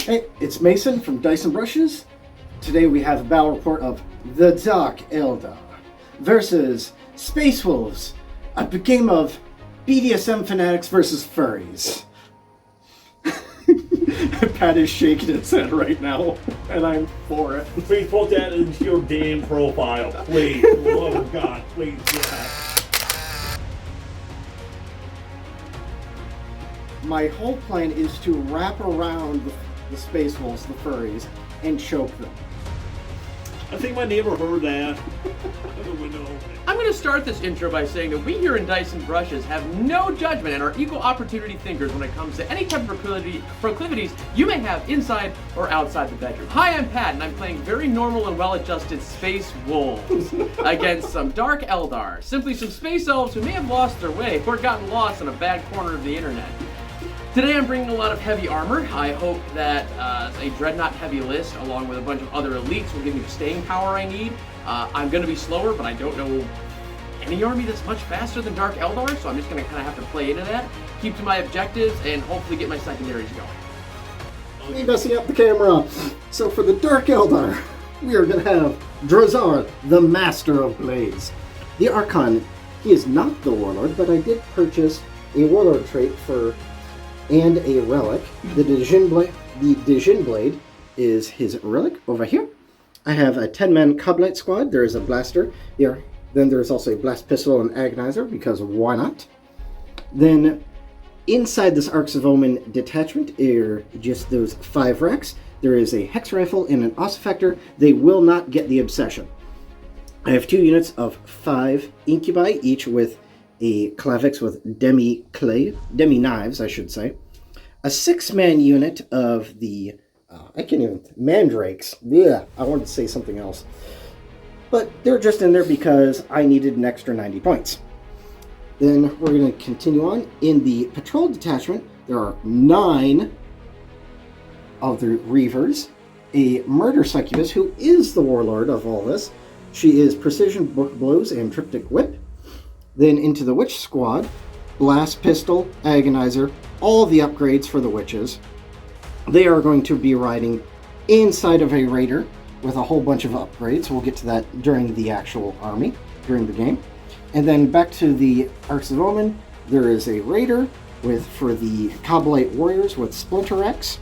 Hey, it's Mason from Dice and Brushes. Today we have a battle report of the Dark Eldar versus Space Wolves, a game of BDSM fanatics versus furries. Pat is shaking his head right now, and I'm for it. Please put that into your damn profile, please. For the love of God, please do that. My whole plan is to wrap around the Space Wolves, the furries, and choke them. I think my neighbor heard that. I'm going to start this intro by saying that we here in Dice and Brushes have no judgment and are equal opportunity thinkers when it comes to any type of proclivities you may have inside or outside the bedroom. Hi, I'm Pat, and I'm playing very normal and well-adjusted Space Wolves against some Dark Eldar, simply some Space Elves who may have lost their way or gotten lost in a bad corner of the internet. Today I'm bringing a lot of heavy armor. I hope that a Dreadnought heavy list, along with a bunch of other elites, will give me the staying power I need. I'm going to be slower, but I don't know any army that's much faster than Dark Eldar, so I'm just going to kind of have to play into that, keep to my objectives, and hopefully get my secondaries going. Me messing up the camera. So for the Dark Eldar, we are going to have Drukhari, the Master of Blades. The Archon, he is not the Warlord, but I did purchase a Warlord trait and a relic. The Dijin Blade is his relic over here. I have a 10-man Coblite squad. There is a blaster here. Then there's also a blast pistol and agonizer, because why not? Then inside this Arcs of Omen detachment are just those 5 racks. There is a hex rifle and an ossifactor. They will not get the obsession. I have 2 units of 5 incubi, each with a clavix with demi knives, I should say. A 6-man unit of the mandrakes. Yeah, I wanted to say something else. But they're just in there because I needed an extra 90 points. Then we're going to continue on. In the patrol detachment, there are 9 of the Reavers. A murder succubus, who is the warlord of all this. She is precision blows and triptych whip. Then into the witch squad, blast pistol, agonizer, all the upgrades for the witches. They are going to be riding inside of a raider with a whole bunch of upgrades. We'll get to that during the actual army, during the game. And then back to the Arcs of Omen, there is a raider for the Coblite warriors with Splinter X.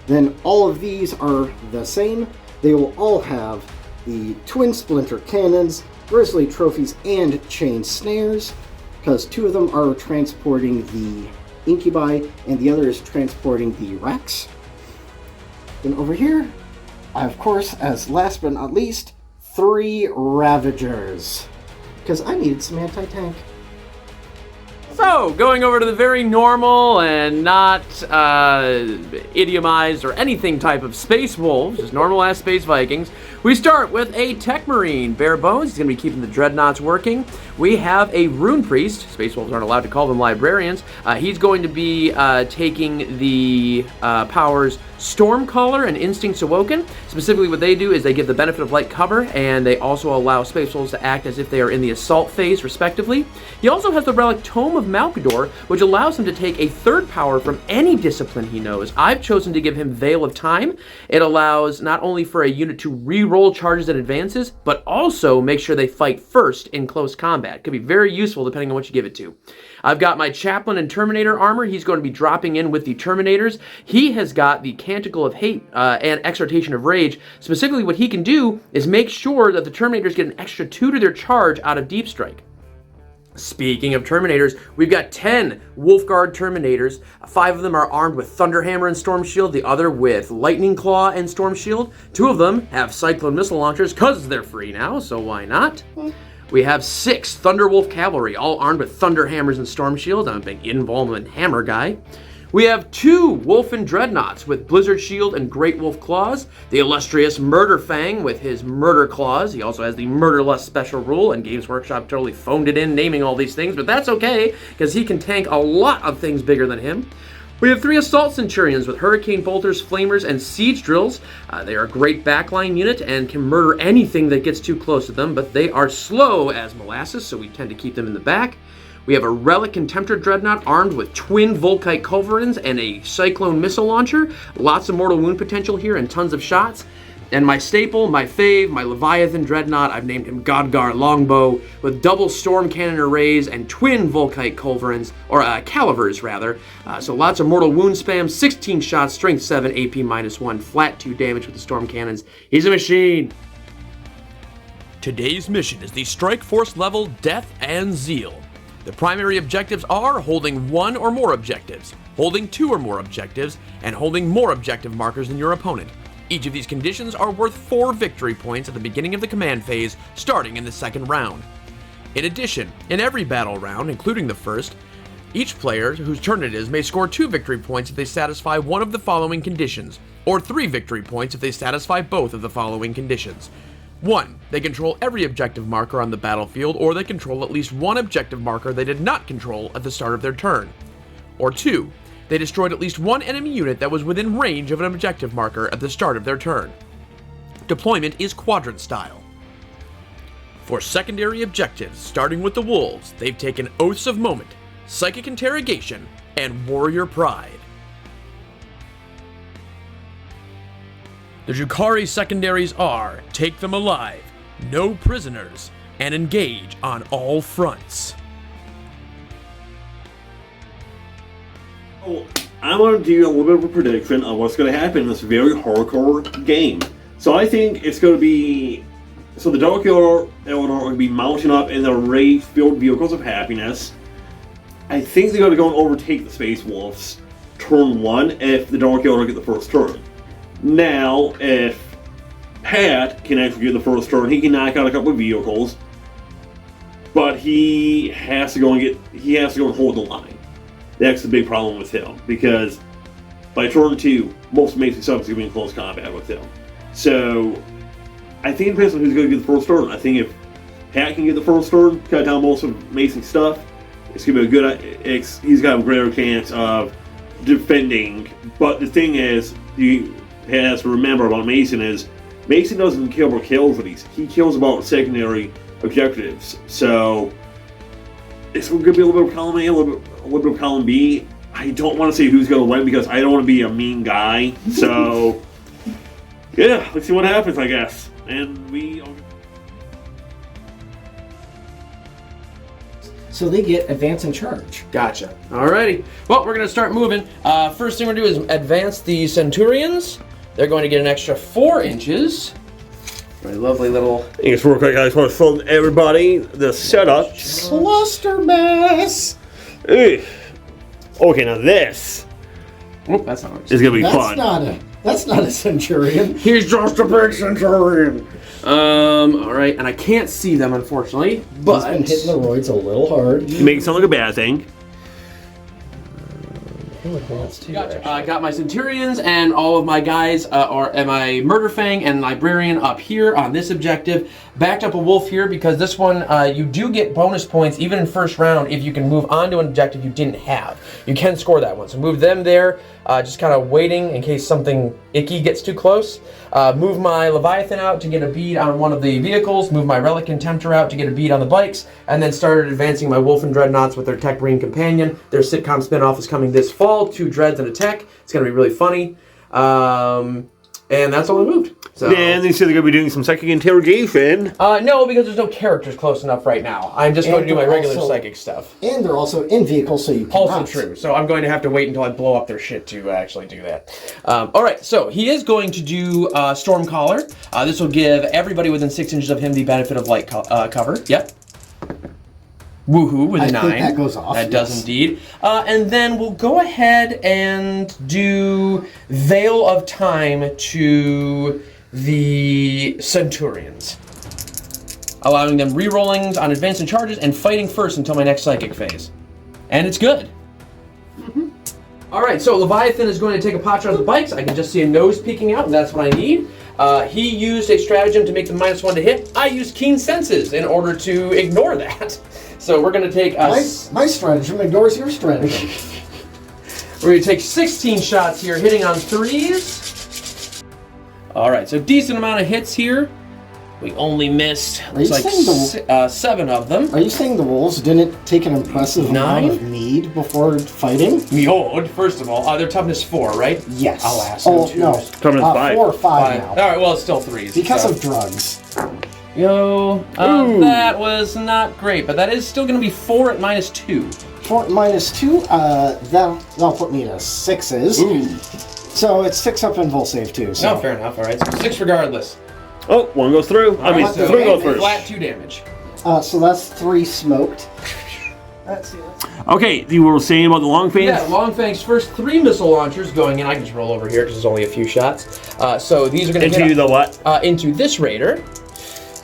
Then all of these are the same. They will all have the twin splinter cannons, grizzly trophies, and chain snares, because 2 of them are transporting the incubi and the other is transporting the racks. Then over here, of course, as last but not least, 3 Ravagers, because I needed some anti-tank. So, going over to the very normal and not idiomized or anything type of Space Wolves, just normal-ass Space Vikings, we start with a Tech Marine, bare bones. He's going to be keeping the Dreadnoughts working. We have a Rune Priest. Space Wolves aren't allowed to call them librarians. He's going to be taking the powers Stormcaller and Instincts Awoken. Specifically, what they do is they give the benefit of light cover, and they also allow Space Wolves to act as if they are in the assault phase, respectively. He also has the relic Tome of Malkador, which allows him to take a 3rd power from any discipline he knows. I've chosen to give him Veil of Time. It allows not only for a unit to re-roll charges and advances, but also make sure they fight first in close combat. Could be very useful depending on what you give it to. I've got my Chaplain and Terminator armor. He's going to be dropping in with the Terminators. He has got the Canticle of Hate and Exhortation of Rage. Specifically, what he can do is make sure that the Terminators get an extra 2 to their charge out of Deep Strike. Speaking of Terminators, we've got 10 Wolfguard Terminators. 5 of them are armed with Thunderhammer and Storm Shield, the other with Lightning Claw and Storm Shield. 2 of them have Cyclone Missile Launchers, because they're free now, so why not? We have 6 Thunderwolf Cavalry, all armed with Thunderhammers and Storm Shields. I'm a big Involvement Hammer guy. We have 2 Wolfen Dreadnoughts with Blizzard Shield and Great Wolf Claws. The illustrious Murder Fang with his Murder Claws. He also has the Murderlust special rule, and Games Workshop totally phoned it in naming all these things, but that's okay, because he can tank a lot of things bigger than him. We have 3 Assault Centurions with Hurricane Bolters, Flamers, and Siege Drills. They are a great backline unit and can murder anything that gets too close to them, but they are slow as molasses, so we tend to keep them in the back. We have a Relic Contemptor Dreadnought armed with twin Volkite Culverins and a Cyclone missile launcher. Lots of mortal wound potential here and tons of shots. And my staple, my fave, my Leviathan Dreadnought, I've named him Godgar Longbow, with double Storm Cannon arrays and twin Volkite Culverins, or Calivers rather. So lots of mortal wound spam, 16 shots, strength 7, AP -1, flat 2 damage with the Storm Cannons. He's a machine. Today's mission is the Strike Force level Death and Zeal. The primary objectives are holding 1 or more objectives, holding 2 or more objectives, and holding more objective markers than your opponent. Each of these conditions are worth 4 victory points at the beginning of the command phase, starting in the second round. In addition, in every battle round, including the first, each player whose turn it is may score 2 victory points if they satisfy one of the following conditions, or 3 victory points if they satisfy both of the following conditions. 1. They control every objective marker on the battlefield, or they control at least one objective marker they did not control at the start of their turn. Or 2. They destroyed at least one enemy unit that was within range of an objective marker at the start of their turn. Deployment is quadrant style. For secondary objectives, starting with the Wolves, they've taken Oaths of Moment, Psychic Interrogation, and Warrior Pride. The Drukhari secondaries are Take Them Alive, No Prisoners, and Engage on all fronts. Oh, I want to do a little bit of a prediction of what's going to happen in this very hardcore game. So I think it's going to be... So the Dark Elder are going to be mounting up in the raid-filled vehicles of happiness. I think they're going to go and overtake the Space Wolves turn 1 if the Dark Elder get the first turn. Now, if Pat can actually get the first turn, he can knock out a couple of vehicles. But he has to go and hold the line. That's the big problem with him, because by turn 2, most amazing stuff is going to be in close combat with him. So, I think it depends on who's going to get the first turn. I think if Pat can get the first turn, cut down most of amazing stuff, it's going to be a good. He's got a greater chance of defending. But the thing is, he has to remember about Mason is Mason doesn't kill for kills, but he kills about secondary objectives. So it's going to be a little bit of column A, a little bit of column B. I don't want to say who's going to win because I don't want to be a mean guy. So yeah, let's see what happens, I guess. And So they get advance and charge. Gotcha. Alrighty. Well, we're going to start moving. First thing we're going to do is advance the Centurions. They're going to get an extra 4 inches. My lovely little... I think it's real quick, guys. I want to show everybody the setups. Cluster mess! Okay, now this that's not is going to be fun. That's not a Centurion. He's just a big Centurion. Alright, and I can't see them, unfortunately, but... He's been hitting the roids a little hard. You make it sound like a bad thing. Gotcha. I got my Centurions and all of my guys, and my Murderfang and Librarian up here on this objective. Backed up a Wolf here because this one, you do get bonus points even in first round if you can move on to an objective you didn't have. You can score that one. So move them there, just kind of waiting in case something icky gets too close. Move my Leviathan out to get a bead on one of the vehicles. Move my Relic Contemptor out to get a bead on the bikes. And then started advancing my Wolf and Dreadnoughts with their Tech Marine Companion. Their sitcom spinoff is coming this fall. 2 Dreads and a Tech. It's going to be really funny. And that's all I moved. So. Then they said they're going to be doing some psychic interrogation. No, because there's no characters close enough right now. I'm just going to do my regular psychic stuff. And they're also in vehicles, so you can Also true. So I'm going to have to wait until I blow up their shit to actually do that. Alright, so he is going to do Stormcaller. This will give everybody within 6 inches of him the benefit of light cover. Yep. Woohoo with a 9. I think that goes off. That does indeed. And then we'll go ahead and do Veil of Time to the Centurions, allowing them rerollings on advance and charges and fighting first until my next psychic phase. And it's good. Alright, so Leviathan is going to take a pot shot at the bikes. I can just see a nose peeking out, and that's what I need. He used a stratagem to make them -1 to hit. I used Keen Senses in order to ignore that. So we're going to take... My stratagem ignores your stratagem. We're going to take 16 shots here, hitting on 3s. Alright, so decent amount of hits here. We only missed, Are you looks saying like 7 of them. Are you saying the wolves didn't take an impressive amount 9? of mead before fighting? Behold, first of all, their toughness 4, right? Yes. I'll ask Oh, them no. Toughness 5. 4 or 5 5. now. All right, well, it's still 3s. Because so. of drugs. Yo, that was not great, but that is still going to be 4 at -2. 4 -2, that'll put me to 6s. Ooh. So it's 6 up in Vol Save too. So. No, fair enough. All right, so 6 regardless. Oh, 1 goes through. I mean, so 3 goes first. Flat 2 damage. So that's 3 smoked. Let's see. Okay, you were saying about the long fans? Yeah, Long Fang's first 3 missile launchers going in. I can just roll over here because there's only a few shots. So these are going to Into the what? into this raider.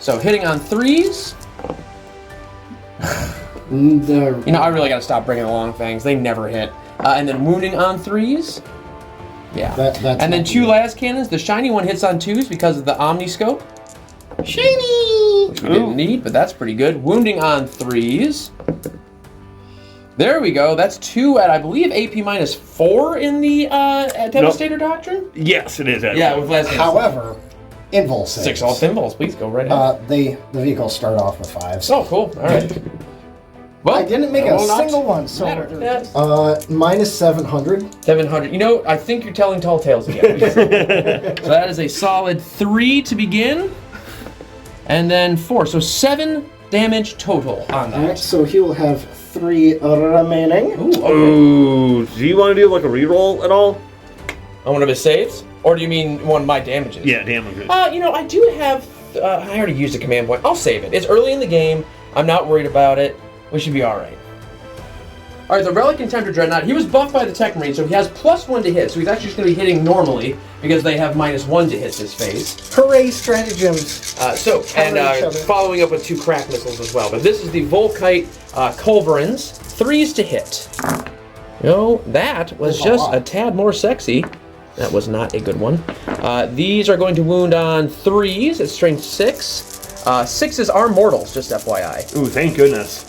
So hitting on 3s. You know, I really got to stop bringing the Long Fangs. They never hit. And then wounding on 3s. Yeah. That's and then 2 las cannons. The shiny one hits on 2s because of the Omniscope. Shiny! Which we didn't need, but that's pretty good. Wounding on 3s. There we go. That's 2 at, I believe, AP -4 in the Devastator Doctrine? Yes, it is. Actually. Yeah, with las cannons. However, in Vol Save. 6 all pinballs, please go right ahead. The vehicles start off with 5s. Oh, cool. All right. Well, I didn't make a will not single one, so matter. Yeah. -700. 700. You know, I think you're telling tall tales again. So that is a solid 3 to begin, and then 4. So 7 damage total on that. Alright, so he will have 3 remaining. Ooh, okay. Ooh, do you want to do like a reroll at all? On one of his saves? Or do you mean one of my damages? Yeah, damages. You know, I do have... I already used a command point. I'll save it. It's early in the game. I'm not worried about it. We should be alright. Alright, the Relic and Tempter Dreadnought, he was buffed by the Tech Marine, so he has +1 to hit, so he's actually just going to be hitting normally, because they have -1 to hit his face. Hooray, stratagems! Following up with 2 crack missiles as well. But this is the Volkite Culverins, 3s to hit. No, that was That's a just lot. a tad more sexy. That was not a good one. These are going to wound on 3s at strength 6. 6s are mortals, just FYI. Ooh, thank goodness.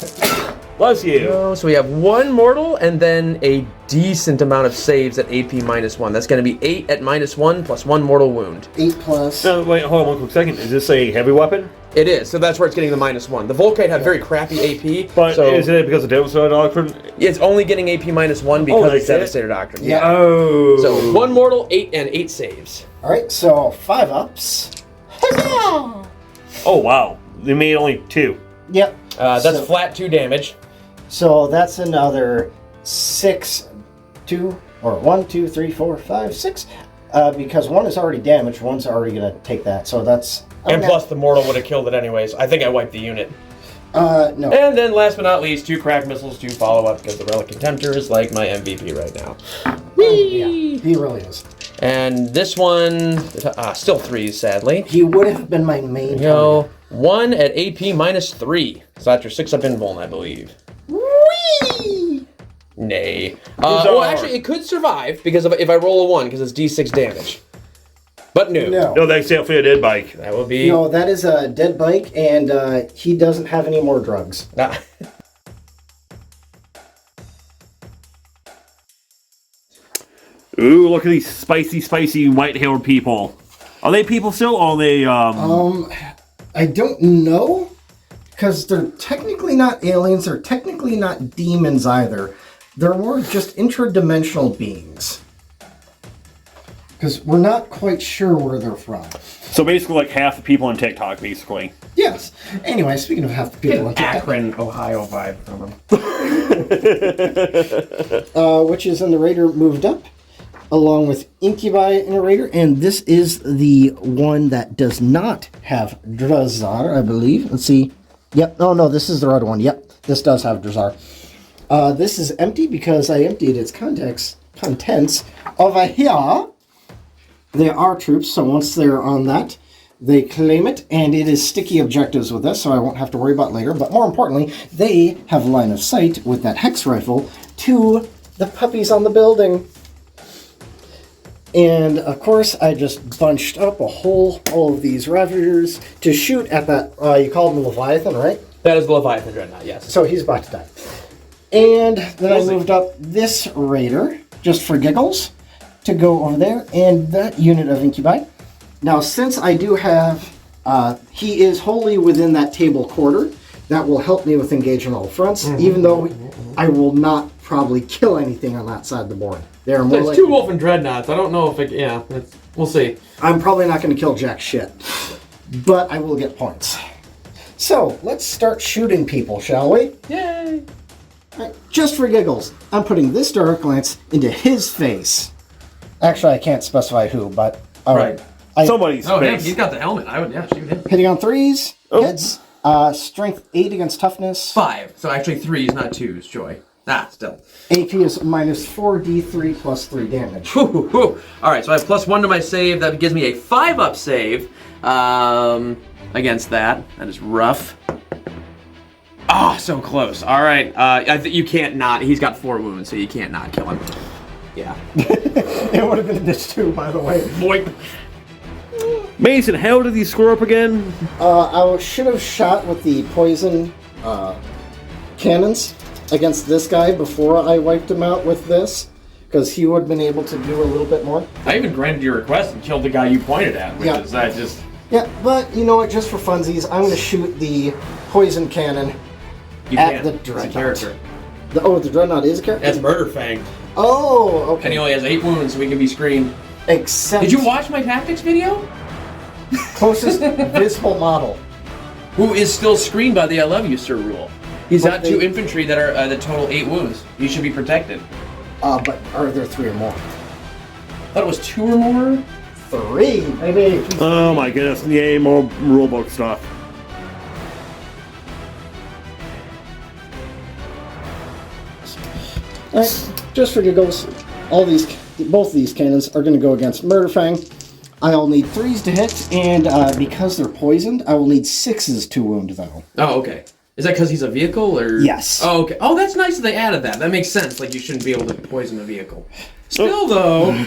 Bless you. So we have 1 mortal and then a decent amount of saves at AP -1. That's going to be 8 at -1 plus 1 mortal wound. 8 plus. No, wait, hold on 1 quick second. Is this a heavy weapon? It is, so that's where it's getting the -1. The Volkite had very crappy AP, But so is it because of Devastator Doctrine? it's only getting AP -1 because that's it's it? Devastator Doctrine. Yeah. Oh. So 1 mortal, 8 and 8 saves. Alright, so 5 ups. Huzzah! Oh, wow. They made only 2. Yep. That's So- flat 2 damage. So that's another 6, 2, or 1, 2, 3, 4, 5, 6. Because 1 is already damaged, 1's already going to take that. So that's. And plus the mortal would have killed it anyways. I think I wiped the unit. No. And then last but not least, 2 crack missiles to follow up because the Relic Contemptor is like my MVP right now. Yeah, he really is. And this one, still 3s sadly. He would have been my main. You know, 1 at AP -3. So that's your 6 up invuln, I believe. Whee! Nay. Well, actually, it could survive because if I roll a 1, because it's D6 damage. But no. No, that's definitely a dead bike. That would be. No, that is a dead bike, and he doesn't have any more drugs. Ooh, look at these spicy white-haired people. Are they people still, or are they, I don't know, because they're technically not aliens, they're technically not demons either. They're more just intradimensional beings. Because we're not quite sure where they're from. So basically like half the people on TikTok, basically. Yes. Anyway, speaking of half the people on TikTok, Akron, Ohio vibe from them. which is in the Raider moved up, along with Incubi in a Raider, and this is the one that does not have Drazar, I believe. Let's see. Yep. Oh no, this is the red one. Yep, this does have Drazar. This is empty because I emptied its contents over here. They are troops, so once they're on that, they claim it, and it is sticky objectives with this, so I won't have to worry about later. But more importantly, they have line of sight with that hex rifle to the puppies on the building. And of course, I just bunched up all of these Ravagers to shoot at that, you called him Leviathan, right? That is the Leviathan Dreadnought, yes. So he's about to die. And then I moved up this Raider, just for giggles, to go over there, and that unit of Incubi. Now, since I do have He is wholly within that table quarter. That will help me with engage on all fronts, even though I will not probably kill anything on that side of the board. They are more There's like 2 wolf and dreadnoughts. I don't know if it. Yeah, we'll see. I'm probably not going to kill jack shit, but I will get points. So let's start shooting people, shall we? Yay! Right, just for giggles, I'm putting this Dark Lance into his face. Actually, I can't specify who, but Right. Somebody's Oh, him. face. He's got the helmet. I would, shoot him. Hitting on 3s, Oh. hits. Strength 8 against toughness. 5. So actually 3s, not 2s. Joy. Still. AP is minus 4d3 plus 3 damage. Whew, whew, whew. All right, so I have +1 to my save. That gives me a 5-up save against that. That is rough. Oh, so close. All right, you can't not. He's got 4 wounds, so you can't not kill him. Yeah. It would have been this too, by the way. Boink. Mason, how did he score up again? I should have shot with the poison cannons against this guy before I wiped him out with this, because he would have been able to do a little bit more. I even granted your request and killed the guy you pointed at, which is that just... Yeah, but you know what, just for funsies, I'm going to shoot the poison cannon at the Dreadnought. It's a character. The Dreadnought is a character? That's Murder Fang. Oh, okay. And he only has 8 wounds, so he can be screened. Except... Did you watch my tactics video? Closest visible model. Who is still screened by the I love you, sir rule. He's But got 2 infantry that are that total 8 wounds. He should be protected. But are there 3 or more? I thought it was 2 or more. 3, maybe. Oh my goodness, yay, more rulebook stuff. Alright, just for giggles, both these cannons are going to go against Murderfang. I'll need 3s to hit, and because they're poisoned, I will need 6s to wound though. Oh, okay. Is that because he's a vehicle, or? Yes. Oh, okay. Oh, that's nice that they added that. That makes sense. Like, you shouldn't be able to poison a vehicle. Still, though...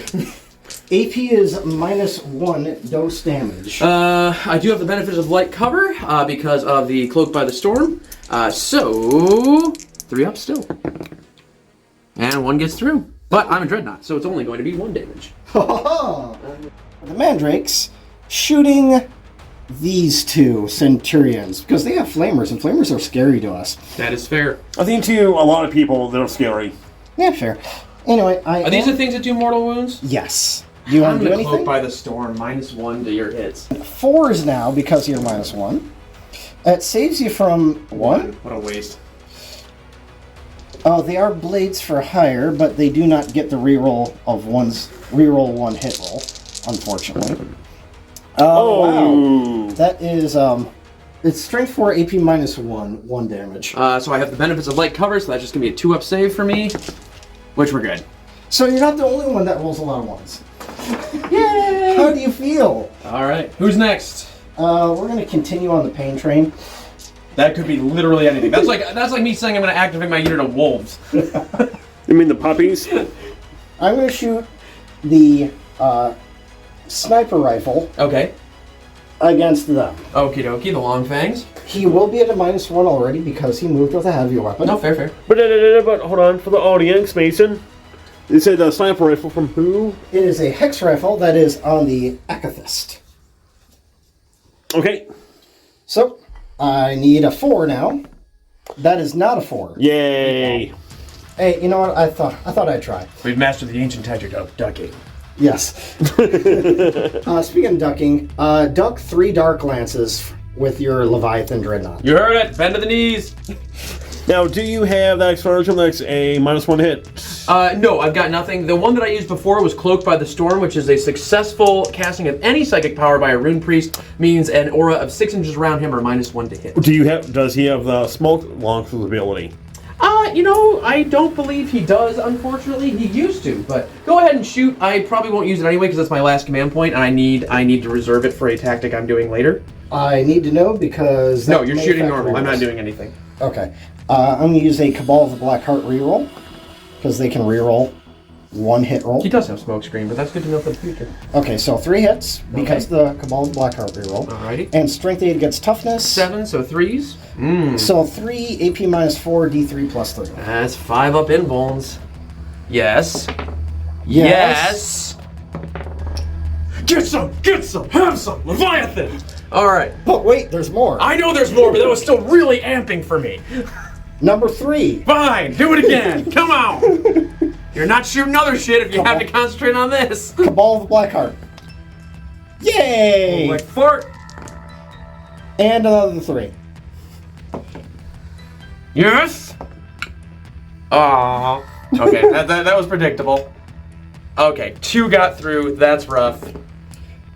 AP is minus 1 dose damage. I do have the benefits of light cover, because of the Cloak by the Storm. So... 3 up still. And 1 gets through. But I'm a Dreadnought, so it's only going to be 1 damage. The Mandrakes shooting these 2 Centurions, because they have flamers, and flamers are scary to us. That is fair. I think to a lot of people, they're scary. Yeah, fair. Anyway, Are these the things that do mortal wounds? Yes. Do you want to do anything? Cloak by the Storm, -1 to your hits. 4s now, because you're minus 1. It saves you from 1. What a waste. Oh, they are blades for hire, but they do not get the reroll of reroll 1 hit roll, unfortunately. Wow. That is, it's strength 4, AP minus 1 damage. So I have the benefits of light cover, so that's just going to be a 2-up save for me, which we're good. So you're not the only one that rolls a lot of 1s. Yay! How do you feel? All right, who's next? We're going to continue on the pain train. That could be literally anything. That's like me saying I'm going to activate my unit of wolves. You mean the puppies? I'm going to shoot the sniper rifle Okay. against them. Okie dokie, the long fangs. He will be at a minus 1 already because he moved with a heavy weapon. No, fair. But hold on, for the audience, Mason. You said the sniper rifle from who? It is a hex rifle that is on the Akathist. Okay. So, I need a 4 now. That is not a 4. Yay. Hey, you know what? I thought I'd try. We've mastered the ancient tactic of ducking. Yes. Speaking of ducking, duck 3 Dark Lances with your Leviathan Dreadnought. You heard it. Bend to the knees. Now, do you have that explosion that's a -1 hit? No, I've got nothing. The one that I used before was Cloaked by the Storm, which is a successful casting of any psychic power by a rune priest, means an aura of 6 inches around him or -1 to hit. Does he have the smoke launch ability? I don't believe he does, unfortunately. He used to, but go ahead and shoot. I probably won't use it anyway because that's my last command point, and I need to reserve it for a tactic I'm doing later. I need to know because... No, you're shooting normal. I'm not doing anything. Okay. I'm going to use a Cabal of the Black Heart reroll, because they can reroll 1 hit roll. He does have smoke screen, but that's good to know for the future. Okay, so 3 hits, because the Cabal of the Black Heart reroll. Alrighty. And Strength 8 against Toughness. 7, so 3s. So 3, AP minus 4, D3 plus 3. That's 5 up in bones. Yes. Yes. Get some, have some, Leviathan! All right. But wait, there's more. I know there's more, but that was still really amping for me. Number 3. Fine, do it again. Come on. You're not shooting other shit if you have to concentrate on this. Cabal of the Blackheart. Yay! Like fart. And another 3. Yes. Aww. Okay, that was predictable. Okay, 2 got through. That's rough.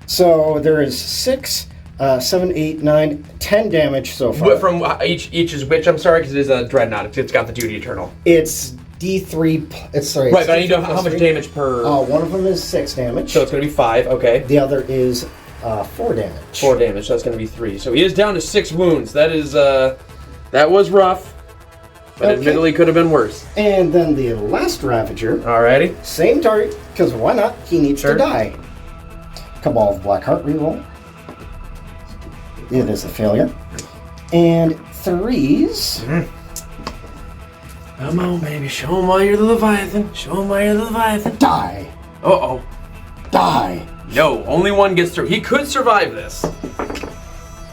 So there is 6, 7, 8, 9, 10 damage so far. What from each is which? I'm sorry, because it is a dreadnought. It's got the duty eternal. It's D3. Sorry. Right, but I need to know how much damage per. One of them is 6 damage. So it's going to be 5. Okay. The other is 4 damage. 4 damage. So that's going to be 3. So he is down to 6 wounds. That is that was rough, but admittedly could have been worse. And then the last Ravager. Alrighty. Same target, because why not? He needs to die. Cabal of Blackheart reroll. It is a failure. And 3s. Come on, baby. Show him why you're the Leviathan. Show him why you're the Leviathan. Die. Uh-oh. Die. No, only one gets through. He could survive this.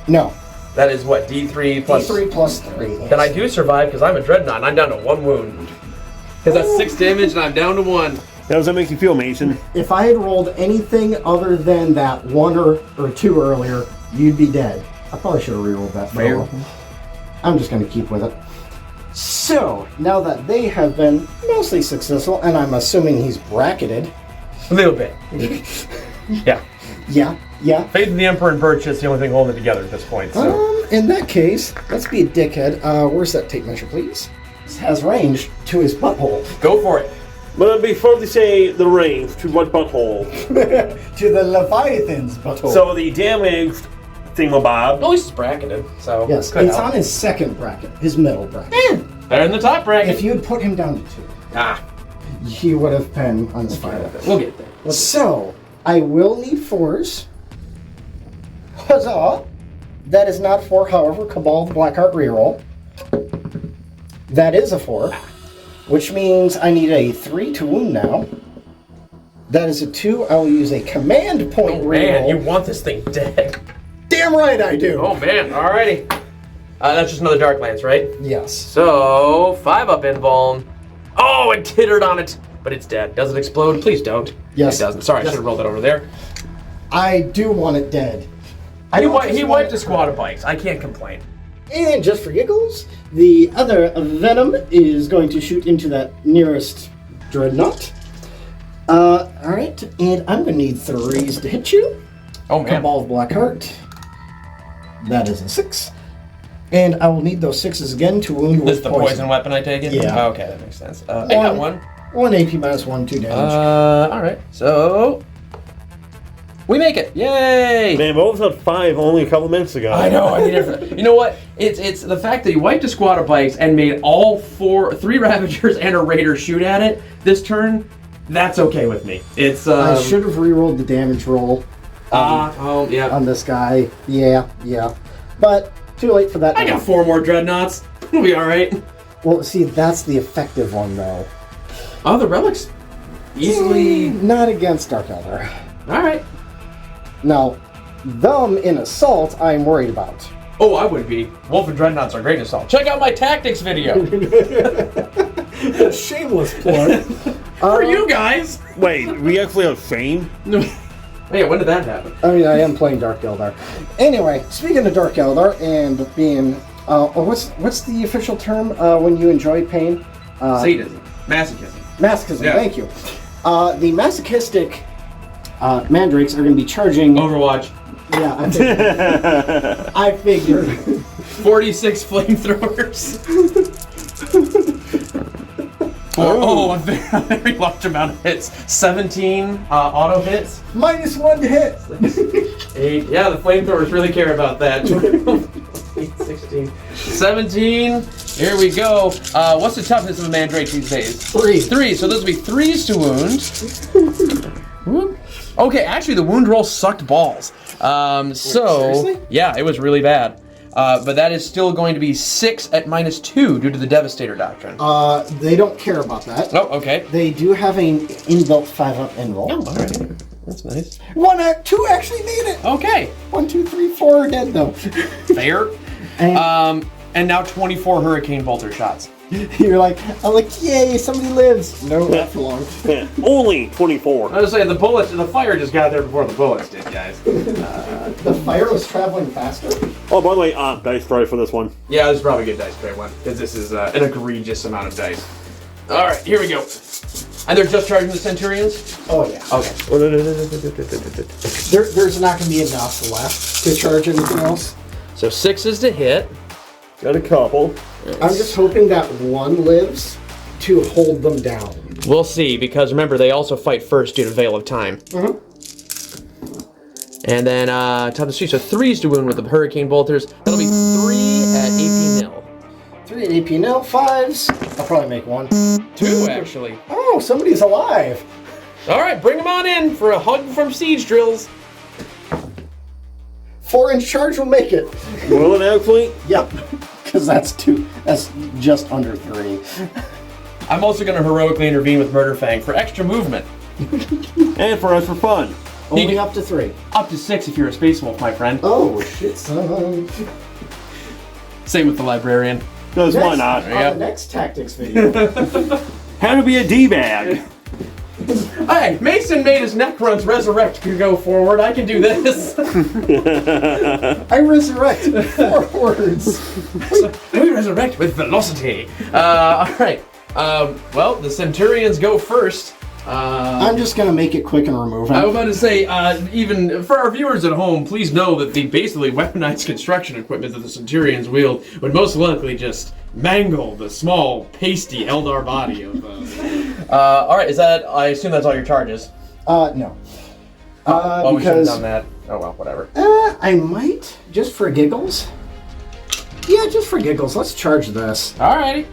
No. That is what, D3 plus... D3 plus 3. Then I do survive because I'm a dreadnought and I'm down to 1 wound. Because that's 6 damage and I'm down to 1. How does that make you feel, Mason? If I had rolled anything other than that 1 or 2 earlier, you'd be dead. I probably should have rerolled that. Fair. I'm just going to keep with it. So, now that they have been mostly successful, and I'm assuming he's bracketed. A little bit. Yeah. Yeah. Faith in the Emperor and Birch is the only thing holding it together at this point. So. In that case, let's be a dickhead. Where's that tape measure, please? This has range to his butthole. Go for it. But before they say the range, to what butthole? To the Leviathan's butthole. So the damaged thingamabob. At least it's bracketed, so. Yes, it's on his second bracket, his middle bracket. Better than the top bracket. If you had put him down to 2, he would have been on his fire. We'll get there. So, I will need 4s. Huzzah! That is not 4, however, Cabal the Blackheart reroll. That is a 4, which means I need a 3 to wound now. That is a 2. I will use a command point reroll. Man, you want this thing dead. Damn right I do! Oh man, alrighty. That's just another Darklands, right? Yes. So, 5 up invuln. Oh, it tittered on it, but it's dead. Does it explode? Please don't. Yes. It doesn't. Sorry, I should have rolled it over there. I do want it dead. He wiped a squad of bikes. I can't complain. And just for giggles, the other venom is going to shoot into that nearest dreadnought. Alright, and I'm going to need 3s to hit you. Oh man. Cabal of Blackheart. That is a 6. And I will need those 6s again to wound This with the poison weapon, I take it? Yeah. Oh, okay, that makes sense. I got 1. 1 AP minus 1, 2 damage. Alright, so... We make it! Yay! Man, what was that 5 only a couple minutes ago? I know, I need it. You know what? It's the fact that you wiped a squad of bikes and made all 3 Ravagers and a Raider shoot at it this turn. That's okay with me. It's I should have rerolled the damage roll yeah. on this guy. Yeah. But too late for that. I got 4 more dreadnoughts. We'll be alright. Well, see, that's the effective one, though. Oh, the relics easily... Not against Dark Elder. Alright. Now, them in Assault, I'm worried about. Oh, I would be. Wolf and Dreadnoughts are great in Assault. Check out my tactics video. Shameless plug. For you guys. Wait, we actually have fame? Hey, when did that happen? I mean, I am playing Dark Eldar. Anyway, speaking of Dark Eldar and being... what's the official term when you enjoy pain? Sadism. Masochism. Masochism, Yeah. thank you. The masochistic mandrakes are going to be charging... Overwatch. Yeah, I figured. 46 flamethrowers. A very large amount of hits. 17 auto hits. -1 to hit. 8. Yeah, the flamethrowers really care about that. 8, 16, 17. Here we go. What's the toughness of a mandrake these days? 3. 3. So those would be 3s to wound. Okay, actually the wound roll sucked balls. Seriously? Yeah, it was really bad. But that is still going to be 6 at -2 due to the Devastator Doctrine. They don't care about that. Oh, okay. They do have an inbuilt 5-up invul. Oh, all right. That's nice. Two actually made it. Okay. 1, 2, 3, 4 are dead though. Fair. And now 24 hurricane bolter shots. I'm like, yay, somebody lives. No, not for long. Only 24. I was saying the fire just got there before the bullets did, guys. The fire was traveling faster. Oh, by the way, dice try for this one. Yeah, this is probably a good dice tray one because this is an egregious amount of dice. All right, here we go. And they're just charging the Centurions? Oh yeah. Okay. There's not going to be enough left to charge anything else. So 6 to hit. Got a couple. I'm just hoping that one lives to hold them down. We'll see, because remember, they also fight first due to Veil of Time. Mm-hmm. And then, top of the street, so 3s to wound with the Hurricane Bolters. That'll be 3 at AP nil. 3 at AP nil, 5s. I'll probably make 1. 2, actually. Oh, somebody's alive. All right, bring them on in for a hug from Siege Drills. 4-inch charge will make it. Will it actually? Yep. Because that's 2. That's just under 3. I'm also going to heroically intervene with Murder Fang for extra movement. And for us for fun. Only up to 3. Up to 6 if you're a Space Wolf, my friend. Oh, shit, son. Same with the Librarian. Because why not? On the next tactics video. How to be a D-bag. Hey, Mason made his Necrons resurrect to go forward. I can do this. I resurrect forwards. We resurrect with velocity. All right. Well, the Centurions go first. I'm just going to make it quick and remove him. I was about to say, even for our viewers at home, please know that the basically weaponized construction equipment that the Centurions wield would most likely just mangle the small, pasty Eldar body of. All right, I assume that's all your charges. No. Well, we should have done that. Oh well, whatever. I might, just for giggles. Yeah, just for giggles. Let's charge this. Alrighty.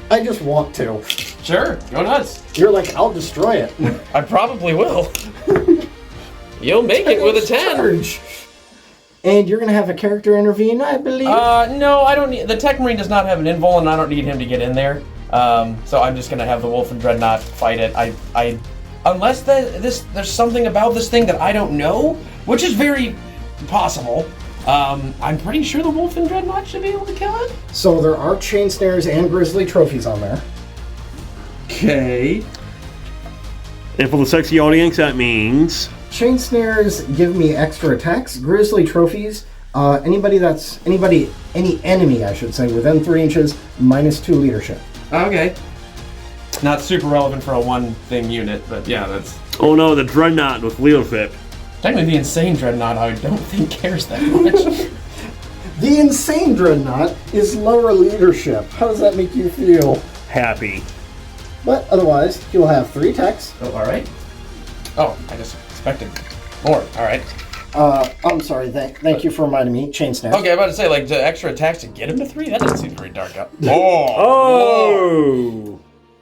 I just want to. Sure, go nuts. You're like, I'll destroy it. I probably will. You'll make it with a 10. Charge. And you're going to have a character intervene, I believe? No, I don't need... The Tech Marine does not have an invul, and I don't need him to get in there. So I'm just going to have the Wolf and Dreadnought fight it. Unless there's something about this thing that I don't know, which is very possible. I'm pretty sure the Wolf and Dreadnought should be able to kill it. So there are chain snares and grizzly trophies on there. Okay. And for the sexy audience, that means... Chain snares give me extra attacks. Grizzly trophies, any enemy, I should say, within 3 inches, -2 leadership. Okay. Not super relevant for a one-thing unit, but yeah, that's... Oh no, the Dreadnought with leadership. Technically, the Insane Dreadnought, I don't think cares that much. The Insane Dreadnought is lower leadership. How does that make you feel? Happy. But otherwise, he will have 3 attacks. Oh, alright. Oh, I just expected more. Alright. I'm sorry, thank you for reminding me. Chain snare. Okay, I'm about to say, like, the extra attacks to get him to 3? That doesn't seem very dark out. Oh!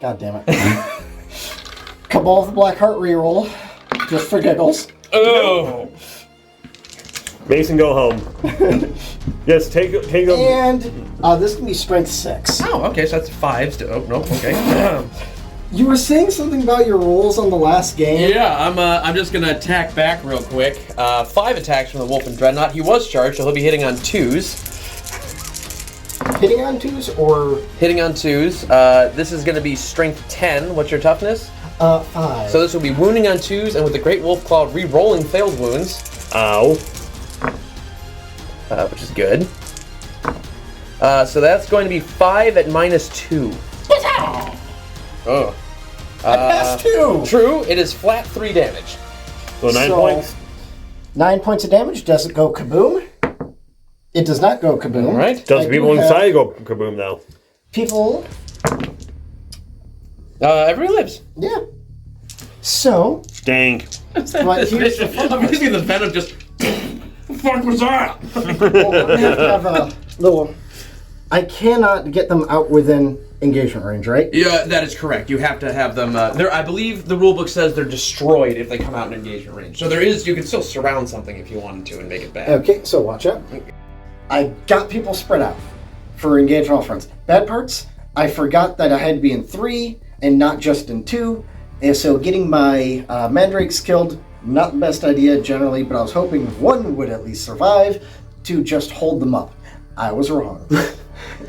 God damn it. Cabal of the Black Heart reroll, just for giggles. Oh! Mason, go home. Yes, take them. And this can be strength 6. Oh, okay, so that's 5s to... Oh, nope, okay. You were saying something about your rolls on the last game? Yeah, I'm just gonna attack back real quick. 5 attacks from the Wolf and Dreadnought. He was charged, so he'll be hitting on 2s. Hitting on 2s or... Hitting on 2s. This is gonna be strength 10. What's your toughness? 5. So this will be wounding on 2s, and with the Great Wolf Claw, re-rolling failed wounds. Ow. Which is good. So that's going to be 5 at -2. Oh. I passed 2! True, it is flat 3 damage. So 9 points. 9 points of damage. Does it go kaboom? It does not go kaboom. All right. Does people inside go kaboom, though? People... Everybody lives. Yeah. So... Dang. But here's the fun I'm part. using the venom just... What the fuck was that? Well, we're going to have a little... I cannot get them out within engagement range, right? Yeah, that is correct. You have to have them... I believe the rulebook says they're destroyed if they come out in engagement range. So you can still surround something if you wanted to and make it bad. Okay, so watch out. I got people spread out for engagement all fronts. Bad parts, I forgot that I had to be in 3 and not just in 2. And so getting my mandrakes killed, not the best idea generally, but I was hoping one would at least survive to just hold them up. I was wrong.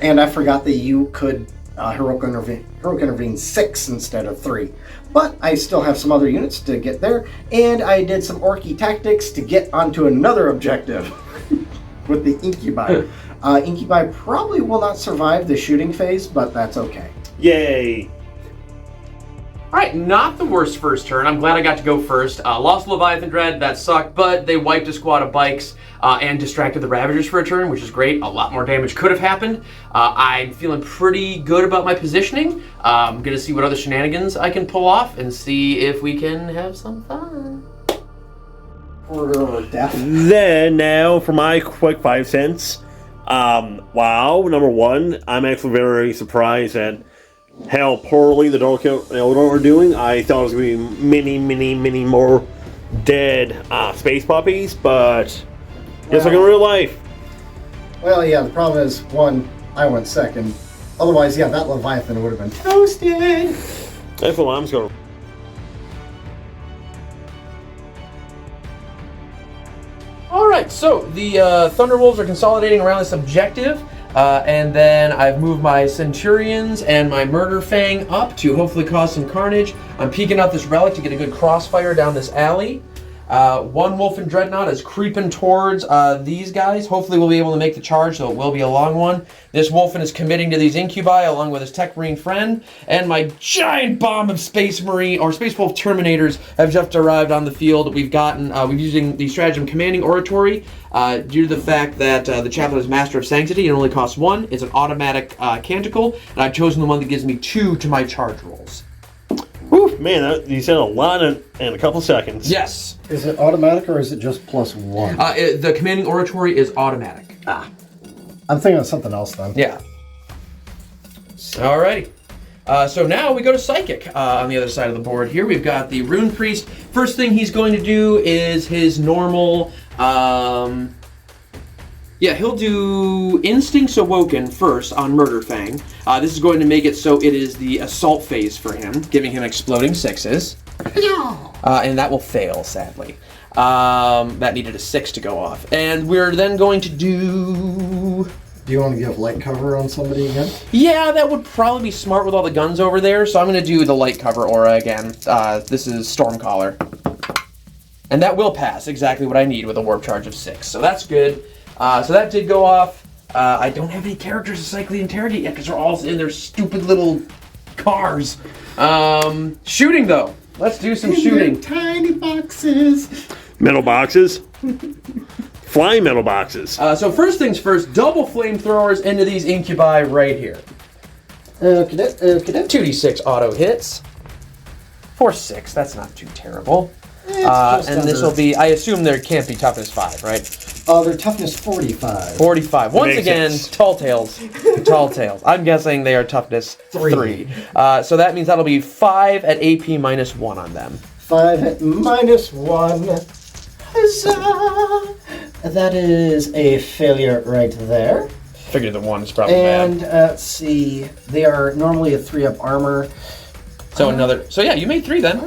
And I forgot that you could heroic intervene 6 instead of 3. But I still have some other units to get there, and I did some orky tactics to get onto another objective with the incubi. Incubi probably will not survive the shooting phase, but that's okay. Yay! Alright, not the worst first turn. I'm glad I got to go first. Lost Leviathan Dread, that sucked, but they wiped a squad of bikes and distracted the Ravagers for a turn, which is great. A lot more damage could have happened. I'm feeling pretty good about my positioning. I'm going to see what other shenanigans I can pull off and see if we can have some fun. Order of death. Then, now for my quick 5 cents. Wow, number one, I'm actually very surprised at how poorly the Dark Eldar are doing. I thought it was going to be many more dead space puppies, but just like in real life. Well, yeah, the problem is, one, I went second. Otherwise, yeah, that Leviathan would have been toasted. That's what I'm just going to... Alright, so the Thunderwolves are consolidating around this objective. And then I've moved my Centurions and my Murder Fang up to hopefully cause some carnage. I'm peeking out this relic to get a good crossfire down this alley. One Wolf and Dreadnought is creeping towards these guys. Hopefully we'll be able to make the charge, so it will be a long one. This Wolfen is committing to these incubi along with his Tech Marine friend. And my giant bomb of Space Marine or Space Wolf Terminators have just arrived on the field. We've using the stratagem Commanding Oratory due to the fact that the Chaplain is Master of Sanctity and only costs 1. It's an automatic canticle, and I've chosen the one that gives me 2 to my charge rolls. Whew, man, you said a lot in a couple seconds. Yes. Is it automatic or is it just +1? The Commanding Oratory is automatic. I'm thinking of something else then. Yeah. Alrighty. So now we go to Psychic on the other side of the board here. We've got the Rune Priest. First thing he's going to do is his normal... he'll do Instincts Awoken first on Murder Fang. This is going to make it so it is the Assault phase for him, giving him exploding 6s. And that will fail, sadly. That needed a 6 to go off. And we're then going to do... Do you want to give light cover on somebody again? Yeah, that would probably be smart with all the guns over there, so I'm going to do the light cover aura again. This is Stormcaller. And that will pass, exactly what I need with a warp charge of 6, so that's good. So that did go off. I don't have any characters to cyclically interrogate yet because they're all in their stupid little cars. Shooting, though. Let's do some shooting. Tiny boxes. Metal boxes? Flying metal boxes. So first things first, double flamethrowers into these incubi right here. Okay. 2d6 auto hits. For 6, that's not too terrible. And this will be, I assume there can't be toughness 5, right? Their toughness 45. 45. Once again, sense. tall tales. Tall tales. I'm guessing they are toughness 3. So that means that'll be 5 at AP -1 on them. 5 at -1. Huzzah! That is a failure right there. Figured the 1 is probably And bad. let's see, they are normally a 3-up armor. So yeah, you made 3 then.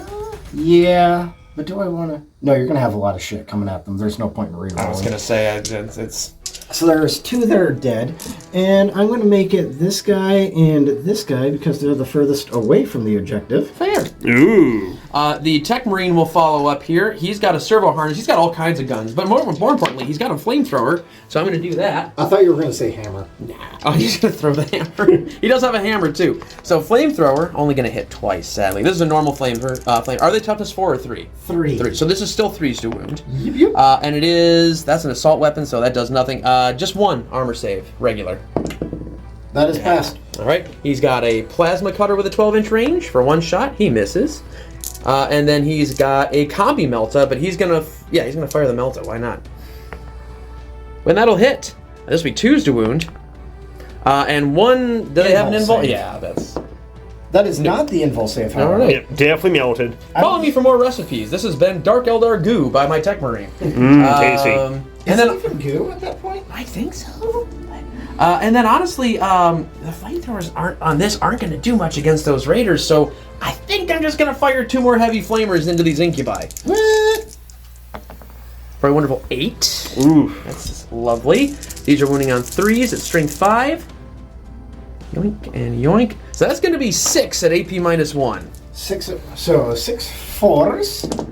Yeah, but do I want to? No, you're gonna have a lot of shit coming at them. There's no point in rerolling. I was gonna say it's. So there's 2 that are dead, and I'm going to make it this guy and this guy because they're the furthest away from the objective. Fair. Ooh. The Tech Marine will follow up here. He's got a servo harness. He's got all kinds of guns, but more importantly, he's got a flamethrower. So I'm going to do that. I thought you were going to say hammer. Nah. Oh, he's going to throw the hammer. He does have a hammer too. So flamethrower only going to hit twice. Sadly, this is a normal flame. Are they toughness 4 or 3? 3. So this is still 3s to wound. Yep. And that's an assault weapon, so that does nothing. Just 1 armor save, regular. That is passed. All right. He's got a plasma cutter with a 12-inch range for 1 shot. He misses. And then he's got a combi melta, but he's gonna fire the melta. Why not? When that'll hit, this will be 2s to wound. And 1. Do they have an invul? Yeah, That is not the invul save. All right. Yep, definitely melted. Follow me for more recipes. This has been Dark Eldar Goo by my Tech Marine. Tasty. And then even goo at that point? I think so. And then honestly, the flamethrowers aren't going to do much against those raiders, so I think I'm just going to fire 2 more heavy flamers into these incubi. What? For a wonderful 8. Ooh. That's lovely. These are wounding on 3s at strength 5. Yoink and yoink. So that's going to be 6 at AP -1. 6. So 6 4s.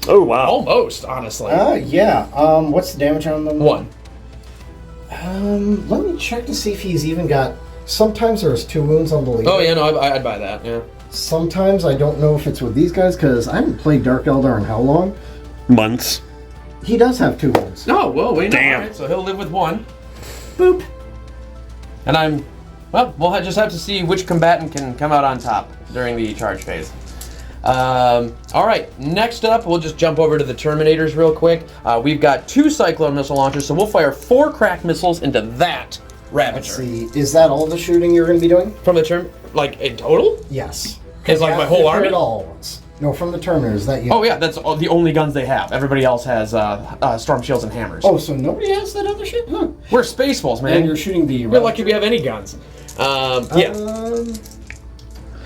Oh, wow. Almost, honestly. Yeah. What's the damage on them? 1. Let me check to see if he's even got. Sometimes there's 2 wounds on the leader. Oh yeah, no, I'd buy that. Yeah. Sometimes I don't know if it's with these guys because I haven't played Dark Eldar in how long. Months. He does have 2 wounds. Oh well, wait. Damn. Right, so he'll live with 1. Boop. And we'll just have to see which combatant can come out on top during the charge phase. All right, next up, we'll just jump over to the Terminators real quick. We've got 2 Cyclone missile launchers, so we'll fire 4 crack missiles into that Let's Ravager. see. Is that all the shooting you're going to be doing? From the like in total? Yes. Is like my whole army? All at once. No, from the Terminators. That you. Oh yeah, that's the only guns they have. Everybody else has storm shields and hammers. Oh, so nobody has that other shit? Huh. We're Space Wolves, man. And you're shooting the. We're lucky we have any guns. Yeah.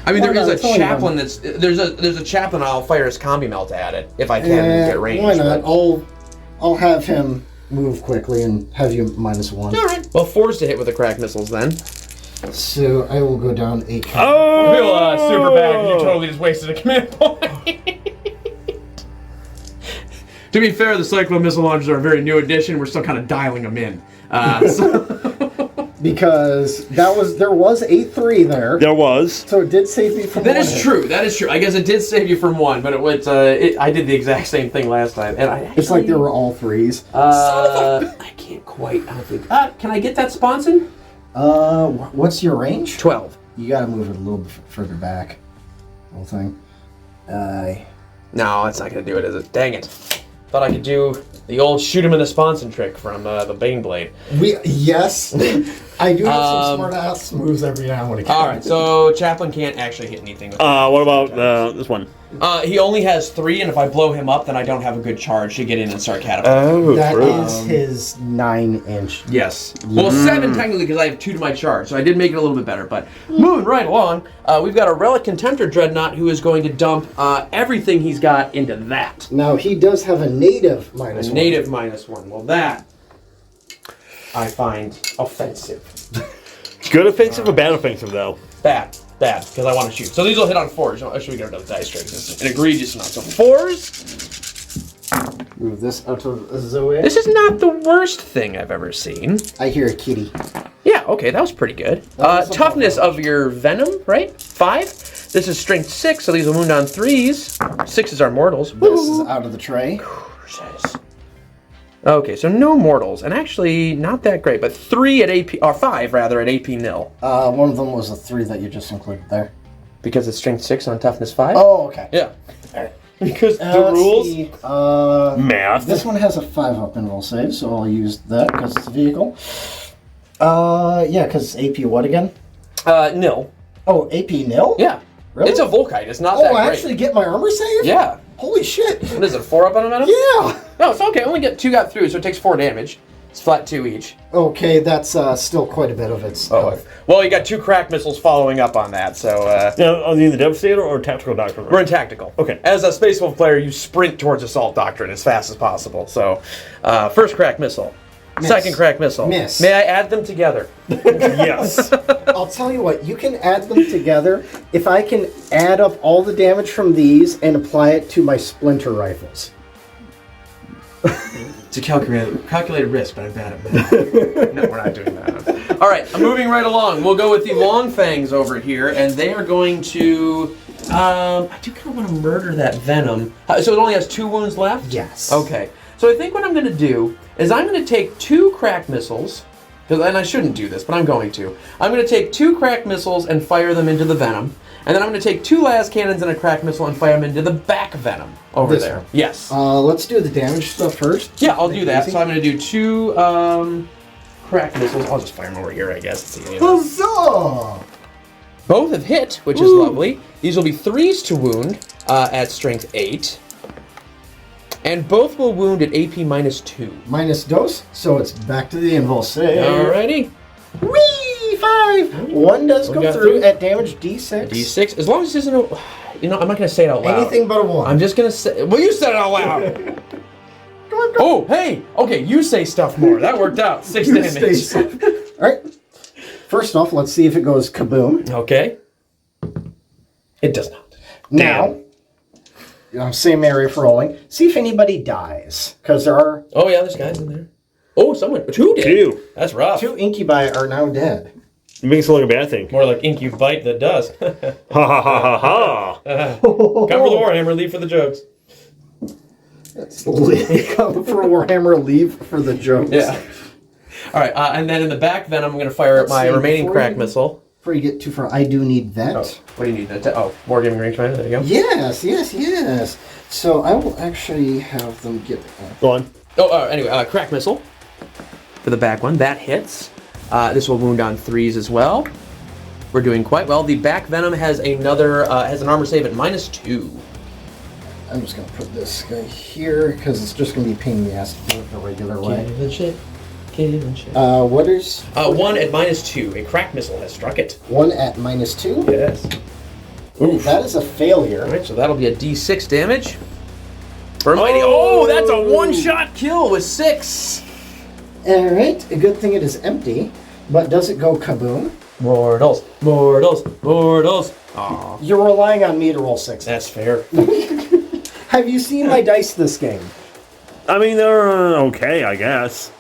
I mean, there is a chaplain there's a chaplain. I'll fire his combi melt at it if I can get range. Why not? I'll have him move quickly and have you -1. All right. Well, 4s to hit with the crack missiles then. So I will go down 8. I feel super bad. You totally just wasted a command point. To be fair, the Cyclone missile launchers are a very new addition. We're still kind of dialing them in. Because there was 8-3 there. There was. So it did save me from. That is true. That is true. I guess it did save you from 1, but I did the exact same thing last time, and It's like they were all 3s. I can't quite. I don't think. Can I get that sponson? What's your range? 12. You gotta move it a little bit further back. Whole thing. No, that's not gonna do it, is it? Dang it. Thought I could do the old shoot him in the sponson trick from the Bane Blade. Yes. I do have some smart ass moves every now and again. Alright, so Chaplain can't actually hit anything with What about this one? he only has 3, and if I blow him up, then I don't have a good charge to get in and start catapulting. Oh, That is his 9-inch. Yes. Well, 7 technically because I have 2 to my charge, so I did make it a little bit better. But moving right along, we've got a Relic Contemptor Dreadnought who is going to dump everything he's got into that. Now he does have a native -1. A native -1. Well, that I find offensive. Good offensive or bad offensive, though? Bad, because I want to shoot. So these will hit on 4s. I should get another dice tray. This is an egregious amount. So 4s. Move this out of the way. This is not the worst thing I've ever seen. I hear a kitty. Yeah, okay, that was pretty good. Toughness of your venom, right? 5. This is strength 6, so these will wound on 3s. 6s are mortals. This is out of the tray. Okay, so no mortals, and actually not that great, but 3 at AP, or 5 rather, at AP nil. One of them was a 3 that you just included there. Because it's strength 6 on toughness 5? Oh, okay. Yeah. Alright. Because the Let's rules. see. Math. This one has a 5-up in roll save, so I'll use that because it's a vehicle. Yeah, because it's AP what again? Nil. Oh, AP nil? Yeah. Really? It's a Volkite, it's not Oh, that great. I actually get my armor save? Yeah. Holy shit. What is it, 4 up on a venom? Yeah. No, it's okay. Only 2 got through, so it takes 4 damage. It's flat 2 each. Okay, that's still quite a bit of its health. Well, you got 2 crack missiles following up on that, so... Now, are you in the Devastator or Tactical Doctrine? We're in Tactical. Okay. As a Space Wolf player, you sprint towards Assault Doctrine as fast as possible. So, first crack missile. Miss. Second crack missile. Miss. May I add them together? Yes. I'll tell you what, you can add them together if I can add up all the damage from these and apply it to my splinter rifles. It's a calculated risk, but I'm bad at math. No, we're not doing that. All right, I'm moving right along. We'll go with the Long Fangs over here, and they are going to... I do kind of want to murder that venom. So it only has 2 wounds left? Yes. Okay. So I think what I'm going to do is I'm going to take 2 crack missiles, and I shouldn't do this, but I'm going to. I'm going to take 2 crack missiles and fire them into the venom, and then I'm going to take 2 las cannons and a crack missile and fire them into the back venom over This there. one. Yes. Let's do the damage stuff first. Yeah, I'll do that. So I'm going to do 2 crack missiles. I'll just fire them over here, I guess. It's easy. Huzzah! Both have hit, which is lovely. These will be 3s to wound at strength 8. And both will wound at AP -2. Minus dose, so it's back to the invul save. Alrighty. Whee! 5! One does We go got through three. at damage D6. D6. As long as it isn't a... You know, I'm not going to say it out loud. Anything but a 1. I'm just going to say... Well, you said it out loud. Come on, Oh, hey. Okay, you say stuff more. That worked out. 6 You damage. stay safe. Alright. First off, let's see if it goes kaboom. Okay. It does not. Now, same area for rolling. See if anybody dies. Because there are Oh, yeah, there's guys in there. Oh, someone. 2 did. 2. That's rough. 2 incubi are now dead. It makes it look a bad thing. More like ink you bite than does. Come Ha ha ha ha ha. for the Warhammer, leave for the jokes. Come for Warhammer, leave for the jokes. Yeah. All right, and then in the back, then I'm going to fire Let's my see, remaining before crack you- missile. Before you get too far, I do need that. Oh, what do you need? Wargaming rangefinder. There you go. Yes. So I will actually have them get... Go on. Oh, anyway, crack missile for the back one. That hits. This will wound on 3s as well. We're doing quite well. The back venom has another has an armor save at -2. I'm just going to put this guy here, because it's just going to be a pain in the ass to do it the regular way. Give and shit. What is... 1 at -2. A crack missile has struck it. 1 at -2? Yes. Oof. That is a failure. All right, so that'll be a D6 damage. For a mighty. Oh, that's a one-shot kill with 6. Alright, a good thing it is empty, but does it go kaboom? Mortals. Aw, You're relying on me to roll 6. that's fair. Have you seen my dice this game? I mean, they're okay, I guess.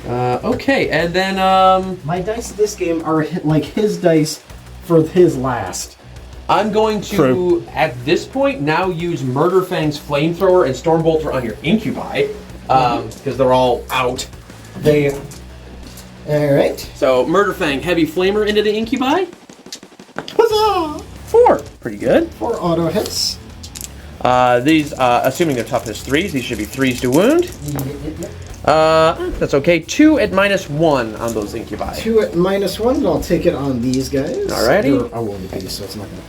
Okay, and then My dice this game are like his dice for his last. I'm going to, True. at this point, now use Murderfang's Flamethrower and Stormbolter on your Incubi, because they're all out. Alright. So, Murderfang, Heavy Flamer into the Incubi. Huzzah! 4. Pretty good. 4 auto hits. These, assuming they're toughness 3s, these should be 3s to wound. That's okay. 2 at -1 on those Incubi. 2 at -1, but I'll take it on these guys. Alrighty. They're a wounded piece, so it's not gonna...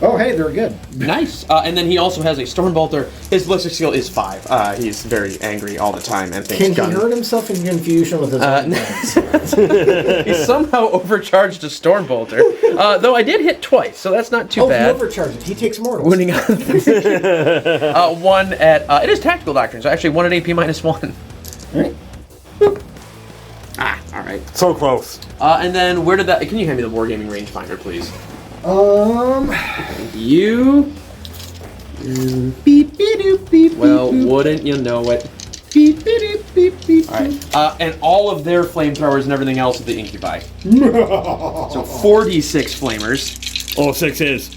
Oh, hey, they're good. Nice. And then he also has a Stormbolter. His ballistic skill is 5. He's very angry all the time and thinks Can he guns. hurt himself in confusion with his own guns? He somehow overcharged a Stormbolter. Though I did hit twice, so that's not too Oh, he bad. overcharged it. He takes mortals. Wounding on 1 at... it is Tactical Doctrine, so actually 1 at AP -1. Alright. Alright. So close. And then where did that... Can you hand me the Wargaming rangefinder, please? You... Beep, beep, doop, beep, Well, beep, wouldn't you know it? beep, beep, doop, beep, beep, Alright. And all of their flamethrowers and everything else at the Incubi. So 4d6 flamers. Oh, 6 is.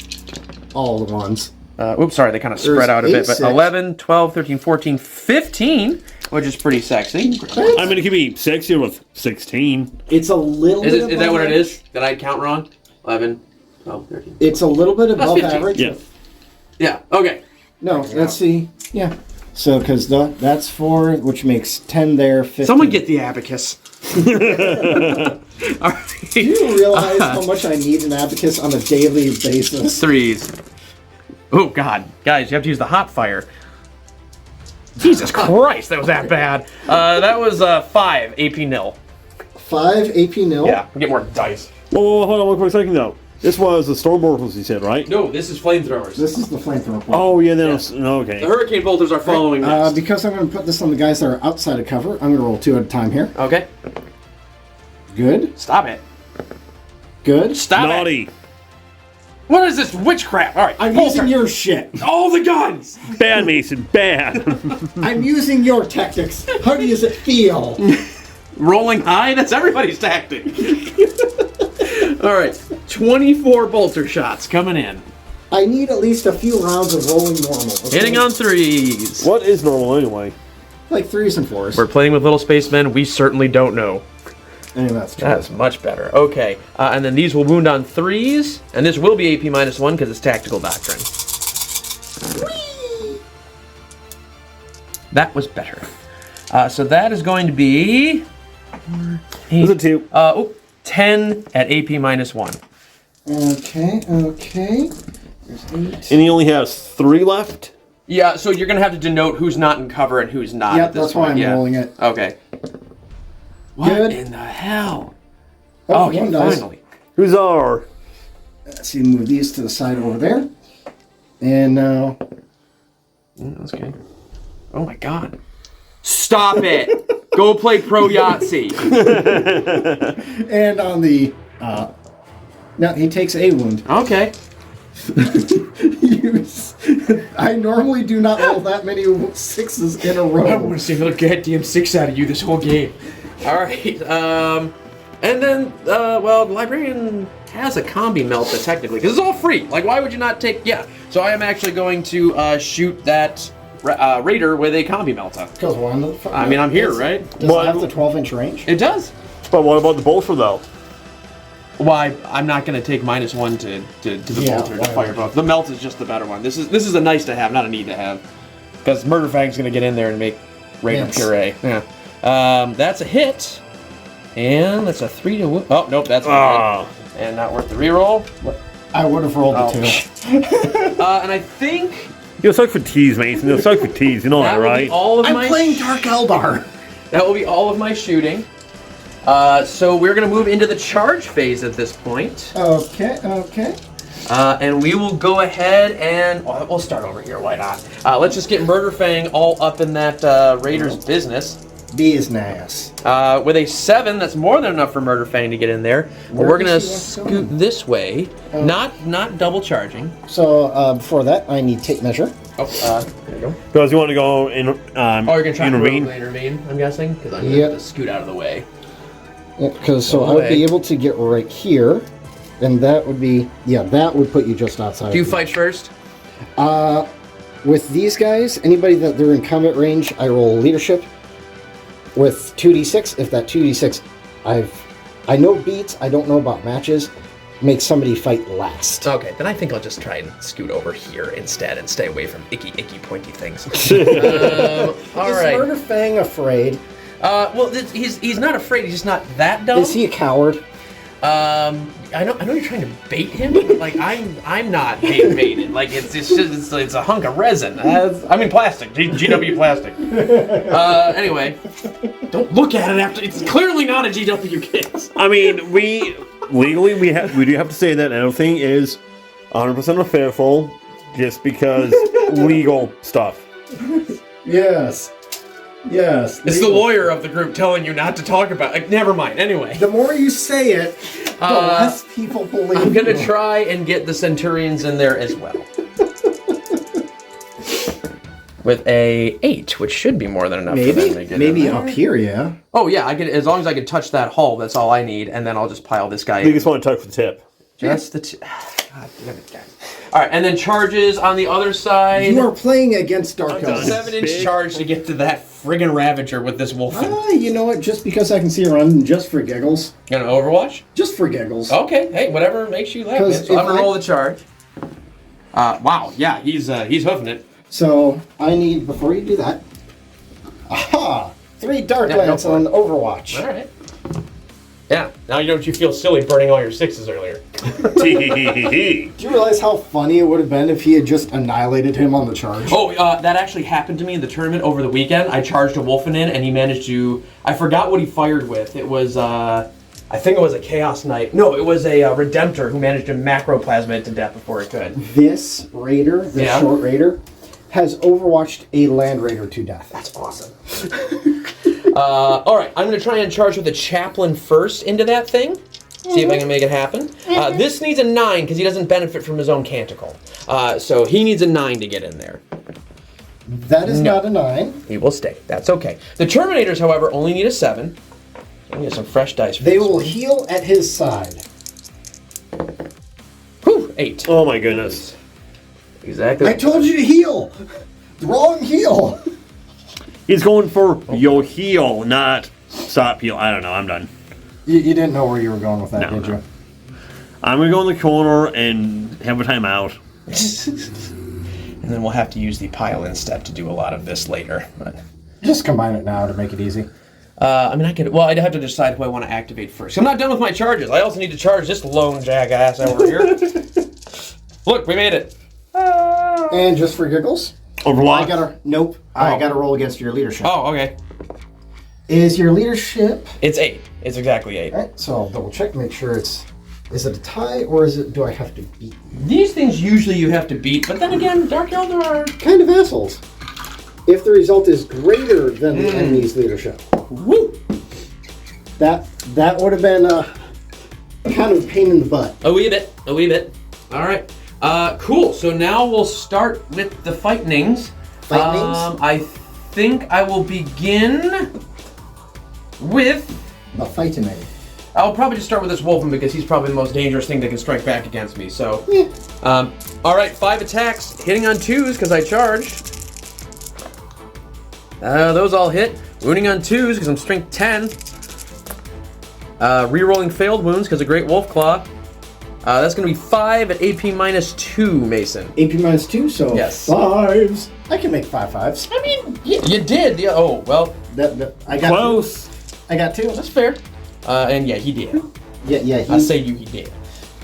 All the ones. Oops, sorry, they kind of spread There's out a bit. 8, But 6. 11, 12, 13, 14, 15, which is pretty sexy. I mean, it could be 6 here with 16. It's a little Is, bit is that what it average. is? Did I count wrong? 11, 12, 13. It's a little bit above 15. average. Yeah. Yeah, okay. No, let's see. Yeah. So, because that's 4, which makes 10 there, 15. Someone get the abacus. All Do right. you realize how much I need an abacus on a daily basis? 3s. Oh, God. Guys, you have to use the hot fire. Jesus Christ, that was that bad. That was 5 AP nil. 5 AP nil. Yeah, we get more dice. Whoa, hold on one quick second, though. This was the Stormbolters, you said, right? No, this is flamethrowers. This is the flamethrower point. Oh, yeah, then okay. The hurricane bolters are following next. Because I'm going to put this on the guys that are outside of cover, I'm going to roll 2 at a time here. Okay. Good. Stop it. Good. Stop it. Naughty. What is this witchcraft? All right, I'm bolter. using your shit. All the guns. Bad, Mason, bad. I'm using your tactics. How does it feel? Rolling high? That's everybody's tactic. All right, 24 bolter shots coming in. I need at least a few rounds of rolling normal. Okay? Hitting on 3s. What is normal anyway? Like 3s and 4s. We're playing with little spacemen. We certainly don't know. Anyway, that's true. That's much better. Okay, and then these will wound on 3s, and this will be AP -1 because it's Tactical Doctrine. Whee! That was better. So that is going to be... Is it 2? 10 at AP -1. Okay. There's 8. And he only has 3 left? Yeah, so you're going to have to denote who's not in cover and who's not Yep, at this that's why point. I'm rolling it. Okay. What Good. in the hell? Oh, Okay, one dice. finally. Who's our? Let's see, move these to the side over there. And now... That's good. Oh my god. Stop it! Go play Pro Yahtzee. And on the... now, he takes a wound. Okay. I normally do not roll that many 6s in a row. I want to see another goddamn 6 out of you this whole game. Alright, and then, well, the librarian has a combi melta technically, because it's all free. Like, why would you not take, yeah. So I am actually going to shoot that raider with a combi melta. Because one of the... I mean, I'm here, right? Does it have the 12-inch range? It does. But what about the bolster though? Why, I'm not going to take -1 to the bolter to fire both. The melt is just the better one. This is a nice to have, not a need to have. Because Murder Fang's going to get in there and make Raider puree. Yeah. That's a hit. And that's a 3 to... Oh, nope, that's not good. And not worth the reroll. I would have rolled a 2. And I think... You'll suck for tease, Mason. You'll suck for tease. You know that, right? I'm playing Dark Eldar. That will be all of my shooting. So we're going to move into the charge phase at this point. Okay. And we will go ahead and... Well, we'll start over here, why not? Let's just get Murder Fang all up in that Raider's business. Business. With a 7, that's more than enough for Murder Fang to get in there. But we're going to scoot this way, not double charging. So before that, I need tape measure. Oh, there you go. Because you want to go in, You're going to try intervene? to intervene, I'm guessing? Because I'm going to have to scoot out of the way. Because I would be able to get right here, and that would be, that would put you just outside. Do you fight first? With these guys, anybody that they're in combat range, I roll leadership with 2d6. If that 2d6, I know beats, I don't know about matches, make somebody fight last. Okay, then I think I'll just try and scoot over here instead and stay away from icky, pointy things. All right. Is Murder Fang afraid? Well, he's not afraid. He's just not that dumb. Is he a coward? I know you're trying to bait him, but like I'm not being baited. Like it's a hunk of resin. I mean plastic, GW plastic. Anyway, don't look at it after. It's clearly not a GW case. I mean, we do have to say that everything is 100% official, just because legal stuff. Yes. It's the lawyer of the group telling you not to talk about it. Never mind. Anyway. The more you say it, the less people believe I'm going to you. try and get the Centurions in there as well. With a 8, which should be more than enough for them to get Maybe in there. up here, yeah. Oh, yeah. I can, as long as I can touch that hull, that's all I need. And then I'll just pile this guy You in. just want to touch the tip. Just the God damn it, guys. All right, and then charges on the other side. You are playing against Dark A Elves. 7-inch charge to get to that friggin' Ravager with this wolf. You know what? Just because I can see her run, just for giggles. Gonna Overwatch? Just for giggles. Okay, hey, whatever makes you laugh. Man. So I'm gonna roll the charge. Wow, yeah, he's hoofing it. So I need, before you do that, 3 Dark Lance on Overwatch. All right. Yeah, now you don't you feel silly burning all your 6s earlier. Do you realize how funny it would have been if he had just annihilated him on the charge? Oh, that actually happened to me in the tournament over the weekend. I charged a Wolfen in, and he managed to... I forgot what he fired with. It was, I think it was a Chaos Knight. No, it was a Redemptor who managed to macroplasma it to death before it could. This Raider, this short Raider, has overwatched a Land Raider to death. That's awesome. All right, I'm going to try and charge with a Chaplain first into that thing. See if I can make it happen. This needs a 9 because he doesn't benefit from his own canticle. So he needs a 9 to get in there. That is not a 9. He will stay. That's okay. The Terminators, however, only need a 7. I need some fresh dice for They this will one. heal at his side. Whew, 8. Oh my goodness. Exactly. I told you to heal! The wrong heal! He's going for your heel, not stop heel. I don't know. I'm done. You didn't know where you were going with that, did you? I'm going to go in the corner and have a timeout. And then we'll have to use the pile-in step to do a lot of this later. But Just combine it now to make it easy. I mean, I could. Well, I'd have to decide who I want to activate first. I'm not done with my charges. I also need to charge this lone jackass over here. Look, we made it. And just for giggles? Overlock. Nope. I gotta roll against your leadership. Oh, okay. Is your leadership? It's 8. It's exactly 8. All right. So I'll double check, make sure it's. Is it a tie or do I have to beat you? These things usually you have to beat, but then again, Dark Eldar are kind of assholes. If the result is greater than the enemy's leadership, woo. That would have been kind of a pain in the butt. A wee bit. All right. Cool. So now we'll start with the fightenings. I think I will begin with. A fighting. I'll probably just start with this Wolfen because he's probably the most dangerous thing that can strike back against me. So, all right, 5 attacks, hitting on 2s because I charged. Those all hit. Wounding on 2s because I'm strength 10. Rerolling failed wounds because of Great Wolf Claw. That's going to be 5 at AP minus 2, Mason. AP minus 2, so yes. 5s. I can make 5 5s. I mean, you did. Yeah. Oh, well. I got Close. 2. I got 2. That's fair. And yeah, he did. Yeah. I say he did.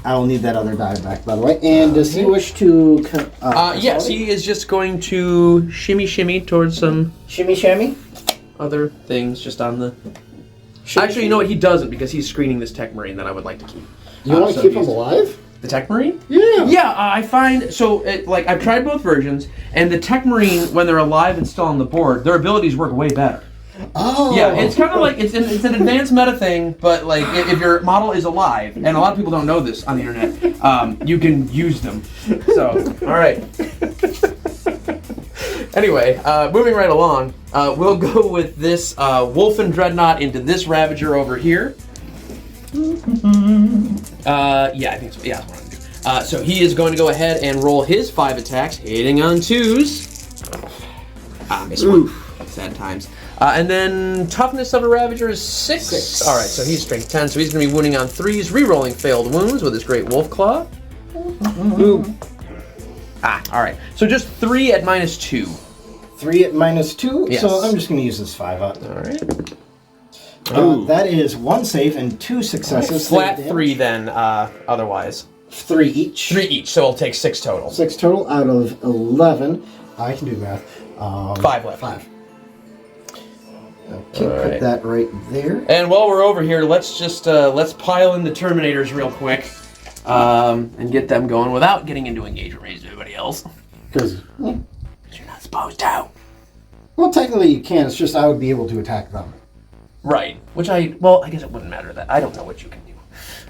I will need that other die back, by the way. And does he wish to? Yes, he is just going to shimmy towards some shimmy. other things just on the. Actually, you know what? He doesn't because he's screening this Tech Marine that I would like to keep. You want to keep him alive? The Tech Marine? Yeah. Yeah, I find so. I've tried both versions, and the Tech Marine, when they're alive and still on the board, their abilities work way better. Oh. Yeah, it's kind of like it's an advanced meta thing, but like if your model is alive, and a lot of people don't know this on the internet, you can use them. So, all right. Anyway, moving right along, we'll go with this Wolfen Dreadnought into this Ravager over here. Yeah, I think so. Yeah, that's what I'm gonna do. So he is going to go ahead and roll his 5 attacks, hitting on 2s. Missed one. Sad times. And then toughness of a Ravager is 6. All right, so he's strength 10, so he's going to be wounding on 3s, re-rolling failed wounds with his Great Wolf Claw. All right. So just 3 at minus 2. 3 at minus 2? Yes. So I'm just going to use this 5 up. All right. That is 1 save and 2 successes. Flat 3 then, otherwise. 3 each. 3 each, so it'll take 6 total. 6 total out of 11. I can do math. 5 left. 5. Okay, put that right there. And while we're over here, let's just let's pile in the Terminators real quick, and get them going without getting into engagement range with everybody else. Because you're not supposed to. Well, technically you can. It's just I would be able to attack them. Right. Which I guess it wouldn't matter that I don't know what you can do.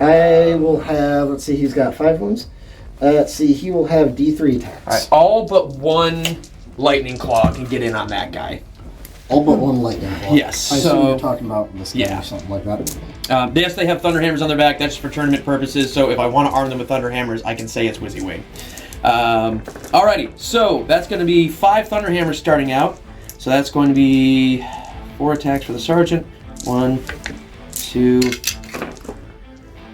I will have. Let's see. He's got 5 wounds. Let's see. He will have D3 attacks. All right. All but 1 lightning claw can get in on that guy. All but 1 lightning claw. Yes. I assume you're talking about this guy Yeah. or something like that. Yes, they have thunder hammers on their back. That's for tournament purposes. So if I want to arm them with thunder hammers, I can say it's WYSIWYG. Alrighty. So that's going to be 5 thunder hammers starting out. So that's going to be 4 attacks for the sergeant. 1, 2.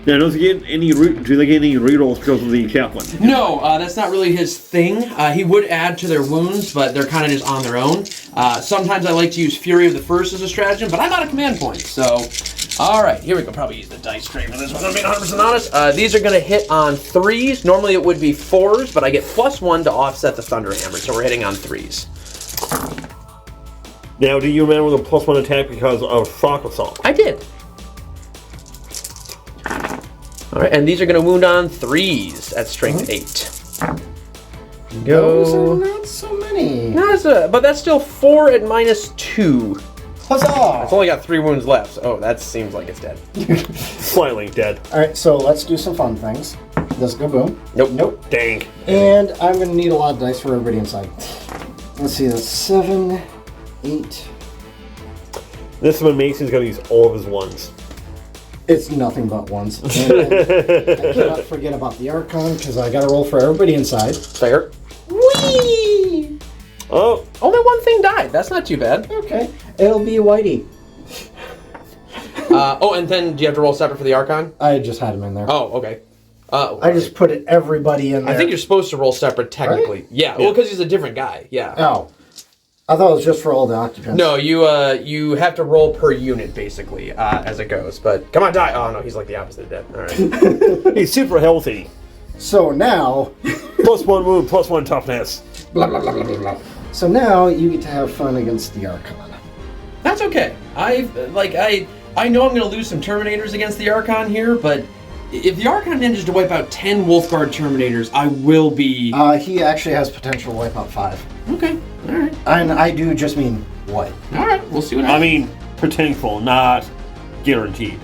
Now, do they get any rerolls because of the chaplain? No, that's not really his thing. He would add to their wounds, but they're kind of just on their own. Sometimes I like to use Fury of the First as a stratagem, but I'm out of command points, so... Alright, here we go. Probably use the dice tray for this one, I'm being 100% honest. These are going to hit on 3s. Normally it would be 4s, but I get +1 to offset the Thunder Hammer, so we're hitting on 3s. Now, do you remember the +1 attack because of Shock Assault? I did. Alright, and these are going to wound on 3s at strength 8. Go. Those are not so many. But that's still 4 at -2. Huzzah! It's only got 3 wounds left. So, oh, that seems like it's dead. Slightly dead. Alright, so let's do some fun things. Does it go boom? Nope. Dang. And I'm going to need a lot of dice for everybody inside. Let's see, that's 7, 8. This is when Mason's going to use all of his ones. It's nothing but 1s. And I cannot forget about the Archon, because I got to roll for everybody inside. Fair. Whee! Oh. Only 1 thing died. That's not too bad. Okay, it'll be a Whitey. And then do you have to roll separate for the Archon? I just had him in there. Oh, okay. I just put everybody in there. I think you're supposed to roll separate technically. Right? Yeah, well, because he's a different guy. Yeah. Oh. I thought it was just for all the occupants. No, you have to roll per unit, basically, as it goes. But, come on, die! Oh, no, he's like the opposite of dead. All right. He's super healthy. So now... +1 wound, +1 toughness. Blah, blah, blah, blah, blah. So now you get to have fun against the Archon. That's okay. I know I'm going to lose some Terminators against the Archon here, but if the Archon manages to wipe out 10 Wolfguard Terminators, I will be... He actually has potential to wipe out 5. Okay, alright. And I do just mean wipe. Alright, we'll see what happens. I mean, potential, not guaranteed.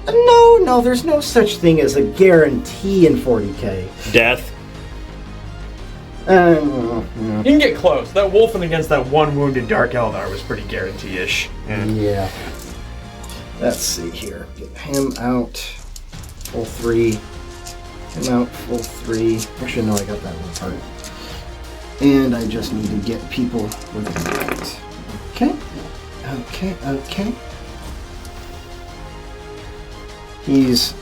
No, there's no such thing as a guarantee in 40k. Death. You can get close. That Wolfen against that one wounded Dark Eldar was pretty guarantee-ish. Yeah. Let's see here. Get him out. Full 3. Him out. Full 3. Actually, no, I got that one part. And I just need to get people with that. Okay. He's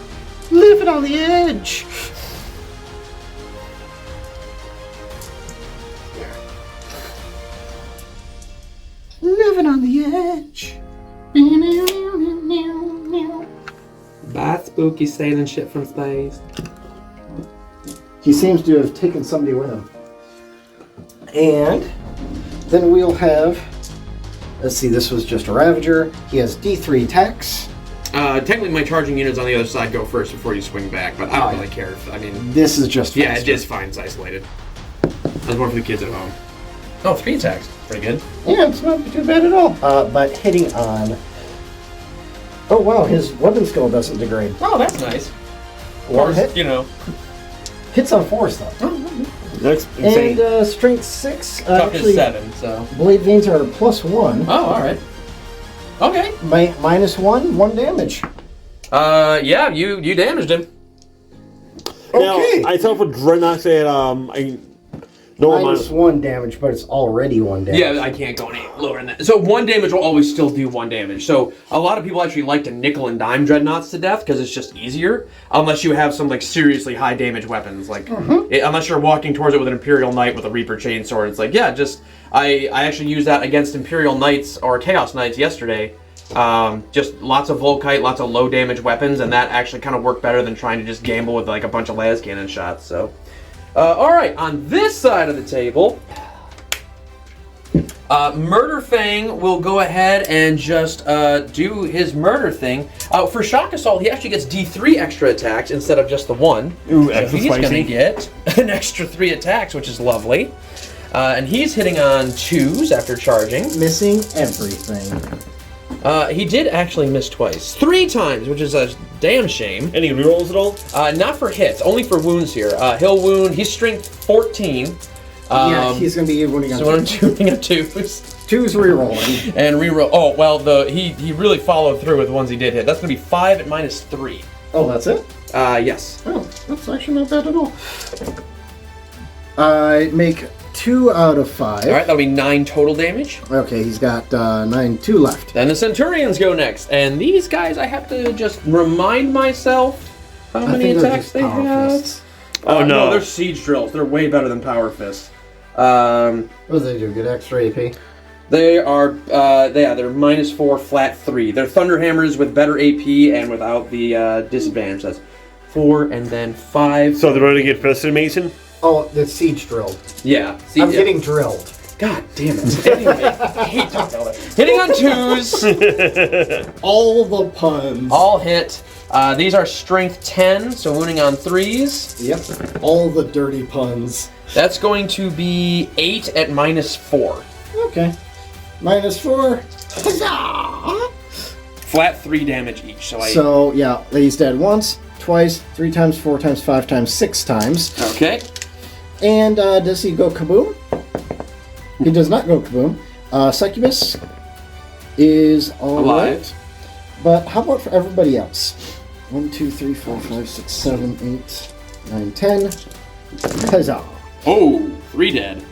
living on the edge. Living on the edge. Bye, spooky sailing ship from space. He seems to have taken somebody with him. And then we'll have... Let's see, this was just a Ravager. He has D3 attacks. Technically, my charging units on the other side go first before you swing back, but I don't really care. This is just yeah, faster. it just fine. It's isolated. That's more for the kids at home. Oh, 3 attacks. Pretty good. Yeah, it's not too bad at all. But hitting on... Oh, wow, his weapon skill doesn't degrade. Oh, that's nice. One hit. You know. Hits on 4s, though. That's insane. And strength 6. Toughness 7, so... Blade veins are +1. Oh, alright. Okay. -1 damage. Yeah, you damaged him. Okay. Now, I thought for Dreadnoughts that, -1 damage, but it's already 1 damage. Yeah, I can't go any lower than that. So 1 damage will always still do 1 damage. So a lot of people actually like to nickel and dime Dreadnoughts to death because it's just easier. Unless you have some like seriously high damage weapons, like unless you're walking towards it with an Imperial Knight with a Reaper Chainsword. It's like I actually used that against Imperial Knights or Chaos Knights yesterday. Just lots of Volkite, lots of low damage weapons, and that actually kind of worked better than trying to just gamble with like a bunch of las cannon shots. So. Alright, on this side of the table, Murder Fang will go ahead and just do his murder thing. For Shock Assault, he actually gets D3 extra attacks instead of just the 1. Ooh, so extra he's spicy. going to get an extra 3 attacks, which is lovely. And he's hitting on 2s after charging. Missing everything. He did actually miss twice. 3 times, which is a damn shame. Any rerolls at all? Not for hits, only for wounds here. He'll wound, he's strength 14. Yeah, he's going to be wounding on so when I'm shooting at 2s. 2's rerolling. And reroll. Oh, well, he really followed through with the ones he did hit. That's going to be 5 at -3. Oh, that's it? Yes. Oh, that's actually not bad at all. I make 2 out of 5. Alright, that'll be 9 total damage. Okay, he's got 2 left. Then the Centurions go next. And these guys, I have to just remind myself how many attacks they have. Oh, no. They're siege drills. They're way better than Power Fists. What do they do? Get extra AP? They are, they're -4, flat 3. They're Thunder Hammers with better AP and without the disadvantage. That's 4 and then 5. So they're going to get Fisted Mason? Oh, the siege drilled. Yeah. I'm getting drilled. God damn it. Anyway, I hate Dark Eldar. Hitting on 2s. All the puns. All hit. These are strength 10, so wounding on 3s. Yep. All the dirty puns. That's going to be 8 at -4. Okay. -4. Huzzah! Flat 3 damage each. So, yeah, he's dead once, twice, 3 times, 4 times, 5 times, 6 times. Okay. And does he go kaboom? He does not go kaboom. Succubus is all alive. Right. But how about for everybody else? 1, 2, 3, 4, 5, 6, 7, 8, 9, 10. Huzzah! Oh, 3 dead.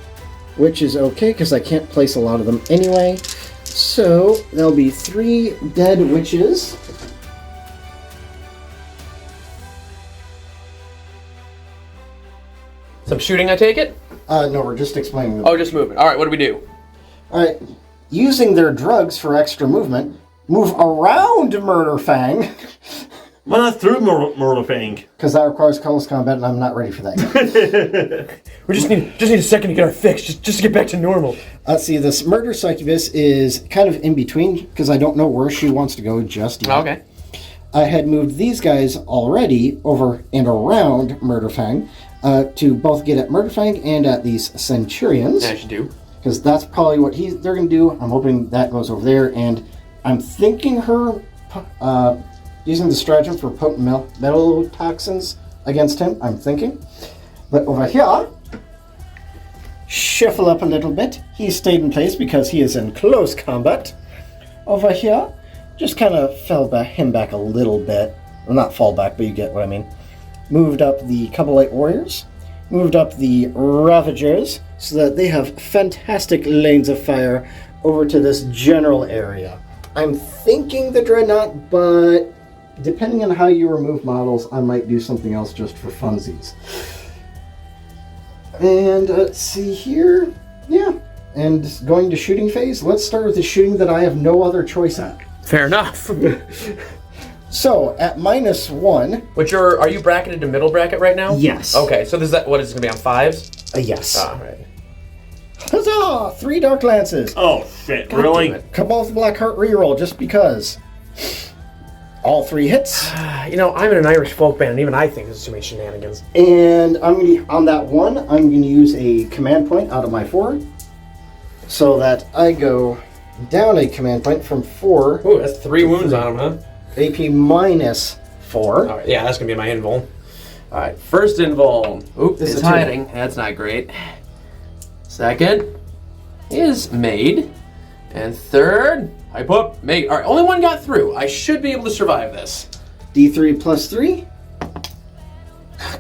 Which is okay, because I can't place a lot of them anyway. So, there'll be 3 dead witches. Some shooting, I take it? No, we're just explaining them. Oh, just movement. Alright, what do we do? Alright, using their drugs for extra movement, move around Murder Fang Why not through Murderfang? Because that requires close combat, and I'm not ready for that yet. We just need a second to get our fix, just to get back to normal. Let's see, this murder succubus is kind of in between, because I don't know where she wants to go just yet. Okay. I had moved these guys already over and around Murderfang to both get at Murderfang and at these Centurions. As you do. Because that's probably what they're going to do. I'm hoping that goes over there, and I'm thinking her using the stratagem for potent metal toxins against him, I'm thinking. But over here, shuffle up a little bit. He stayed in place because he is in close combat. Over here, just kind of him back a little bit. Well, not fall back, but you get what I mean. Moved up the Kabbalite Warriors. Moved up the Ravagers so that they have fantastic lanes of fire over to this general area. I'm thinking the Dreadnought, but depending on how you remove models, I might do something else just for funsies. And let's see here. Yeah. And going to shooting phase, let's start with the shooting that I have no other choice at. Fair enough. So, at -1... Which are you bracketed to middle bracket right now? Yes. Okay, so what is it going to be on 5s? Yes. Ah, right. Huzzah! 3 Dark Lances. Oh, shit, really? Cabal's Blackheart reroll, just because. All 3 hits. I'm in an Irish folk band, and even I think this is too many shenanigans. And on that one, I'm going to use a command point out of my 4. So that I go down a command point from 4. Ooh, that's 3 wounds on him, huh? AP -4. All right, yeah, that's going to be my invuln. All right, first invuln. Oop, This it's is a hiding. That's not great. Second is made. And third, hype up, made. All right, only one got through. I should be able to survive this. D3 plus 3.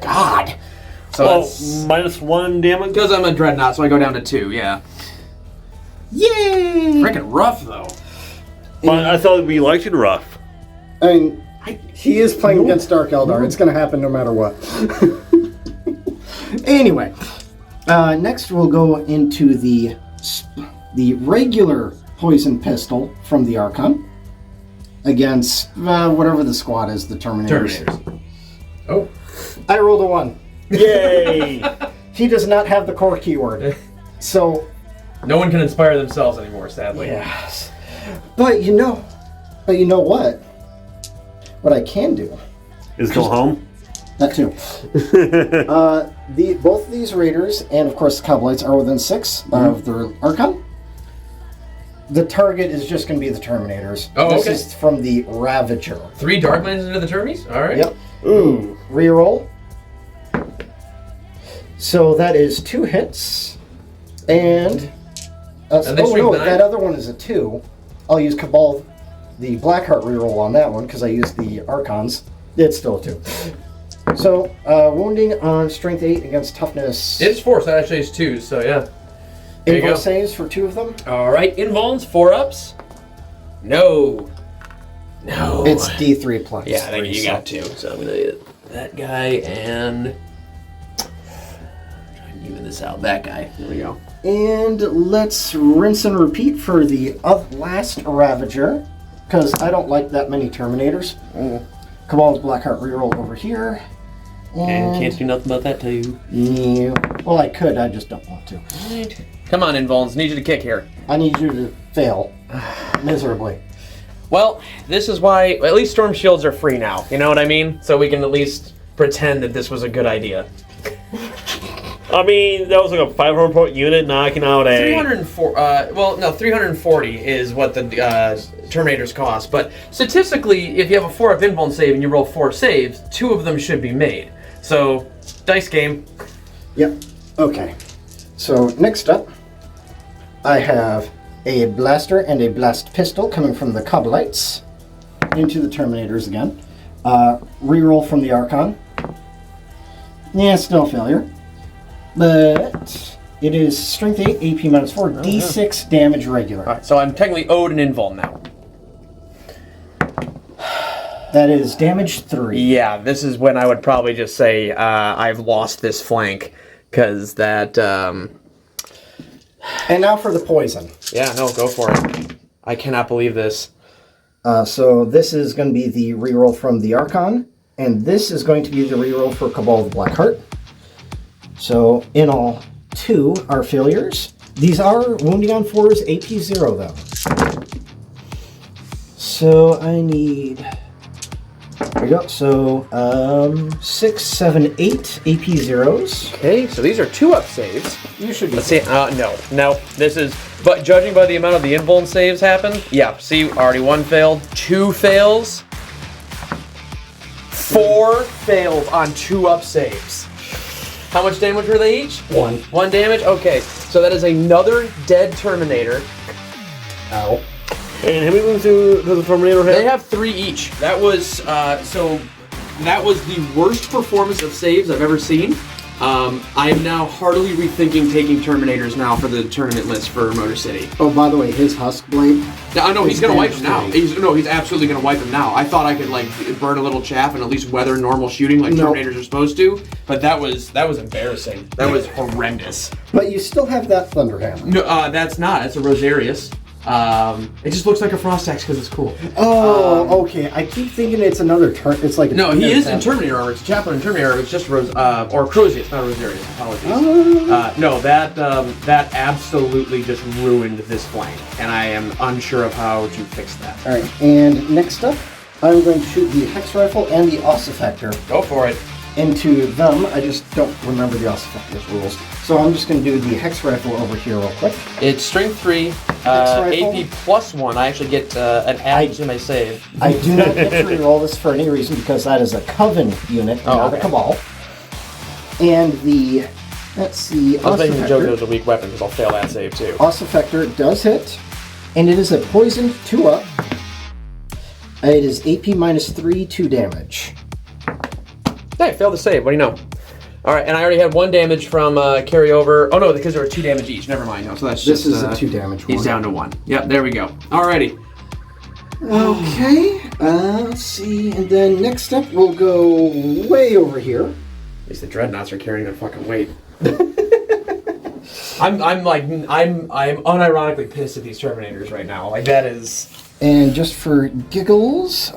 God. So that's -1 damage? because I'm a dreadnought, so I go down to 2, yeah. Yay! Freaking rough, though. Well, I thought we liked it rough. I mean, he is playing against Dark Eldar. It's going to happen no matter what. Anyway, next we'll go into the regular poison pistol from the Archon against whatever the squad is, the Terminators. Oh. I rolled a 1. Yay! He does not have the core keyword. So... No one can inspire themselves anymore, sadly. Yes. But you know what? What I can do Is go home? that too. Both of these raiders and of course the Kabbalites are within 6 of their Archon. The target is just going to be the Terminators. Oh, this okay. is from the Ravager. 3 Darklands into the Termies? All right. Yep. Ooh. Reroll. So that is 2 hits. And... that other one is a 2. I'll use Cabal, the Blackheart reroll on that one, because I used the Archons. It's still a 2. So, wounding on Strength 8 against Toughness. It's 4, so that actually is 2, so yeah. There you Invul go. saves for 2 of them. Alright, invulns, 4-ups. No. It's D3 plus. Yeah, I think you got 2. So I'm going to hit that guy and... try and even this out. That guy. There we go. And let's rinse and repeat for the last Ravager, because I don't like that many Terminators. Cabal's Blackheart reroll over here. And can't do nothing about that too. Yeah. Well, I could, I just don't want to. Right. Come on, invulns. Need you to kick here. I need you to fail miserably. Well, this is why at least storm shields are free now. You know what I mean? So we can at least pretend that this was a good idea. I mean, that was like a 500-point unit knocking out a... 340 is what the Terminators cost. But statistically, if you have a 4-up invuln save and you roll 4 saves, 2 of them should be made. So, dice game. Yep. Okay. So, next up, I have a blaster and a blast pistol coming from the Kabbalites into the Terminators again. Reroll from the Archon. Yeah, still a failure. But it is Strength 8, AP -4, D6 damage regular. Alright, so I'm technically owed an invuln now. That is damage 3. Yeah, this is when I would probably just say I've lost this flank, because that... And now for the poison. Yeah, no, go for it. I cannot believe this. So this is going to be the reroll from the Archon, and this is going to be the reroll for Cabal of the Blackheart. So in all, 2 are failures. These are wounding on 4s, AP 0 though. So I need... There we go. So 6, 7, 8 AP 0s. Okay, so these are 2-up saves. You should be... Let's see. No. This is... But judging by the amount of the invuln saves happened, yeah, see, already 1 failed, 2 fails, 4 fails on 2-up saves. How much damage were they each? 1. 1 damage? Okay, so that is another dead Terminator. Ow. And how many wounds does the Terminator have? They have 3 each. That was, so that was the worst performance of saves I've ever seen. I am now heartily rethinking taking Terminators now for the tournament list for Motor City. Oh, by the way, his Husk Blade... I know he's gonna wipe him now. damage He's absolutely gonna wipe him now. I thought I could like burn a little chaff and at least weather normal shooting like Nope. Terminators are supposed to, but that was embarrassing. That was horrendous. But you still have that Thunderhammer. No, that's not. That's a Rosarius. It just looks like a Frost Axe because it's cool. Oh, okay. I keep thinking it's another turn. It's like... No, he is in Terminator armor. It's a chaplain in Terminator armor. It's just or Crozius, not Rosarius. Apologies. No, that absolutely just ruined this flank, and I am unsure of how to fix that. All right, and next up, I'm going to shoot the Hex Rifle and the Ossifactor Go for it. into them. I just don't remember the Ossifactor's rules. So I'm just going to do the Hex Rifle over here real quick. It's strength 3, rifle. AP +1. I actually get an add to my save. I do not get to reroll this for any reason because that is a Coven unit, not a Cabal. And the, let's see, I was thinking the Ossifactor. JoJo's a weak weapon because I'll fail that save too. Ossifactor does hit, and it is a poisoned 2-up. It is AP -3, 2 damage. Hey, failed the save. What do you know? All right, and I already had 1 damage from carryover. Oh no, because there were 2 damage each. Never mind. No, so that's This just is a 2 damage one. he's down to 1. Yep, there we go. Alrighty. Okay, let's see, and then next up we'll go way over here. At least the dreadnoughts are carrying their fucking weight. I'm unironically pissed at these Terminators right now. Like that is. And just for giggles,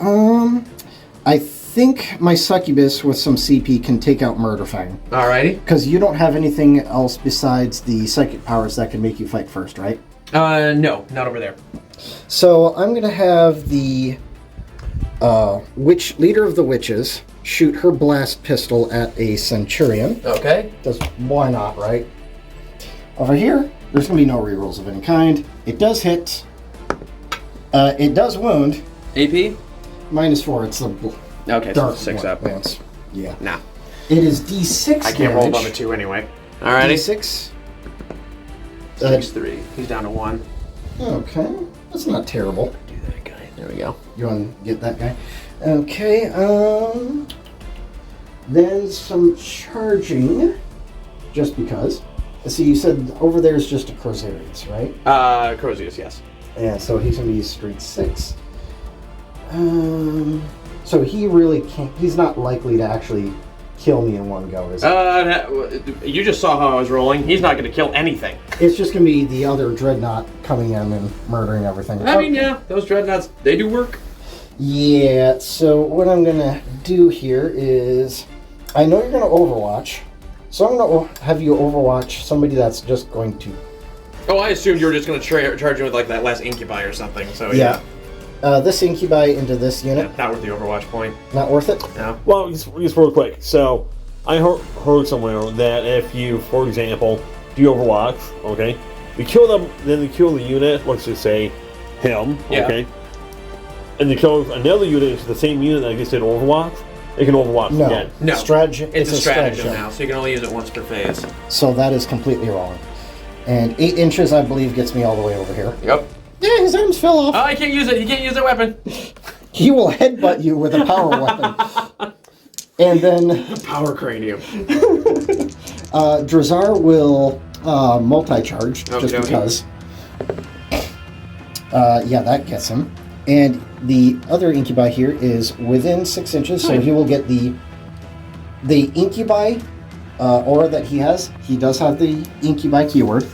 I think my Succubus with some CP can take out Murderfang. Alrighty. Because you don't have anything else besides the psychic powers that can make you fight first, right? No, not over there. So I'm going to have the leader of the witches shoot her blast pistol at a Centurion. Okay. Does why not, right? Over here, there's going to be no rerolls of any kind. It does hit. It does wound. AP? -4. It's the Okay, so dark 6 up. ones. Yeah. Nah. It is D6 I can't roll damage. above a 2 anyway. Alrighty. D6. Six 3. He's down to 1. Okay. That's not terrible. Do that guy. There we go. You want to get that guy? Okay, then some charging, just because. See, you said over there is just a Crozarius, right? Crozius, yes. Yeah, so he's going to be Street 6. So he really can't, he's not likely to actually kill me in one go, is he? You just saw how I was rolling. He's not going to kill anything. It's just going to be the other Dreadnought coming in and murdering everything. I mean, yeah, those dreadnoughts, they do work. Yeah, so what I'm going to do here is, I know you're going to Overwatch, so I'm going to have you Overwatch somebody that's just going to... Oh, I assumed you were just going to charge him with like that last Incubi or something, so Yeah. This Incubi into this unit, not worth the Overwatch point. not worth it? No. Well, just real quick. So, I heard somewhere that if you, for example, do Overwatch, okay, you kill them, then you kill the unit, let's just say him, Yeah. okay, and you kill another unit into the same unit that I just did Overwatch, they can Overwatch No. again. No. Stratagem. It's a stratagem stratagem. now, so you can only use it once per phase. So that is completely wrong. And 8 inches, I believe, gets me all the way over here. Yep. Yeah, his arms fell off. Oh, I can't use it. He can't use that weapon. He will headbutt you with a power weapon. And then Power cranium. Drazar will multi-charge, just Okey-dokey. because. Yeah, that gets him. And the other Incubi here is within 6 inches, so he will get the Incubi aura that he has. He does have the Incubi keyword.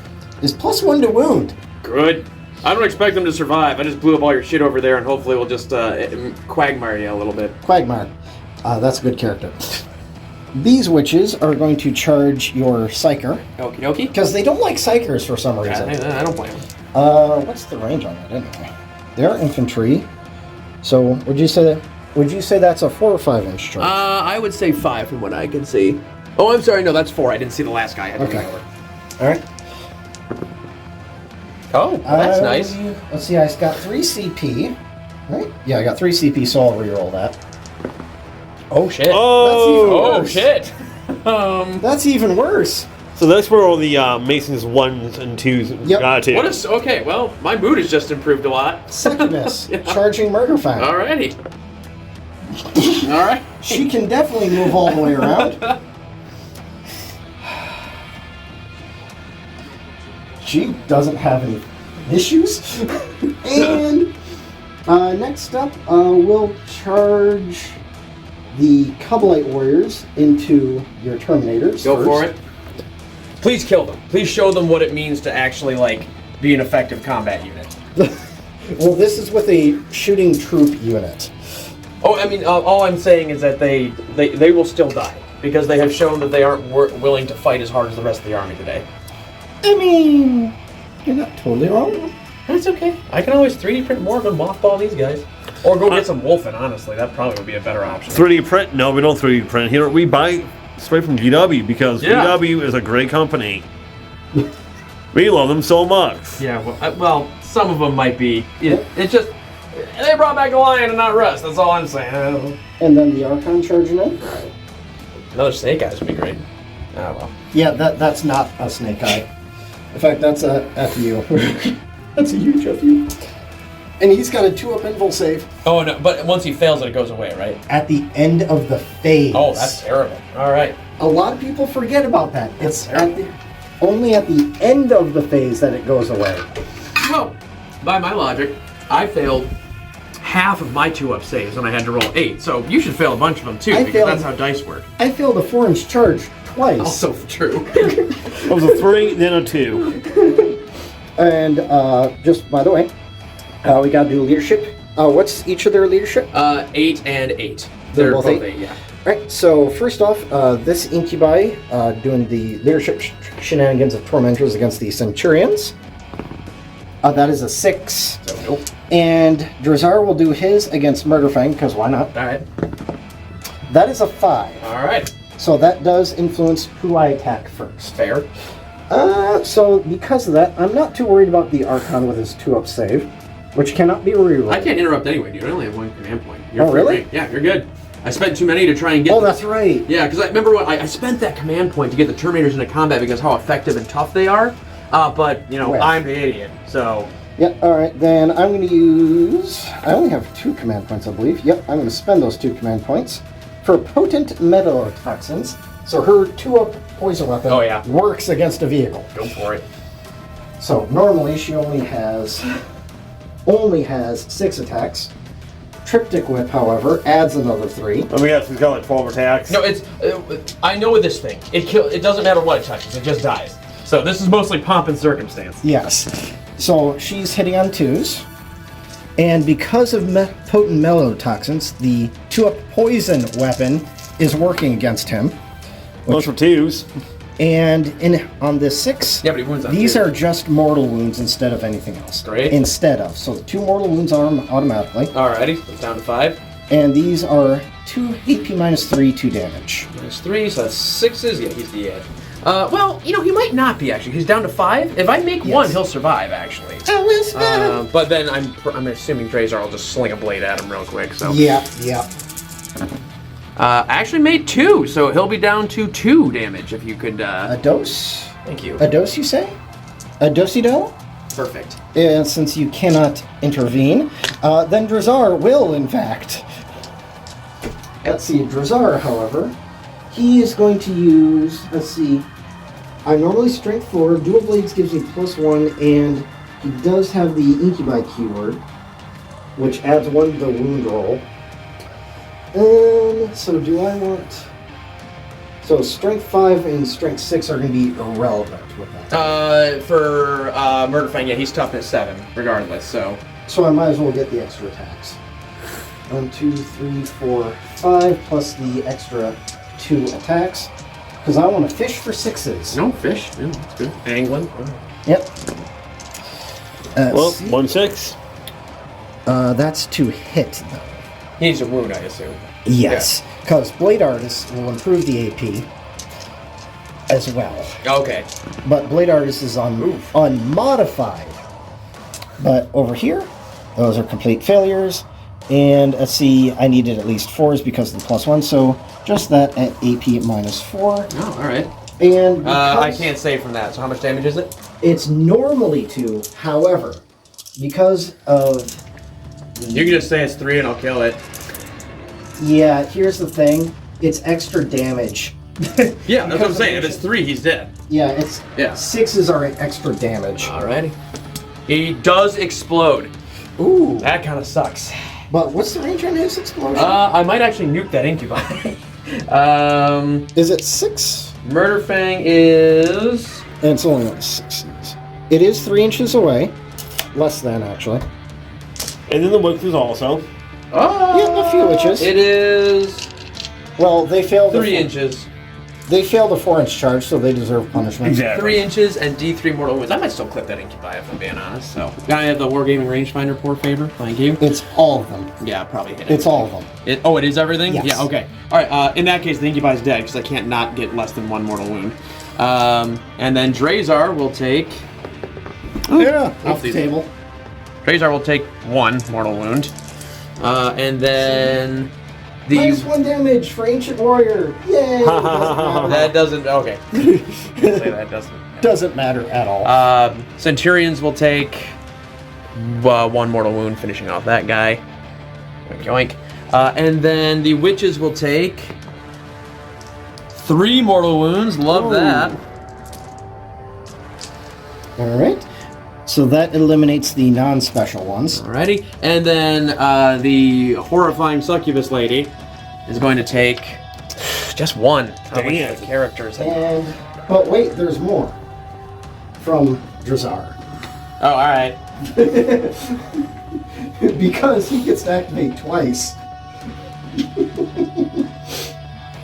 Is +1 to wound. Good. I don't expect them to survive. I just blew up all your shit over there, and hopefully we'll just quagmire you a little bit. Quagmire. That's a good character. These witches are going to charge your Psyker. Okie dokie. Because they don't like Psykers for some reason. I don't blame them. What's the range on that anyway? They're infantry. So would you say that's a 4 or 5 inch charge? I would say 5 from what I can see. Oh, I'm sorry. No, that's 4. I didn't see the last guy. Okay. All right. Oh, well, that's nice. Let's see. I got 3 CP. Right? Yeah, I got 3 CP, so I'll reroll that. Oh shit! Oh shit! That's even worse. So that's where all the Masons 1s and 2s got to. What is okay? Well, my mood has just improved a lot. Succubus, charging murder fang. Alrighty. All right. She can definitely move all the way around. She doesn't have any issues. And next up, we'll charge the Cubelite warriors into your Terminators. Go for it. Please kill them. Please show them what it means to actually, like, be an effective combat unit. Well, this is with a shooting troop unit. Oh, I mean, all I'm saying is that they will still die because they have shown that they aren't willing to fight as hard as the rest of the army today. I mean, you're not totally wrong. That's okay. I can always 3D print more of and mothball these guys. Or go get some wolfen, honestly. That probably would be a better option. 3D print? No, we don't 3D print here. We buy straight from VW because VW is a great company. We love them so much. Yeah, well, some of them might be. It's just, they brought back a lion and not Rust. That's all I'm saying. And then the Archon charging in. Another snake eyes would be great. Oh, well. Yeah, that's not a snake eye. In fact, that's a FU. That's a huge FU. And he's got a 2-up invul save. Oh, no, but once he fails it goes away, right? At the end of the phase. Oh, that's terrible. All right. A lot of people forget about that. It's only at the end of the phase that it goes away. Well, by my logic, I failed half of my 2-up saves and I had to roll 8. So you should fail a bunch of them too, because that's how dice work. I failed a 4-inch charge twice. Also true. It was a 3, then a 2. And just by the way, we got to do leadership. What's each of their leadership? 8 and 8. They're both 8, yeah. Right, so first off, this Incubi doing the leadership shenanigans of Tormentors against the Centurions. That is a 6. So, nope. And Drazar will do his against Murderfang, because why not? Alright. That is a 5. Alright. So that does influence who I attack first. Fair. So because of that, I'm not too worried about the Archon with his 2-up save, which cannot be rerolled. I can't interrupt anyway, dude. I only have 1 command point. You're free really? range. Yeah, you're good. I spent too many to try and get them. That's right. Yeah, because I remember what I spent that command point to get the Terminators into combat because how effective and tough they are. But, you know, Well. I'm the idiot, so... Yep, alright, then I'm going to use... I only have 2 command points, I believe. Yep, I'm going to spend those 2 command points for potent metal-toxins. So her 2-up poison weapon works against a vehicle. Go for it. So normally she only has 6 attacks. Triptych Whip, however, adds another 3. I mean, she's got like 12 attacks. No, it's... I know with this thing, it doesn't matter what it touches, it just dies. So this is mostly pomp and circumstance. Yes. So she's hitting on 2s. And because of potent mellotoxins, the 2-up poison weapon is working against him. Those for 2s. And on this 6, Yeah, but he wounds on these 2. are just mortal wounds instead of anything else. Great. Instead of. So 2 mortal wounds are automatically. Alrighty, it's down to 5. And these are 2 AP minus 3, 2 damage. Minus 3, so that's 6s. Yeah, he's dead. Well, you know, he might not be, actually. He's down to 5. If I make 1, he'll survive, actually. I will survive. But then I'm assuming Drazar will just sling a blade at him real quick, so... Yeah. I actually made 2, so he'll be down to 2 damage, if you could, A dose? Thank you. A dose, you say? A dosido? Perfect. And since you cannot intervene, then Drazar will, in fact. Let's see, Drazar, however, he is going to use, let's see, I normally strength 4, dual blades gives me +1, and he does have the Incubi keyword, which adds 1 to the wound roll. So So strength 5 and strength 6 are going to be irrelevant with that. For Murderfang, yeah, he's toughness 7, regardless, so. So I might as well get the extra attacks. 1, 2, 3, 4, 5, plus the extra 2 attacks. Because I want to fish for 6s. No, fish. Yeah, that's good. Angling. Yep. Well, See. 1 6. That's to hit, though. He needs a wound, I assume. Yes, because Blade Artist will improve the AP as well. Okay. But Blade Artist is unmodified. But over here, those are complete failures. And let's see, I needed at least 4s because of the +1, so just that at AP -4. Oh, alright. And I can't save from that, so how much damage is it? it's normally 2, however, because of... You can just say it's 3 and I'll kill it. Yeah, here's the thing. It's extra damage. Yeah, that's what I'm saying. If it's 3, he's dead. Yeah, it's... Yeah. 6s are extra damage. Alrighty. He does explode. Ooh. That kind of sucks. But what's the range on his explosion? I might actually nuke that incubi. Is it 6? Murderfang is... And it's only on 6s. It is 3 inches away. Less than, actually. And then the width is also. Yeah, a few inches. It is... Well, they failed 3 inches. They failed the 4-inch charge, so they deserve punishment. Exactly. 3 inches and D3 mortal wounds. I might still clip that incubi if I'm being honest, so. I have the Wargaming rangefinder, poor favor. Thank you. It's all of them. Yeah, probably hit it. It's all of them. It is everything? Yes. Yeah, okay. Alright, in that case, the incubi is dead, because I can't not get less than 1 mortal wound. And then Drazar will take... Yeah, off off the these. table. Drazar will take 1 mortal wound. And then... -1 damage for Ancient Warrior. Yay! That doesn't... Okay. Say that doesn't... Doesn't matter at all. Centurions will take 1 mortal wound, finishing off that guy. Yoink, yoink. And then the witches will take 3 mortal wounds. Love that. All right. So that eliminates the non-special ones. Alrighty. And then the horrifying succubus lady is going to take just 1. How much Damn. the characters? But wait, there's more. From Drazar. Oh, alright. Because he gets to activate twice.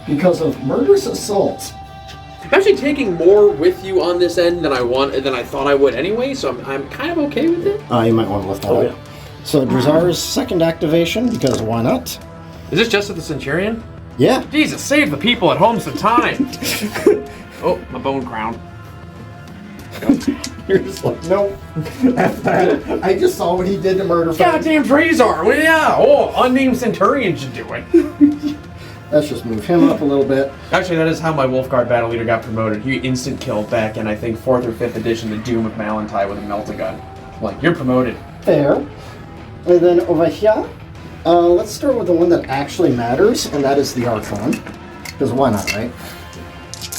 Because of murderous assault. I'm actually taking more with you on this end than I thought I would anyway, so I'm kind of okay with it. You might want to lift that Oh, up. yeah. So Drazar's second activation, because why not? Is this just at the Centurion? Yeah. Jesus, save the people at home some time. Oh, my bone crown. You're just like, nope. After that, I just saw what he did to murder. Goddamn Drazar! Well, yeah. Oh, unnamed Centurion should do it. Let's just move him up a little bit. Actually, that is how my Wolfguard battle leader got promoted. He instant killed back in, I think, 4th or 5th edition, the Doom of Malantai with a melt-a-gun. Like, you're promoted. Fair. And then over here, let's start with the one that actually matters, and that is the Archon. Because why not, right?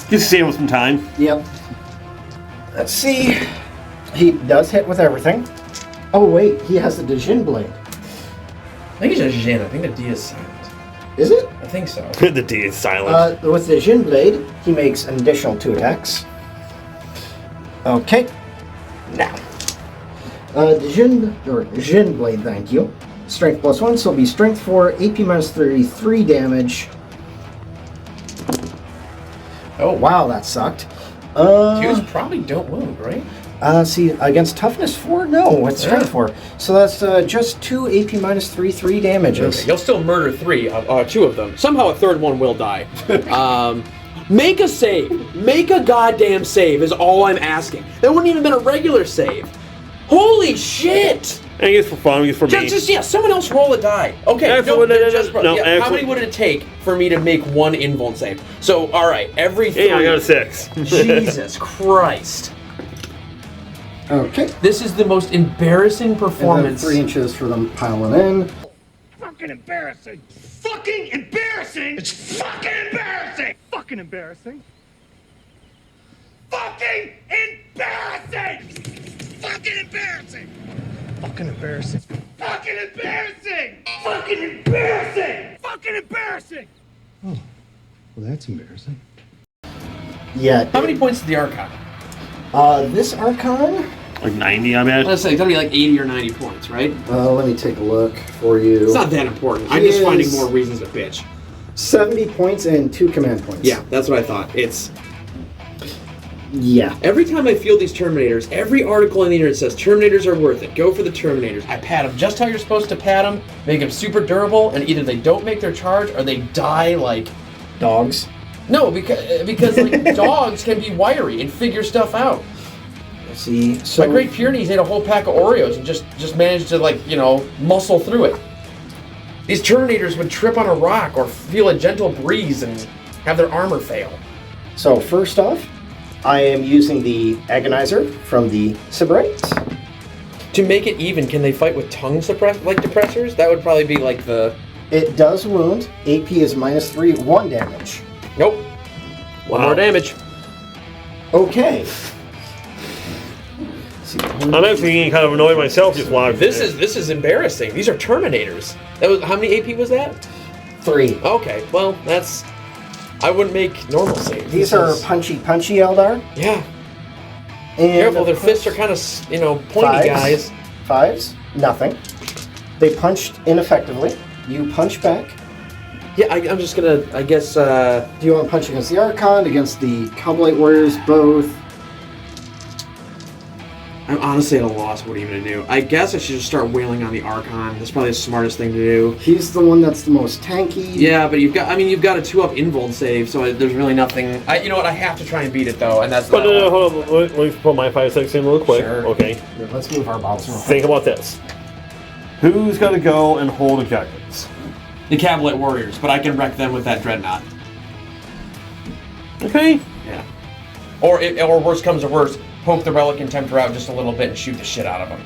Just save him some time. Yep. Let's see. He does hit with everything. Oh wait, he has the Djinn Blade. I think it's just Jin. I think the D is silent. Is it? I think so. The D is silent. With the Djinn Blade, he makes an additional 2 attacks. Okay. Now. The Djinn Blade, thank you. Strength +1, so it'll be Strength 4, AP -33 damage. Oh, wow, that sucked. Twos probably don't wound, right? See, against Toughness 4? No, it's Strength 4. So that's just 2 AP -33 damages. Okay, you'll still murder 2 of them. Somehow a 3rd one will die. Make a save. Make a goddamn save is all I'm asking. That wouldn't even been a regular save. Holy shit! I guess for fun, I guess for me. Someone else roll a die. Okay, Actually, how many would it take for me to make 1 invuln save? So, alright, every 3. Yeah, I got a 6. Jesus Christ. Okay. This is the most embarrassing And then performance. 3 inches for them piling in. Fucking embarrassing! Fucking embarrassing! It's fucking embarrassing! Fucking embarrassing! Fucking embarrassing! Fucking embarrassing! Fucking embarrassing! Fucking embarrassing! Fucking embarrassing! Fucking embarrassing! Oh, well, that's embarrassing. yet. How many points is the Archon? This Archon? Like 90, I bet. Let's say it's gonna be like 80 or 90 points, right? Let me take a look for you. It's not that important. I'm just finding more reasons to bitch. 70 points and 2 command points. Yeah, that's what I thought. It's... Yeah. Every time I field these Terminators, every article on the internet says Terminators are worth it. Go for the Terminators. I pat them just how you're supposed to pat them, make them super durable, and either they don't make their charge or they die like... Dogs? No, because like, dogs can be wiry and figure stuff out. Let's see. So My Great Pyrenees ate a whole pack of Oreos and just managed to, like, you know, muscle through it. These Terminators would trip on a rock or feel a gentle breeze and have their armor fail. So first off, I am using the Agonizer from the Sybarites. To make it even, can they fight with tongue depressors? That would probably be like the... It does wound. AP is -3, 1 damage. Nope. One more damage. Okay. I'm actually getting kind of annoyed myself just watching This is embarrassing. These are Terminators. That was, how many AP was that? 3. Okay, well, that's... I wouldn't make normal saves. These are punchy Eldar. Yeah. And Careful, their fists are kind of, you know, pointy guys. 5s, nothing. They punched ineffectively. You punch back. Yeah, I'm just gonna, I guess, Do you want to punch against the Archon, against the Cowblade Warriors, both? I'm honestly at a loss what even to do. I guess I should just start wailing on the Archon. That's probably the smartest thing to do. He's the one that's the most tanky. Yeah, but you've got a 2-up invuln save, so there's really nothing. You know what? I have to try and beat it though, and that's. But no, hold on. Let me put my 5 seconds in real quick. Sure. Okay. Let's move our bottles. Think about this. Who's gonna go and hold objectives? The Cavalier Warriors, but I can wreck them with that Dreadnought. Okay. Yeah. Or worse comes to worse, poke the Relic and Tempter out just a little bit and shoot the shit out of them.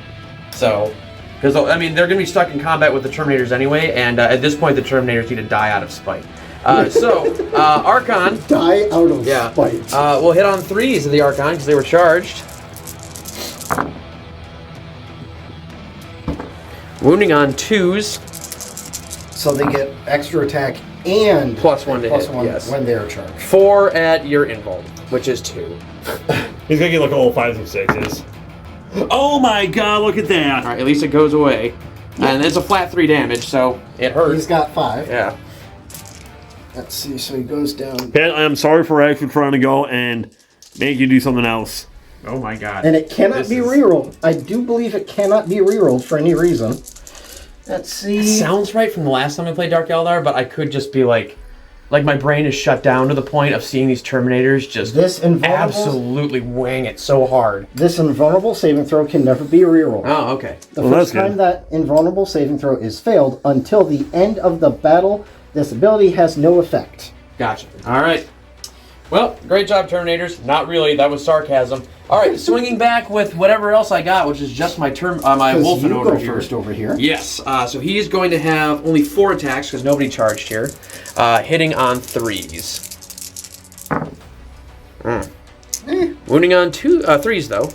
So, because I mean they're gonna be stuck in combat with the Terminators anyway, and at this point the Terminators need to die out of spite. Archon. Die out of spite. We'll hit on 3s of the Archon because they were charged. Wounding on 2s. So they get extra attack and +1 to hit, +1 yes. when they're charged. 4 at your invuln, which is 2. He's gonna get like all 5s and 6s. Oh my god, look at that! Alright, at least it goes away. And it's a flat 3 damage, so it hurts. He's got 5. Yeah. Let's see, so he goes down. Pat, I'm sorry for actually trying to go and make you do something else. Oh my god. And it cannot be rerolled. I do believe it cannot be rerolled for any reason. Let's see. It sounds right from the last time I played Dark Eldar, but I could just be like my brain is shut down to the point of seeing these Terminators just absolutely wang it so hard. This invulnerable saving throw can never be rerolled. Oh, okay. The first time that invulnerable saving throw is failed until the end of the battle, this ability has no effect. Gotcha. All right. Well, great job, Terminators. Not really. That was sarcasm. All right, swinging back with whatever else I got, which is just my my Wolfen over here. First over here. Yes. So he's going to have only 4 attacks because nobody charged here, hitting on 3s. Wounding on 3s though.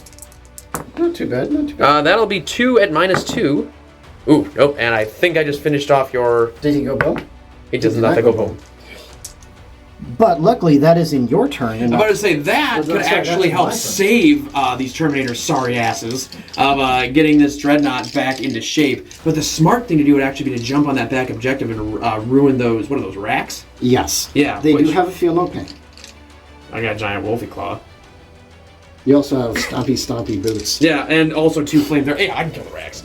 Not too bad. Not too bad. That'll be 2 at -2. Ooh, nope. And I think I just finished off your. Did he go boom? It does not go boom. But luckily, that is in your turn. I'm about to say that could actually help save these Terminators' sorry asses of getting this Dreadnought back into shape. But the smart thing to do would actually be to jump on that back objective and ruin those, what are those, racks? Yes. Yeah. They do have a feel no pain. I got a giant Wolfie Claw. You also have stompy boots. Yeah, and also 2 flamethrowers. Hey, I can kill the racks.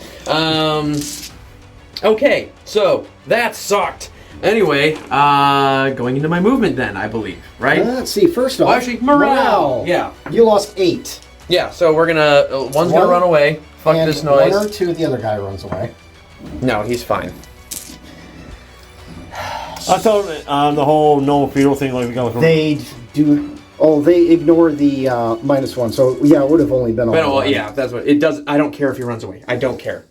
Okay, so that sucked. Anyway, going into my movement then, I believe, right? Let's see, first off... Actually, morale! Yeah. You lost 8. Yeah, so we're gonna... one's gonna run away. Fuck and this noise. 1 or 2, the other guy runs away. No, he's fine. I thought the whole normal feudal thing, like we got. They do... Oh, they ignore the -1, so yeah, it would have only been a... Well, yeah, that's what... It does... I don't care if he runs away. I don't care.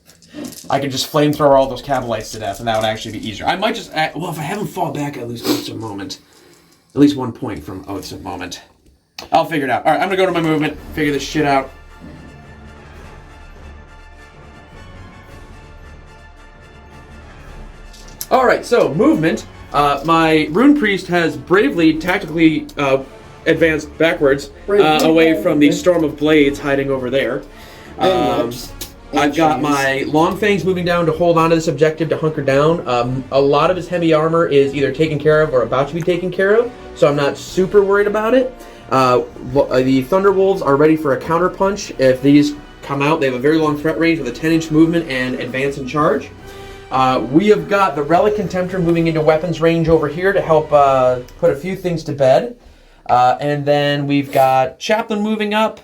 I could just flamethrower all those Cavalites to death, and that would actually be easier. I might just... well, if I have him fall back, I lose Oaths of Moment. At least 1 point from Oaths of Moment. I'll figure it out. Alright, I'm gonna go to my movement, figure this shit out. Alright, so, movement. My Rune Priest has bravely, tactically advance backwards away from the storm of blades hiding over there. I've got my long fangs moving down to hold on to this objective to hunker down. A lot of his heavy armor is either taken care of or about to be taken care of, so I'm not super worried about it. The Thunderwolves are ready for a counter punch. If these come out, they have a very long threat range with a 10-inch movement and advance and charge. We have got the Relic Contemptor moving into weapons range over here to help put a few things to bed. And then we've got Chaplain moving up.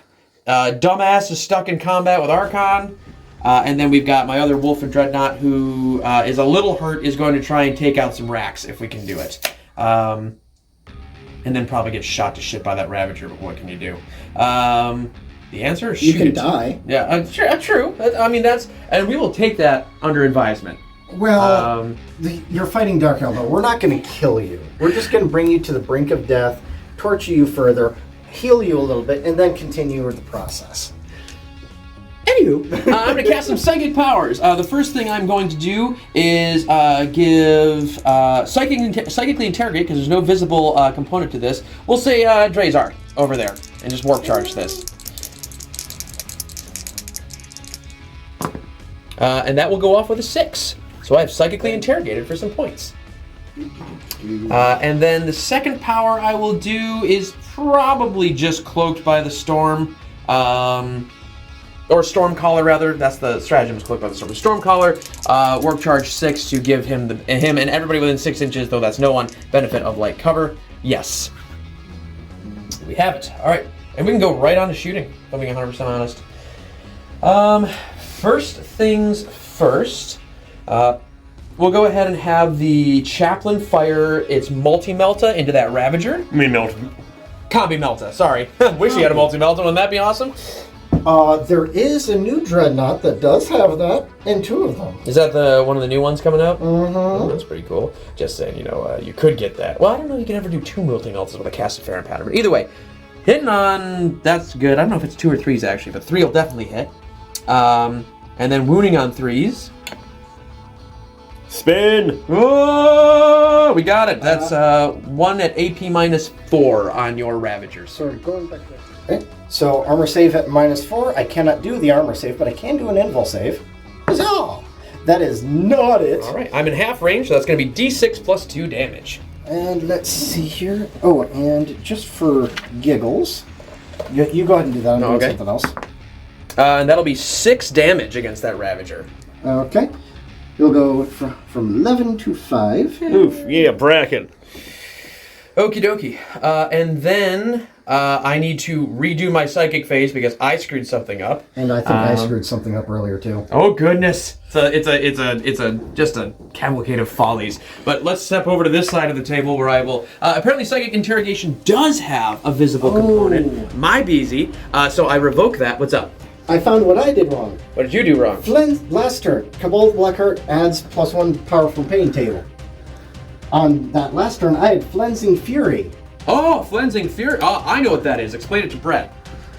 Dumbass is stuck in combat with Archon. And then we've got my other Wolf and Dreadnought, who is a little hurt, is going to try and take out some racks if we can do it. And then probably get shot to shit by that Ravager, but what can you do? The answer is shoot. You can die. Yeah, true. I mean, and we will take that under advisement. Well, you're fighting Dark Eldar. We're not going to kill you. We're just going to bring you to the brink of death, torture you further, heal you a little bit, and then continue with the process. Anywho, I'm going to cast some psychic powers. The first thing I'm going to do is give psychically interrogate, because there's no visible component to this. We'll say Drazar over there, and just warp charge this. And that will go off with a 6. So I have psychically interrogated for some points. And then the second power I will do is probably just cloaked by the storm. Or Stormcaller, rather. That's the stratagem, is cloaked by the storm. Stormcaller, warp charge 6 to give him and everybody within 6 inches, though that's no one, benefit of light cover. Yes. We have it. All right. And we can go right on to shooting, if I'm being 100% honest. First things first, we'll go ahead and have the Chaplain fire its multi-melta into that Ravager. Combi Melta, sorry. Wish he had a multi-melta, wouldn't that be awesome? There is a new Dreadnought that does have that, and 2 of them. Is that the one of the new ones coming out? Mm-hmm. Oh, that's pretty cool. Just saying, you could get that. Well, I don't know if you can ever do 2 multi-meltas with a Castafarin pattern, but either way, hitting on, that's good. I don't know if it's 2 or 3s actually, but 3 will definitely hit. And then wounding on 3s. Spin! Oh, we got it. That's 1 at AP -4 on your Ravagers. Sorry, going back there. Okay. So armor save at -4. I cannot do the armor save, but I can do an invul save. Huzzah! That is not it. All right, I'm in half range, so that's going to be D6 plus 2 damage. And let's see here. Oh, and just for giggles, you go ahead and do that. I'm doing something else. And that'll be 6 damage against that Ravager. Okay. You'll go from 11 to 5. Oof, yeah, bracket. Okie dokie. And then I need to redo my psychic phase because I screwed something up. And I think I screwed something up earlier too. Oh goodness! It's just a cavalcade of follies. But let's step over to this side of the table where I will. Apparently, psychic interrogation does have a visible component. My beezy. So I revoke that. What's up? I found what I did wrong. What did you do wrong? Last turn, Cabal Blackheart adds +1 powerful pain table. On that last turn, I had Flensing Fury. Oh, Flensing Fury. Oh, I know what that is. Explain it to Brett.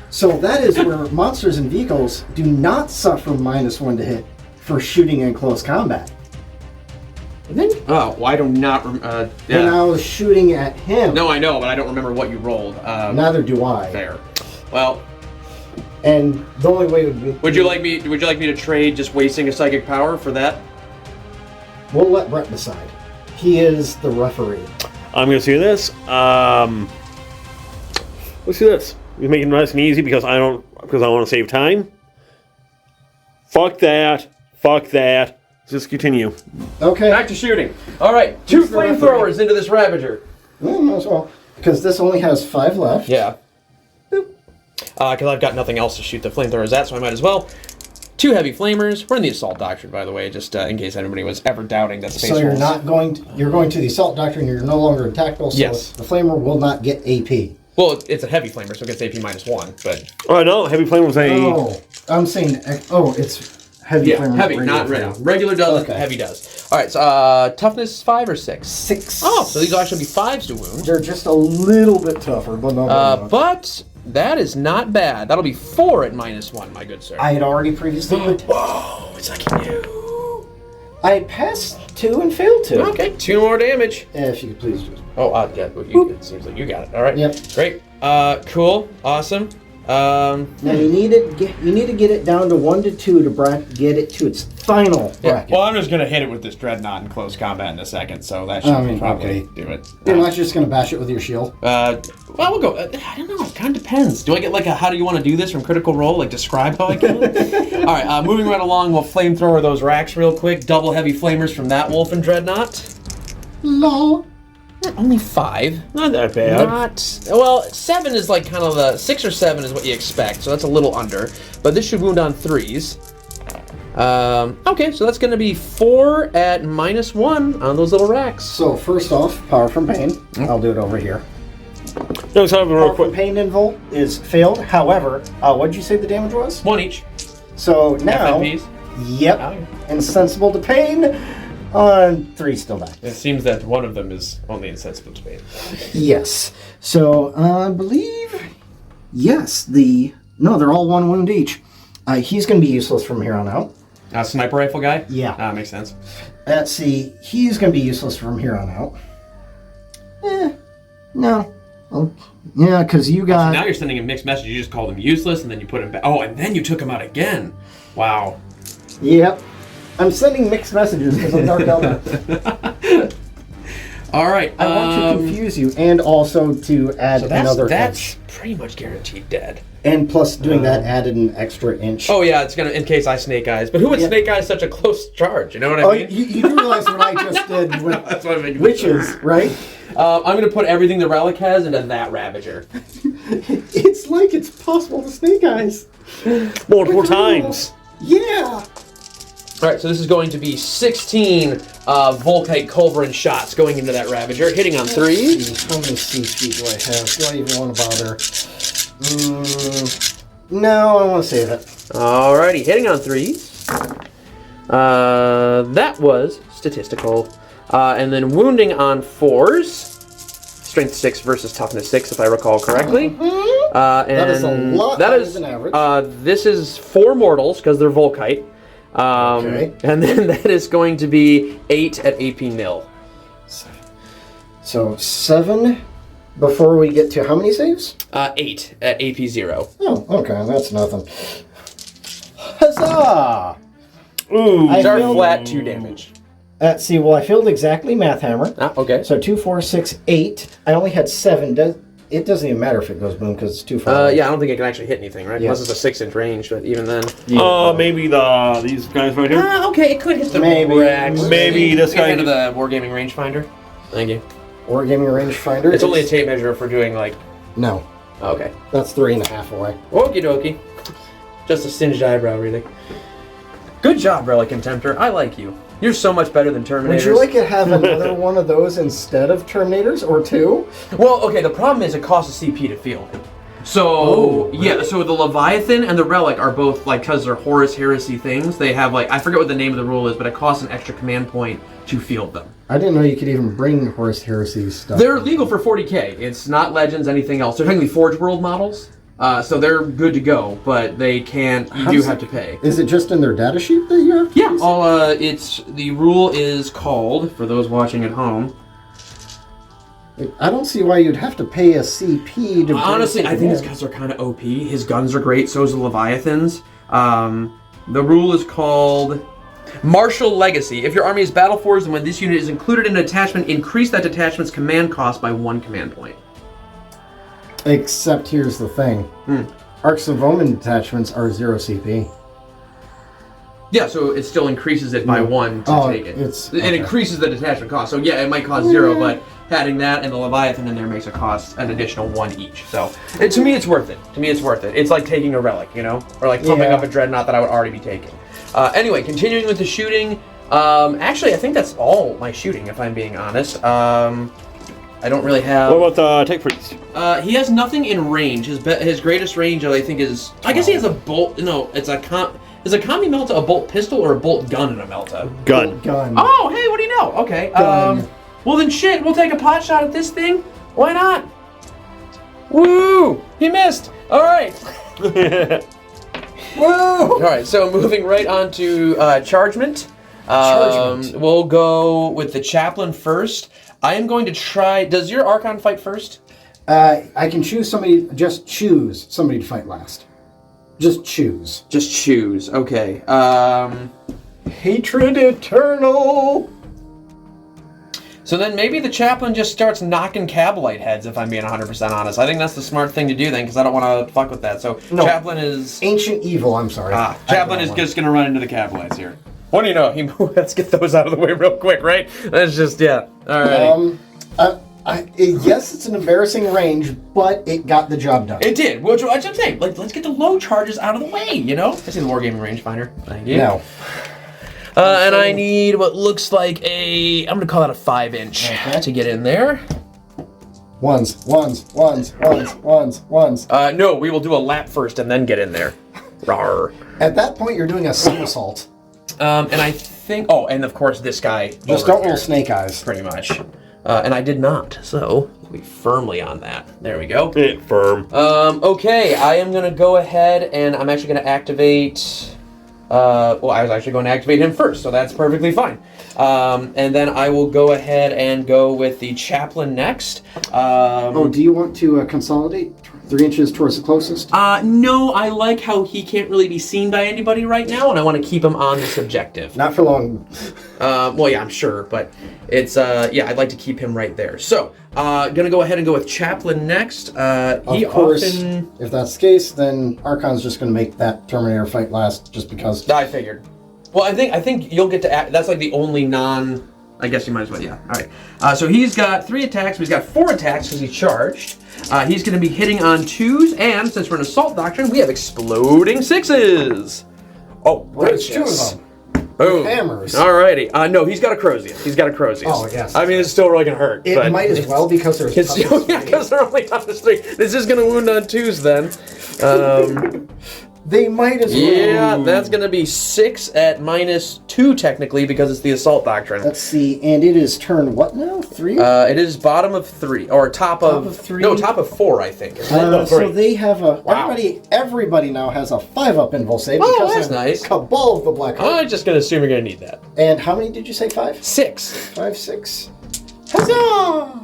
So that is where monsters and vehicles do not suffer -1 to hit for shooting in close combat. Oh, well, I do not. And I was shooting at him. No, I know, but I don't remember what you rolled. Neither do I. Fair. Well. And the only way would be. Would you like me to trade just wasting a psychic power for that? We'll let Brett decide. He is the referee. I'm gonna see this. Let's do this. We make it nice and easy because I want to save time. Fuck that. Let's just continue. Okay. Back to shooting. All right, 2 flamethrowers into this Ravager. Might as well, because this only has 5 left. Yeah. Because I've got nothing else to shoot the flamethrowers at, so I might as well. 2 heavy flamers. We're in the assault doctrine, by the way, just in case anybody was ever doubting that space. So you're not going. You're going to the assault doctrine. You're no longer in tactical. So yes. The flamer will not get AP. Well, it's a heavy flamer, so it gets AP -1. But no, heavy flame was a. Oh, I'm saying. Oh, it's heavy. Yeah, flamer, heavy, not regular. Regular does. Okay. Heavy does. All right. So toughness 5 or 6. 6. Oh, so these will actually be 5s to wound. They're just a little bit tougher, but not. But that is not bad. That'll be 4 at -1, my good sir. I had already previously. Whoa! It's like you. I passed 2 and failed 2. Okay, 2 more damage. If you could please do it. Oh, yeah. It seems like you got it. All right. Yep. Great. Cool. Awesome. Now you need to get it down to 1 to 2 to get it to its final bracket. Well, I'm just gonna hit it with this dreadnought in close combat in a second, so that should probably do it. You're not just gonna bash it with your shield. Well, we'll go. I don't know. It kind of depends. Do I get like a how do you want to do this from Critical Role? Like describe how I kill it? All right. Moving right along, we'll flamethrower those racks real quick. Double heavy flamers from that wolf and dreadnought. Lol. Only 5. Not that bad. Well, 7 is like kind of the 6 or 7 is what you expect, so that's a little under. But this should wound on 3s. Okay, so that's going to be 4 at -1 on those little racks. So first off, power from pain. I'll do it over here. No, so real Power from quick. pain invul is failed. However, what did you say the damage was? 1 each. So now, FNPs? yep, Oh, yeah. insensible to pain. On 3 still die. It seems that one of them is only insensible to pain. Yes. So I believe, yes, they're all 1 wound each. He's going to be useless from here on out. Sniper rifle guy? Yeah. Makes sense. Let's see. He's going to be useless from here on out. No. Oh, yeah, because you got... Now you're sending a mixed message. You just called him useless, and then you put him back. Oh, and then you took him out again. Wow. Yep. I'm sending mixed messages because I'm Dark Elder. All right. I want to confuse you and also to add another That's inch. pretty much guaranteed dead. And plus doing that added an extra inch. Oh, yeah, it's going to, in case I snake eyes. But who would snake eyes such a close charge? You know what I mean? You do realize what I just did with That's what I'm making witches, right? I'm going to put everything the relic has into that Ravager. It's like it's possible to snake eyes. Multiple times. Yeah. All right, so this is going to be 16 Volkite Culverin shots going into that Ravager, hitting on 3. How many CP do I have? Do I even want to bother? No, I want to save it. Alrighty, hitting on 3s. That was statistical. And then wounding on 4s. Strength 6 versus toughness 6, if I recall correctly. And That is a lot higher than average. This is 4 mortals, because they're Volkite. Okay. And then that is going to be 8 at AP nil. So 7 before we get to how many saves? 8 at AP 0. Oh, okay, that's nothing. Huzzah! Ooh. I Start failed- flat 2 damage. See, well, I failed exactly Math Hammer. Okay. So 2, 4, 6, 8. I only had 7. It doesn't even matter if it goes boom because it's too far. Yeah, I don't think it can actually hit anything, right? Yes. Unless it's a 6-inch range, but even then. Maybe these guys right here. Okay, it could hit the Maybe. racks. Maybe this guy- Into the Wargaming rangefinder. Thank you. Wargaming rangefinder. It's only a tape measure if we're doing like. No, Okay. that's 3.5 away. Okie dokie. Just a singed eyebrow reading. Good job, Relic Contemptor. I like you. You're so much better than Terminators. Would you like to have another one of those instead of Terminators or 2? Well, okay, the problem is it costs a CP to field. So, yeah, so the Leviathan and the Relic are both, like, because they're Horus Heresy things, they have, like, I forget what the name of the rule is, but it costs an extra command point to field them. I didn't know you could even bring Horus Heresy stuff. They're legal for 40k. It's not Legends, anything else. They're technically Forge World models, so they're good to go, but they can't, you do have to pay. Is it just in their data sheet that you have? Yeah, it's, the rule is called, for those watching at home. I don't see why you'd have to pay a CP to. Honestly, I think it's because they're kind of OP. His guns are great, so is the Leviathans. The rule is called Martial Legacy. If your army is battle forged and when this unit is included in a detachment, increase that detachment's command cost by 1 command point. Except here's the thing. Arcs of Omen detachments are 0 CP. Yeah, so it still increases it by 1 to take it. It increases the detachment cost. So yeah, it might cost 0, but adding that and the Leviathan in there makes it cost an additional 1 each. So to me, it's worth it. It's like taking a relic, you know, or like pumping up a dreadnought that I would already be taking. Anyway, continuing with the shooting. Actually, I think that's all my shooting, if I'm being honest. I don't really have. What about the Tech Priest? He has nothing in range. His greatest range, I think, is. I guess he has a bolt. No, it's a Is a Kami Melta a bolt pistol or a bolt gun in a Melta? Gun. Oh, hey, what do you know? Okay. Well then, shit. We'll take a pot shot at this thing. Why not? Woo! He missed. All right. Woo! All right. So moving right on to chargement. We'll go with the chaplain first. I am going to try. Does your Archon fight first? I can choose somebody. Just choose somebody to fight last. Just choose. Just choose. Okay. Hatred eternal. So then maybe the chaplain just starts knocking Cabalite heads, if I'm being 100% honest. I think that's the smart thing to do then, because I don't want to fuck with that. So No. chaplain is... Ancient evil, I'm sorry. Chaplain is just going to run into the Cabalites here. What do you know? Let's get those out of the way real quick, right? That's just, yeah. All right. Yes, it's an embarrassing range, but it got the job done. It did. Which I'm saying, like, let's get the low charges out of the way, you know? I see the Wargaming rangefinder. Thank you. No. And I need what looks like I'm going to call that a 5-inch to get in there. Ones. No, we will do a lap first and then get in there. Rawr. At that point, you're doing a somersault. And I think... Oh, and of course this guy... Just don't roll snake eyes. Pretty much. And I did not, so we'll be firmly on that. There we go. Firm. Okay, I am going to go ahead and I'm actually going to activate... well, I was actually going to activate him first, so that's perfectly fine. And then I will go ahead and go with the chaplain next. Do you want to consolidate 3 inches towards the closest? No, I like how he can't really be seen by anybody right now, and I want to keep him on this objective. Not for long. Well, yeah, I'm sure, but it's, yeah, I'd like to keep him right there. So, gonna go ahead and go with chaplain next. Of course, if that's the case, then Archon's just gonna make that Terminator fight last, just because. I figured. Well, I think you'll get to act. That's like the only non. I guess you might as well. Yeah. All right. So he's got 3 attacks. But he's got 4 attacks because he charged. He's going to be hitting on 2s, and since we're in assault doctrine, we have exploding 6s. Oh, There's 2 of them. Boom. Hammers. Alrighty. No, he's got a Crozius. He's got a Crozius. Oh, yes. I mean, it's still really gonna hurt. It but might as well because there's. yeah, because they're only on the 3. This is gonna wound on 2s then. They might as well. Yeah, that's going to be 6 at -2 technically because it's the assault doctrine. Let's see, and it is turn what now? 3? It is bottom of 3 or top of 3. No, top of 4, I think. No, 3. So they have a Wow. everybody now has a 5-up invul save Oh, because that's of nice. Cabal of the Black Heart. I'm just going to assume you're going to need that. And how many did you say? 5? 6. 5, 6. Huzzah!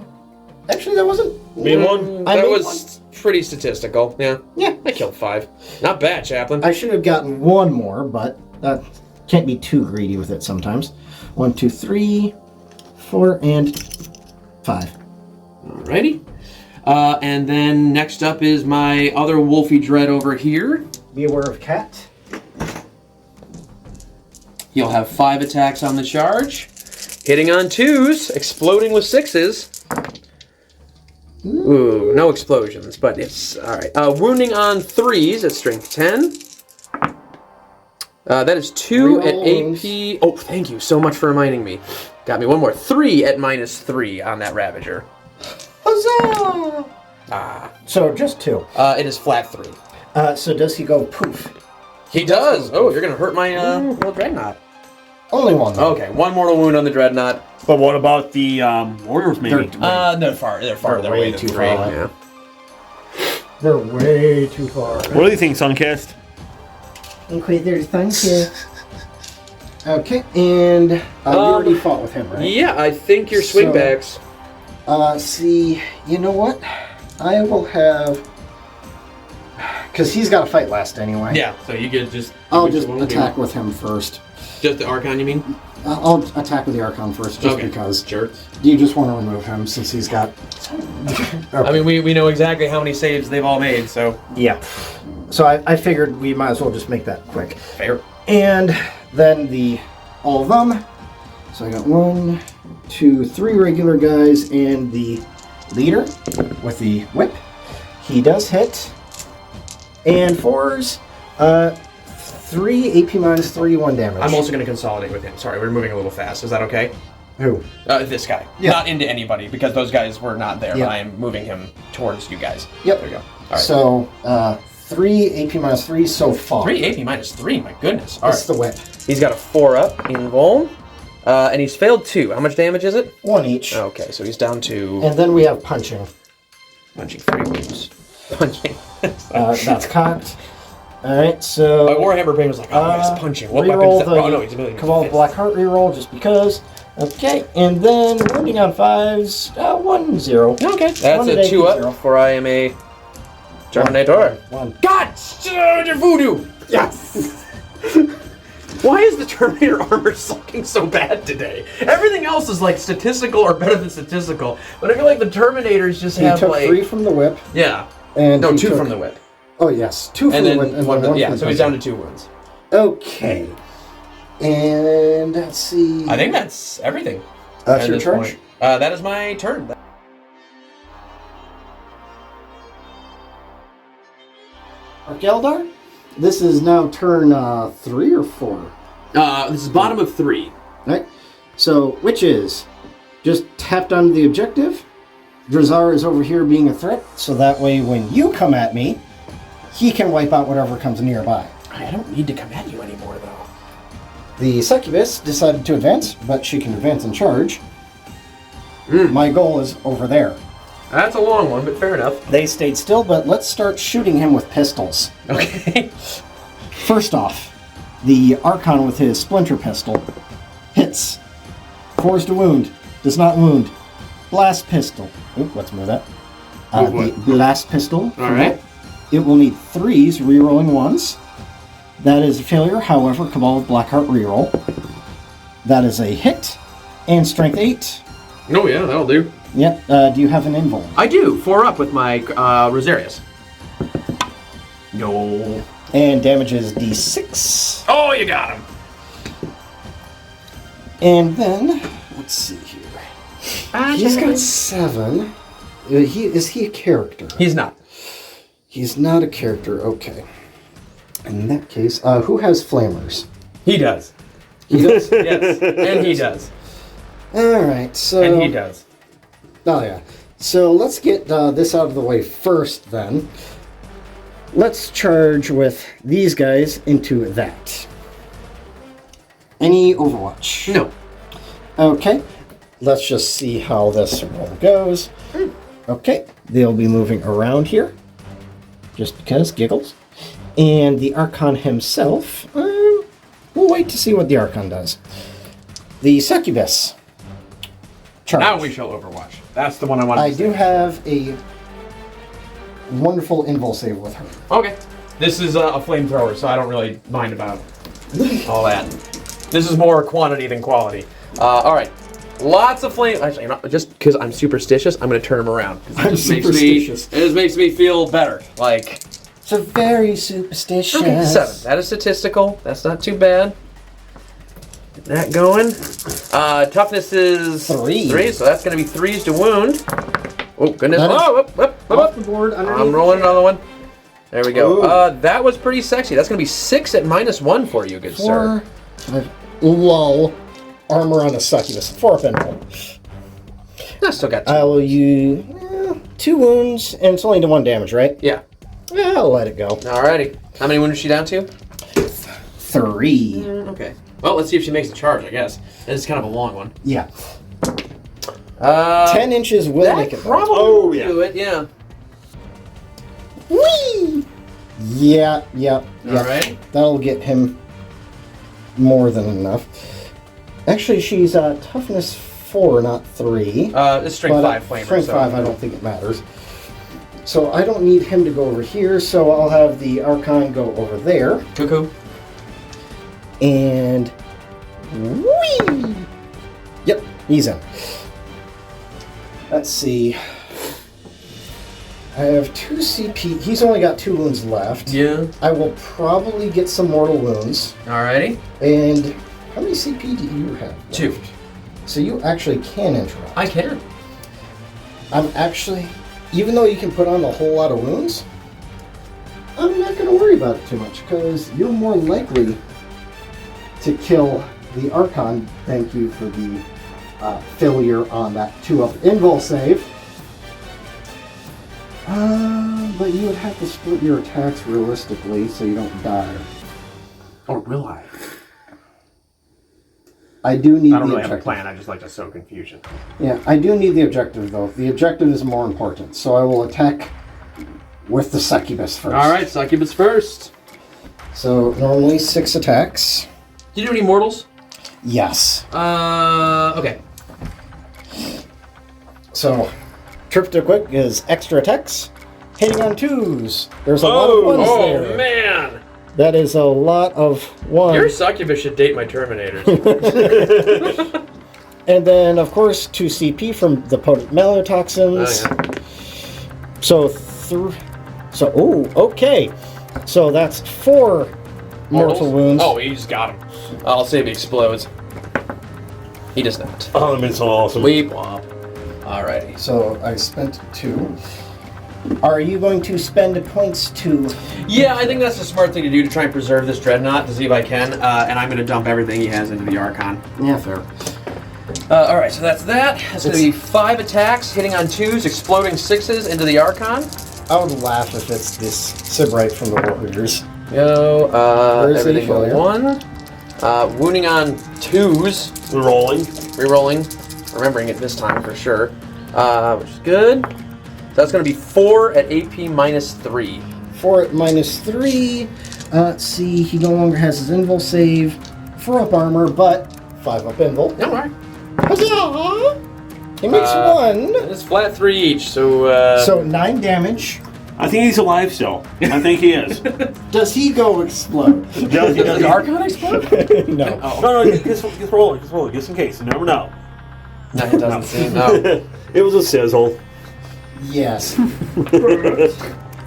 Actually, that wasn't. That made was pretty statistical. Yeah. Yeah. I killed 5. Not bad, Chaplain. I should have gotten 1 more, but that can't be too greedy with it sometimes. 1, 2, 3, 4, and 5. Alrighty. And then next up is my other Wolfie Dread over here. Be aware of cat. He'll have 5 attacks on the charge. Hitting on 2s, exploding with 6s. Ooh, no explosions, but it's alright. Wounding on 3s at strength 10. That is 2 at AP. Oh, thank you so much for reminding me. Got me one more. 3 at -3 on that Ravager. Huzzah! So just 2. It is flat 3. So does he go poof? He does. Oh, you're gonna hurt my little dreadnought. Only 1. Though. Okay, 1 mortal wound on the dreadnought. But what about the warriors, maybe? They're farther away than 3. Yeah. They're way too far. What do you think, Suncast? Okay, there's thank you. Okay, and you already fought with him, right? Yeah, I think your swingbacks. See, you know what? I will have... Because he's got to fight last anyway. Yeah, so you could just... I'll just attack with him first. Just the Archon, you mean? I'll attack with the Archon first, just because. Sure. You just want to remove him since he's got... I mean, we know exactly how many saves they've all made, so... Yeah. So I figured we might as well just make that quick. Fair. And then all of them. So I got 1, 2, 3 regular guys and the leader with the whip. He does hit. And 4s, 3 AP -3, 1 damage. I'm also going to consolidate with him. Sorry, we're moving a little fast. Is that okay? Who? This guy. Yeah. Not into anybody, because those guys were not there. Yeah. I am moving him towards you guys. Yep. There you go. All right. So, 3 AP -3 so far. 3 AP -3, my goodness. All That's right. the whip. He's got a 4-up in Vol. And he's failed 2. How much damage is it? 1 each. Okay, so he's down to... And then we have punching. Punching 3 wounds. Punching. That's cocked. Alright, so... Warhammer Brain was like, oh, he's punching. What weapon reroll is that? Oh, no, he's ability. Cabal Black Heart reroll just because. Okay, and then wounding on 5s, 1-0. Okay, that's a 2 up, for I am a Terminator. One. God, your voodoo! Yes! Why is the Terminator armor sucking so bad today? Everything else is like statistical or better than statistical, but I feel like the Terminators just He have took like 3 from the whip. yeah, And no, he 2 took- from the whip, Oh, yes. 2 from and the then whip. And one. then Yeah, from so he's the- down to 2 wounds. Okay. And let's see. I think that's everything. That's at your this charge? point. That is my turn. Arkeldar? This is now turn 3 or 4. This is bottom of 3. Right? So, which is just tapped onto the objective. Drazar is over here being a threat, so that way when you come at me, he can wipe out whatever comes nearby. I don't need to come at you anymore, though. The succubus decided to advance, but she can advance and charge. My goal is over there. That's a long one, but fair enough. They stayed still, but let's start shooting him with pistols. Okay. First off, the Archon with his splinter pistol hits. Forced to wound. Does not wound. Blast pistol. Oop, let's move that. The blast pistol. Alright. It will need 3s, rerolling 1s. That is a failure, however, Cabal with Blackheart reroll. That is a hit. And strength 8. Oh yeah, that'll do. Yep. Do you have an invul? I do. 4 up with my Rosarius. No. And damage is d6. Oh, you got him. And then, let's see here. He's got 7. Is he a character? He's not. He's not a character, okay. In that case, who has flamers? He does. He does? Yes, and he does. Alright, so... And he does. Oh, yeah. So let's get this out of the way first, then. Let's charge with these guys into that. Any Overwatch? No. Okay. Let's just see how this roll goes. Okay. They'll be moving around here. Just because, giggles. And the Archon himself, we'll wait to see what the Archon does. The Succubus. Charge. Now we shall Overwatch. That's the one I wanted to I do have a wonderful invul save with her. Okay. This is a flamethrower, so I don't really mind about all that. This is more quantity than quality. Alright. Lots of flame. Actually, you know, just because I'm superstitious, I'm going to turn him around. I'm superstitious. It just makes me feel better. Like, So very superstitious. okay, 7. That is statistical. That's not too bad. Get that going. Toughness is 3. So that's going to be 3s to wound. Oh, goodness. That is Up. Off the board underneath. I'm rolling another one. There we go. Ooh. That was pretty sexy. That's going to be 6 at -1 for you, good sir. 4, 5, lol. Armor on a succubus. 4 up invul. I still got 2. I will use 2 wounds, and it's only to 1 damage, right? Yeah. Yeah, I'll let it go. Alrighty. How many wounds is she down to? 3. Okay. Well, let's see if she makes the charge, I guess. It's kind of a long one. Yeah. 10 inches will That make it. probably Oh, will yeah. do it, yeah. Whee! Yeah. Alright. That'll get him more than enough. Actually, she's toughness 4, not 3. It's strength But 5 flamer. strength 5, I don't think it matters. So I don't need him to go over here, so I'll have the Archon go over there. Cuckoo. And... whee! Yep, he's in. Let's see. I have 2 CP. He's only got 2 wounds left. Yeah. I will probably get some mortal wounds. Alrighty. And how many CP do you have left? 2. So you actually can interrupt. I can. I'm actually, even though you can put on a whole lot of wounds, I'm not going to worry about it too much because you're more likely to kill the Archon. Thank you for the failure on that 2-up invul save. But you would have to split your attacks realistically so you don't die. Or will I? I do need I don't the really have a objective. plan. I just like to sow confusion. Yeah, I do need the objective though. The objective is more important, so I will attack with the succubus first. Alright, succubus first. So normally 6 attacks. Do you do any mortals? Yes. Okay. So, trip to quick is extra attacks. Hitting on 2s. There's a lot of 1s there. Oh, man. That is a lot of 1. Your succubus should date my Terminators. And then, of course, 2 CP from the potent malatoxins. Oh, yeah. Okay. So that's 4 mortal wounds. Oh, he just got him. I'll say if he explodes. He does not. Oh, that'd been so awesome. Weep womp. Alrighty. So I spent 2. Are you going to spend points to... Yeah, I think that's the smart thing to do to try and preserve this Dreadnought to see if I can. And I'm going to dump everything he has into the Archon. Yeah, fair. Alright, so that's that. That's going to be 5 attacks, hitting on 2s, exploding 6s into the Archon. I would laugh if it's this Sybrite from the Warriors. Go, Where's the everything go failure? 1. Wounding on 2s. Rerolling. Remembering it this time for sure. Which is good. So that's going to be 4 at AP minus 3. 4 at minus 3. Let's see, he no longer has his invul save. 4 up armor, but 5 up invul. Alright. Huzzah! He makes 1. It's flat 3 each, so... So 9 damage. I think he's alive still. I think he is. Does he go explode? Does the Archon explode? No. Oh. No, just rolling, just in case. You never know. No, it doesn't seem, no. It was a sizzle. Yes. It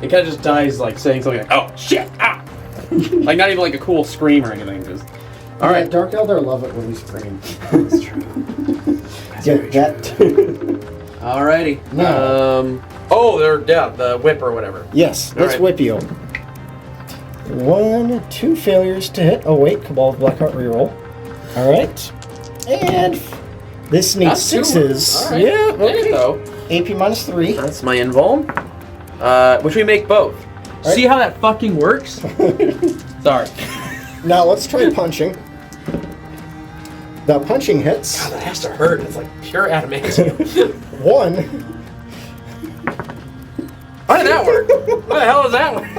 kind of just dies like saying something like, oh, shit, ah! Like not even like a cool scream or anything, just... Alright. Dark Eldar love it when we scream. That's true. Get that. Alrighty. No. The whip or whatever. Yes, let's Alright. whip you. 1, 2 failures to hit. Oh wait, Cabal of Blackheart reroll. Alright. And this needs That's 6s. All right. Yeah, Okay, though. AP minus 3. That's my invul. Which we make both. Right. See how that fucking works? Sorry. Now let's try punching. The punching hits. God, that has to hurt. It's like pure adamantium. 1. How did that work? What the hell is that one?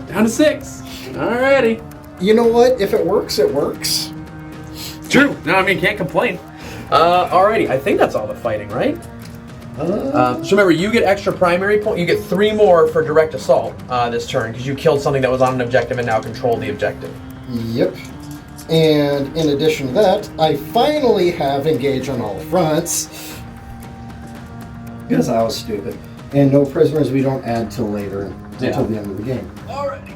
Down to 6. Alrighty. You know what? If it works, it works. True. No, I mean, can't complain. Alrighty. I think that's all the fighting, right? So remember, you get extra primary point. You get 3 more for direct assault this turn because you killed something that was on an objective and now controlled the objective. Yep. And in addition to that, I finally have engage on all fronts. Because I was stupid. And no prisoners we don't add till later, until the end of the game. Alrighty.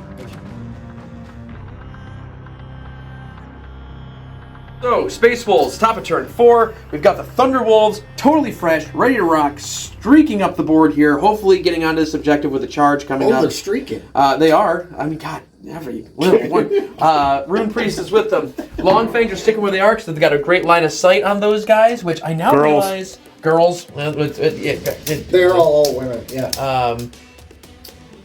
So, Space Wolves, top of turn 4. We've got the Thunder Wolves, totally fresh, ready to rock, streaking up the board here, hopefully getting onto this objective with a charge coming up. They're streaking. They are. I mean, God, every little one. Rune Priest is with them. Longfangs are sticking where they are because they've got a great line of sight on those guys, which I now realize... Girls. They're all women, yeah.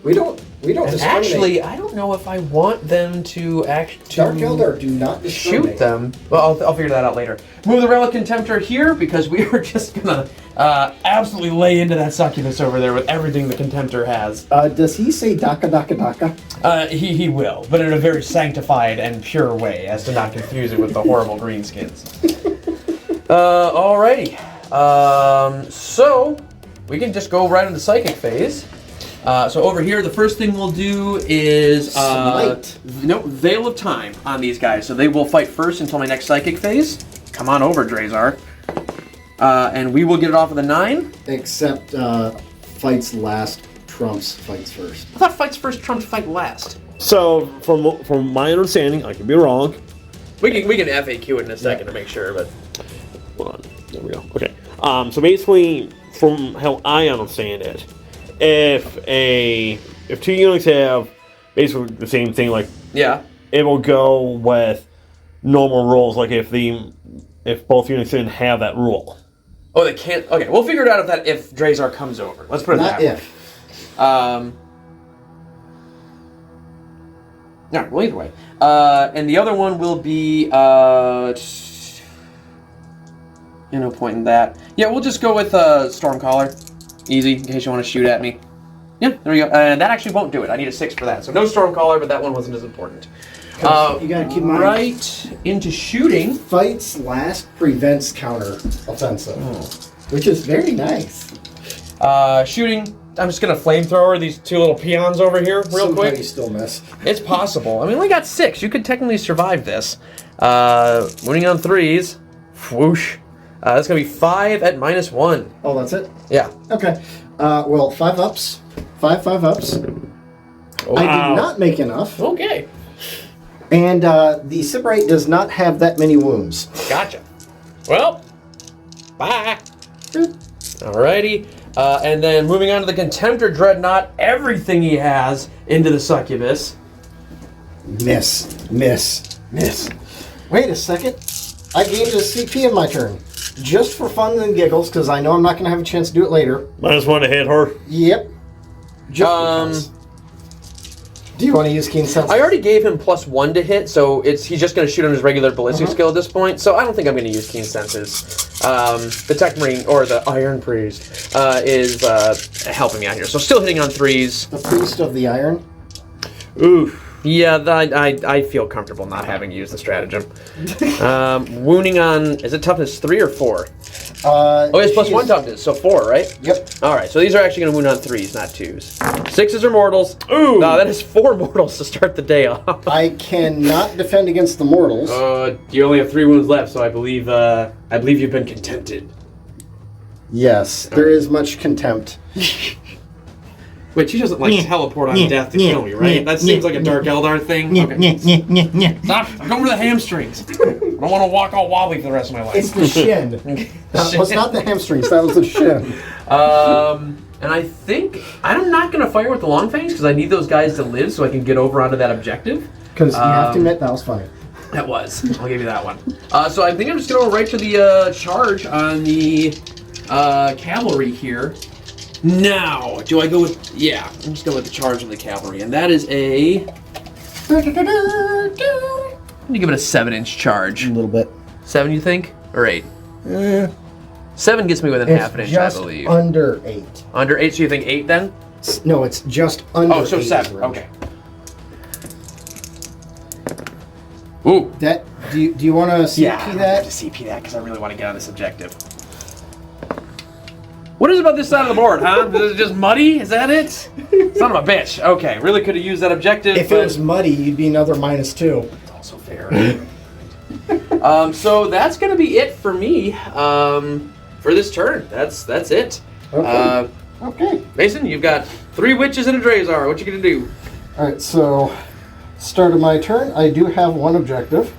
We don't discriminate. Actually, I don't know if I want them to Dark Eldar do not discriminate. shoot them. Well, I'll figure that out later. Move the Relic Contemptor here because we are just gonna absolutely lay into that succubus over there with everything the Contemptor has. Does he say Daka Daka Daka? He will, but in a very sanctified and pure way, as to not confuse it with the horrible greenskins. Alrighty. So we can just go right into Psychic phase. So over here, the first thing we'll do is Smite. Veil of Time on these guys. So they will fight first until my next Psychic phase. Come on over, Drazar. And we will get it off with a 9. Except fights last trumps fights first. I thought fights first trumps fight last. So, from my understanding, I could be wrong. We can FAQ it in a second to make sure, but Hold on. There we go. Okay. So basically, from how I understand it, if 2 units have basically the same thing, like yeah, it will go with normal rules. Like if both units didn't have that rule. Oh, they can't. Okay, we'll figure it out if Drazar comes over. Let's put it Not that way. if. No, well, either way. And the other one will be no point in that. Yeah, we'll just go with Stormcaller. Easy, in case you want to shoot at me. Yeah, there we go. And that actually won't do it. I need a 6 for that. So no Stormcaller, but that one wasn't as important. You gotta keep in mind. Right into shooting. Fights last, prevents counter offensive, which is very nice. Shooting. I'm just gonna flamethrower these two little peons over here real Sometimes quick. you still miss. It's possible. I mean, we got 6. You could technically survive this. Winning on 3s. Whoosh. That's gonna be 5 at -1. Oh, that's it? Yeah. Okay. Well, 5 ups. 5 ups. Oh, I did not make enough. Okay. And the Sybarite does not have that many wounds. Gotcha. Well, bye. Alrighty. And then moving on to the Contemptor Dreadnought, everything he has into the Succubus. Miss. Wait a second. I gained a CP in my turn. Just for fun and giggles, because I know I'm not going to have a chance to do it later. -1 to hit her. Yep. Just because. Do you want to use Keen Sense? I already gave him +1 to hit, so he's just going to shoot on his regular ballistic skill at this point. So I don't think I'm going to use Keen Senses. The Tech Marine or the Iron Priest is helping me out here. So still hitting on 3s. The Priest of the Iron. Oof. Yeah, I feel comfortable not having used the stratagem. Wounding on, is it toughness 3 or 4? It's +1 toughness, so 4, right? Yep. All right, so these are actually going to wound on 3s, not 2s. 6s are mortals. Ooh! That is 4 mortals to start the day off. I cannot defend against the mortals. You only have 3 wounds left, so I believe you've been contented. Yes, there is much contempt. Wait, she doesn't teleport on death to kill me, right? That seems like a Dark Eldar thing. Okay. Stop! I'm going for the hamstrings. I don't want to walk all wobbly for the rest of my life. It's the shin. That was not the hamstrings, that was the shin. And I think I'm not going to fire with the long fangs because I need those guys to live so I can get over onto that objective. Because you have to admit, that was funny. That was. I'll give you that one. So I think I'm just going to go right to the charge on the cavalry here. Now, do I go with... Yeah, I'm just going with the charge on the cavalry. And that is a... I'm going to give it a 7-inch charge. A little bit. 7, you think? Or 8? 7 gets me within half an inch, I believe. Under 8. Under 8, so you think 8 then? No, it's just under 8. Oh, so 7. Okay. Ooh. That, do you want to CP Yeah, I that? have to CP that because I really want to get on this objective. What is it about this side of the board, huh? Is it just muddy? Is that it? Son of a bitch. Okay, really could have used that objective. If it was muddy, you'd be another -2. It's also fair. So that's going to be it for me for this turn. That's it. Okay. Okay. Mason, you've got 3 witches and a Drazar. What you going to do? All right, so start of my turn, I do have 1 objective.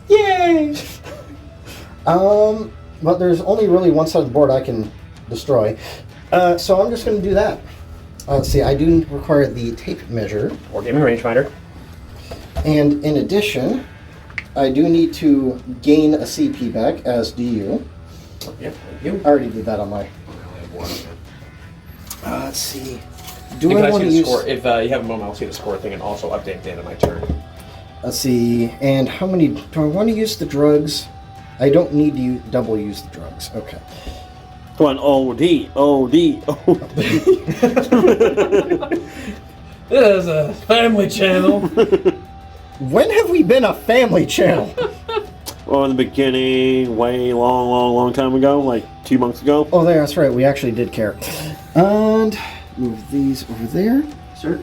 Yay! But there's only really one side of the board I can destroy. So I'm just going to do that. Let's see, I do require the tape measure. Or gaming rangefinder. And in addition, I do need to gain a CP back, as do you. Yep, you. I already did that on my... let's see. Do I I want to use... score? If you have a moment, I'll see the score thing and also update the end of my turn. Let's see, and how many... Do I want to use the drugs? I don't need to double use the drugs. Okay. Come on, OD. This is a family channel. When have we been a family channel? Well, in the beginning, way long time ago, like 2 months ago. Oh, there, that's right. We actually did care. And move these over there. Sir.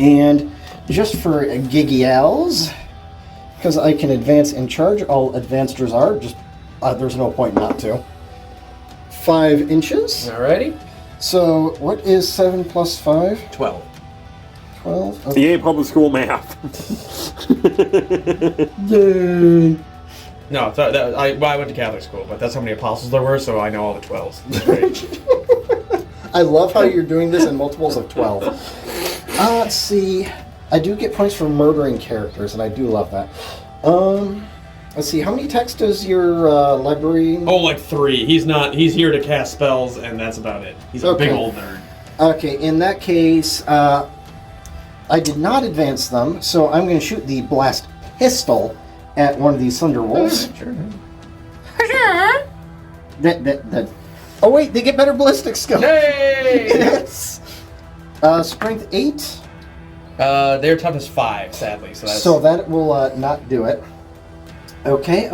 And just for giggy owls, because I can advance in charge, I'll advance Drazar. Just there's no point not to. 5 inches. Alrighty. So what is 7 plus 5? 12. 12. Okay. Yeah, public school math. Yay! No, I went to Catholic school, but that's how many apostles there were, so I know all the 12s. That's great. I love how you're doing this in multiples of 12. Let's see. I do get points for murdering characters, and I do love that. Let's see. How many attacks does your library? Oh, like 3. He's here to cast spells, and that's about it. He's a big old nerd. Okay, in that case, I did not advance them, so I'm going to shoot the blast pistol at one of these Thunder Wolves. Sure. That. Oh wait, they get better ballistic skill. Hey! Yes. Strength 8. They're toughness 5, sadly. So that will not do it. Okay.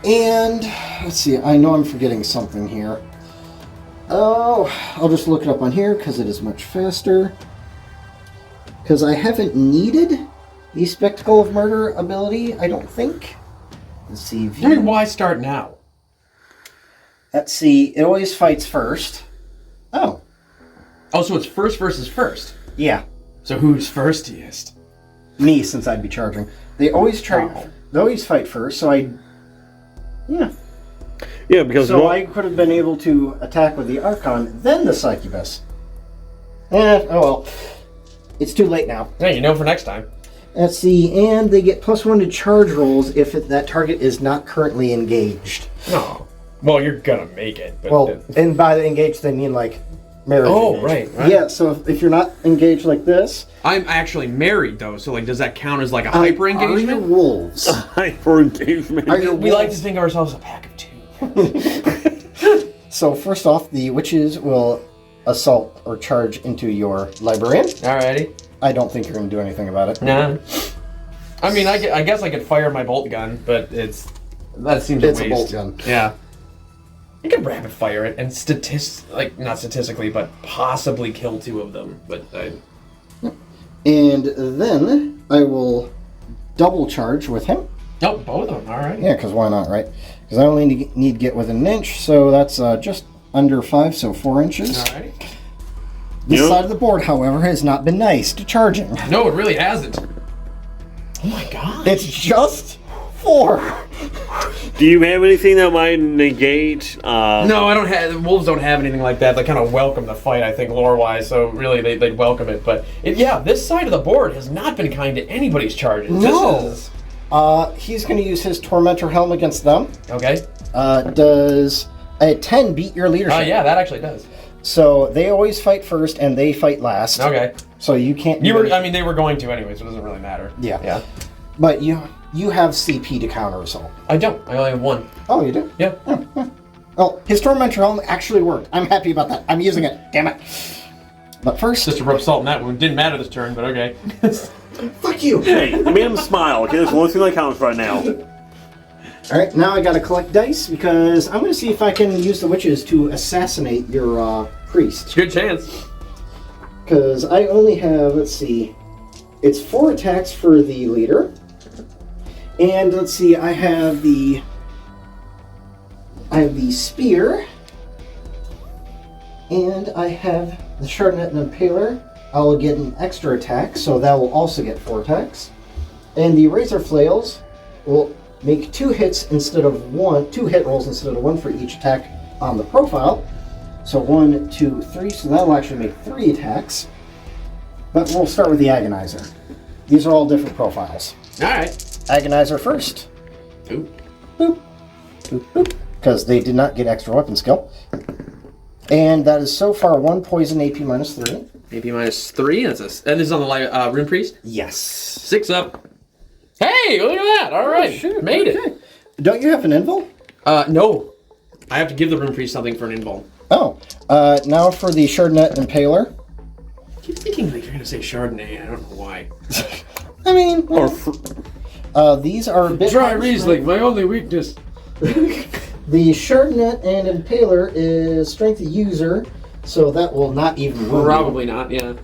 And let's see. I know I'm forgetting something here. Oh, I'll just look it up on here because it is much faster. Because I haven't needed the Spectacle of Murder ability, I don't think. Let's see. Then why start now? Let's see. It always fights first. Oh, so it's first versus first. yeah. So who's firstiest? Me, since I'd be charging. They always They always fight first, so yeah. Yeah, because So I could have been able to attack with the Archon, then the Succubus. Oh well. It's too late now. Yeah, you know for next time. Let's see, and they get +1 to charge rolls if that target is not currently engaged. No. Well, you're gonna make it. But Well, and by the engaged, they mean like marriage. Oh, engaged. right. Yeah, so if you're not engaged like this, I'm actually married though, so like, does that count as like a hyper are your engagement? wolves? hyper engagement. Are your we like to wolves? think of ourselves as a pack of 2. So first off, the witches will assault or charge into your librarian. Alrighty. I don't think you're going to do anything about it. Nah. I mean, I guess I could fire my bolt gun, but that seems It's a a waste. bolt gun. Yeah. You could rapid fire it and not statistically, but possibly kill 2 of them. But And then I will double charge with him. both of them. All right. Yeah, because why not, right? Because I only need to get within an inch, so that's just under 5, so 4 inches. Alrighty. This Yep. side of the board, however, has not been nice to charging. No, it really hasn't. Oh my god. It's just 4. Do you have anything that might negate? No, I don't have. Wolves don't have anything like that. They kind of welcome the fight, I think, lore-wise. So really, they'd welcome it. But this side of the board has not been kind to anybody's charges. No. This is, He's going to use his Tormentor Helm against them. okay. Does a 10 beat your leadership? Yeah, that actually does. So they always fight first, and they fight last. Okay. So you can't. They were going to anyway, so it doesn't really matter. Yeah. Yeah. But you have CP to counter assault. I don't. I only have 1. Oh, you do? Yeah. Oh, his Tormentor Helm actually worked. I'm happy about that. I'm using it. Damn it. But first, Just to rub salt in that one. Didn't matter this turn, but okay. fuck you. Hey, I made him smile. Okay, that's the only thing that counts right now. All right, now I got to collect dice because I'm going to see if I can use the witches to assassinate your priest. It's a good chance. Because I only have, let's see, it's 4 attacks for the leader. And let's see, I have the spear. And I have the Sharpnet and Impaler. I will get an extra attack, so that will also get 4 attacks. And the Razor Flails will make 2 hits instead of 1, 2 hit rolls instead of 1 for each attack on the profile. So 1, 2, 3, so that will actually make 3 attacks. But we'll start with the Agonizer. These are all different profiles. Alright. Agonizer first. Ooh. Boop. Boop, boop. Because they did not get extra weapon skill. And that is so far 1 poison AP minus 3. AP minus 3. And this is on the Rune Priest. Yes. 6 up. Hey, look at that! All right, made it. Don't you have an invul? No, I have to give the Rune Priest something for an invul. Oh. Now for the Chardonnay Impaler. I keep thinking like you're gonna say Chardonnay. I don't know why. I mean, Or these are a bit Dry harsh, Riesling, my only weakness. The Chardonnay and Impaler is Strength User, so that will not even wound you. Probably not. Yeah.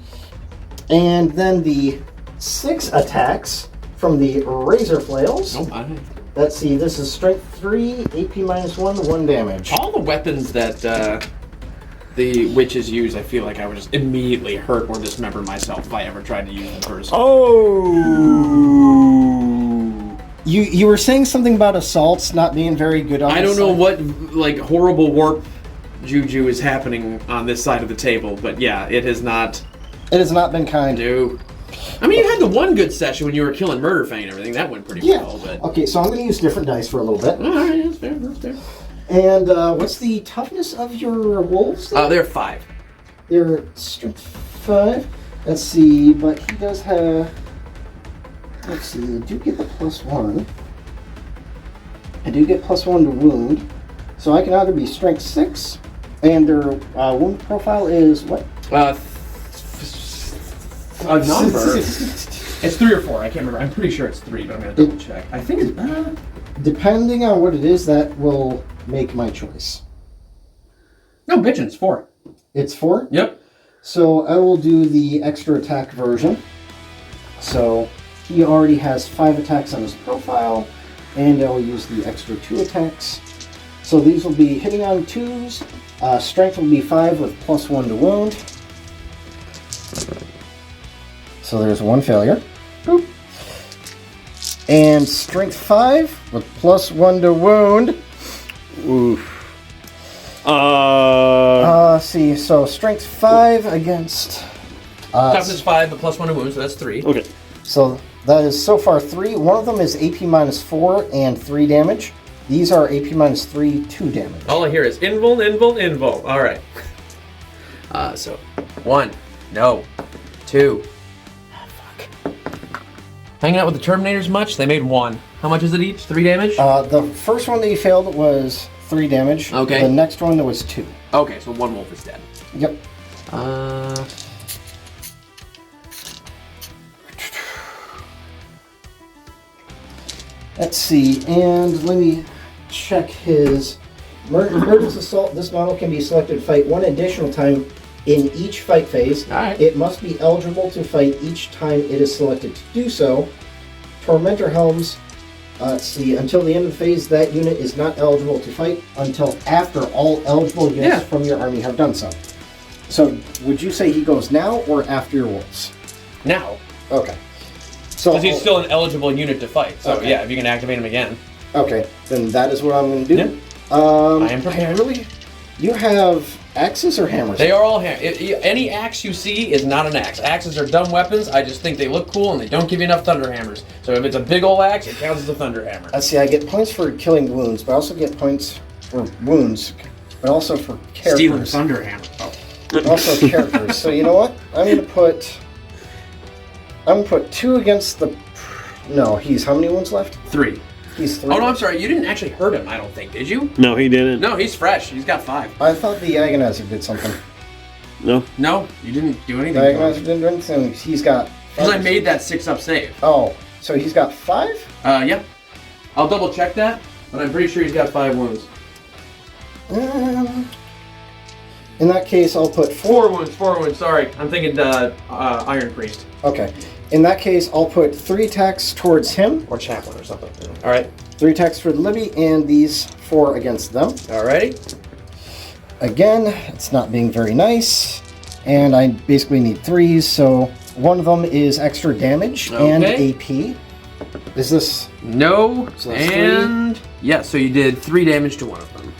And then the 6 attacks from the Razor Flails. Oh my. Let's see, this is Strength 3, AP minus 1, 1 damage. All the weapons that the witches use, I feel like I would just immediately hurt or dismember myself if I ever tried to use them first. Oh! You were saying something about assaults not being very good on I this don't know side? what like horrible warp juju is happening on this side of the table, but yeah, it has not. It has not been kind. Do. I mean, you had the one good session when you were killing Murder Fang and everything. That went pretty Yeah. well, but. Okay, so I'm going to use different dice for a little bit. All right, that's fair. That's fair. And what's the toughness of your wolves? They're 5. They're strength 5. Let's see, but he does have... Let's see, I do get the +1. I do get +1 to wound. So I can either be strength 6, and their wound profile is what? A number? It's 3 or 4. I can't remember. I'm pretty sure it's 3, but I'm going to double check. I think it's... Depending on what it is, that will make my choice. No, bitchin', it's 4. It's 4? Yep. So I will do the extra attack version. So he already has 5 attacks on his profile, and I will use the extra 2 attacks. So these will be hitting on 2s. Strength will be 5 with +1 to wound. So there's 1 failure. Boop. And strength 5 with +1 to wound. Oof. See, so strength 5 against... Toughness 5, but +1 to wound, so that's 3. Okay. So that is so far 3. One of them is AP -4 and 3 damage. These are AP -3, 2 damage. All I hear is invul. All right. So 1. No. 2. Oh, fuck. Hanging out with the Terminators much? They made 1. How much is it each? 3 damage? The first one that you failed was 3 damage. Okay. The next one there was 2. Okay, so 1 wolf is dead. Yep. Let's see, and let me check his emergency assault. This model can be selected to fight 1 additional time in each fight phase. Alright. It must be eligible to fight each time it is selected to do so. Tormentor Helms, let's see, until the end of the phase, that unit is not eligible to fight until after all eligible units from your army have done so. So, would you say he goes now or after your wolves? Now. Okay. So Because he's still an eligible unit to fight. So Okay. yeah, if you can activate him again. Okay, then that is what I'm going to do. Yeah. I am prepared. You have axes or hammers? They are all any axe you see is not an axe. Axes are dumb weapons. I just think they look cool and they don't give you enough thunder hammers. So if it's a big old axe, it counts as a thunder hammer. Let's see, I get points for killing wounds, but I also get points for wounds, but also for characters. Stealing thunder hammer. Oh. Also characters. So you know what? I'm gonna put 2 against the. No, he's how many wounds left? 3. He's 3. Oh no, I'm sorry. You didn't actually hurt him. I don't think. Did you? No, he didn't. No, he's fresh. He's got 5. I thought the Agonizer did something. No. No, you didn't do The anything. Agonizer didn't do anything. He's got. Because I made that 6-up save. Oh, so he's got 5? Yeah. I'll double check that, but I'm pretty sure he's got 5 wounds. In that case, I'll put 4 wounds. 4 wounds. Sorry, I'm thinking Iron Priest Okay. In that case, I'll put 3 attacks towards him. or Chaplain or something. All right. 3 attacks for Libby, and these 4 against them. Alrighty. Again, it's not being very nice, and I basically need 3s, so one of them is extra damage and Okay. AP. Is this... No, So that's and... Yeah, so you did 3 damage to one of them.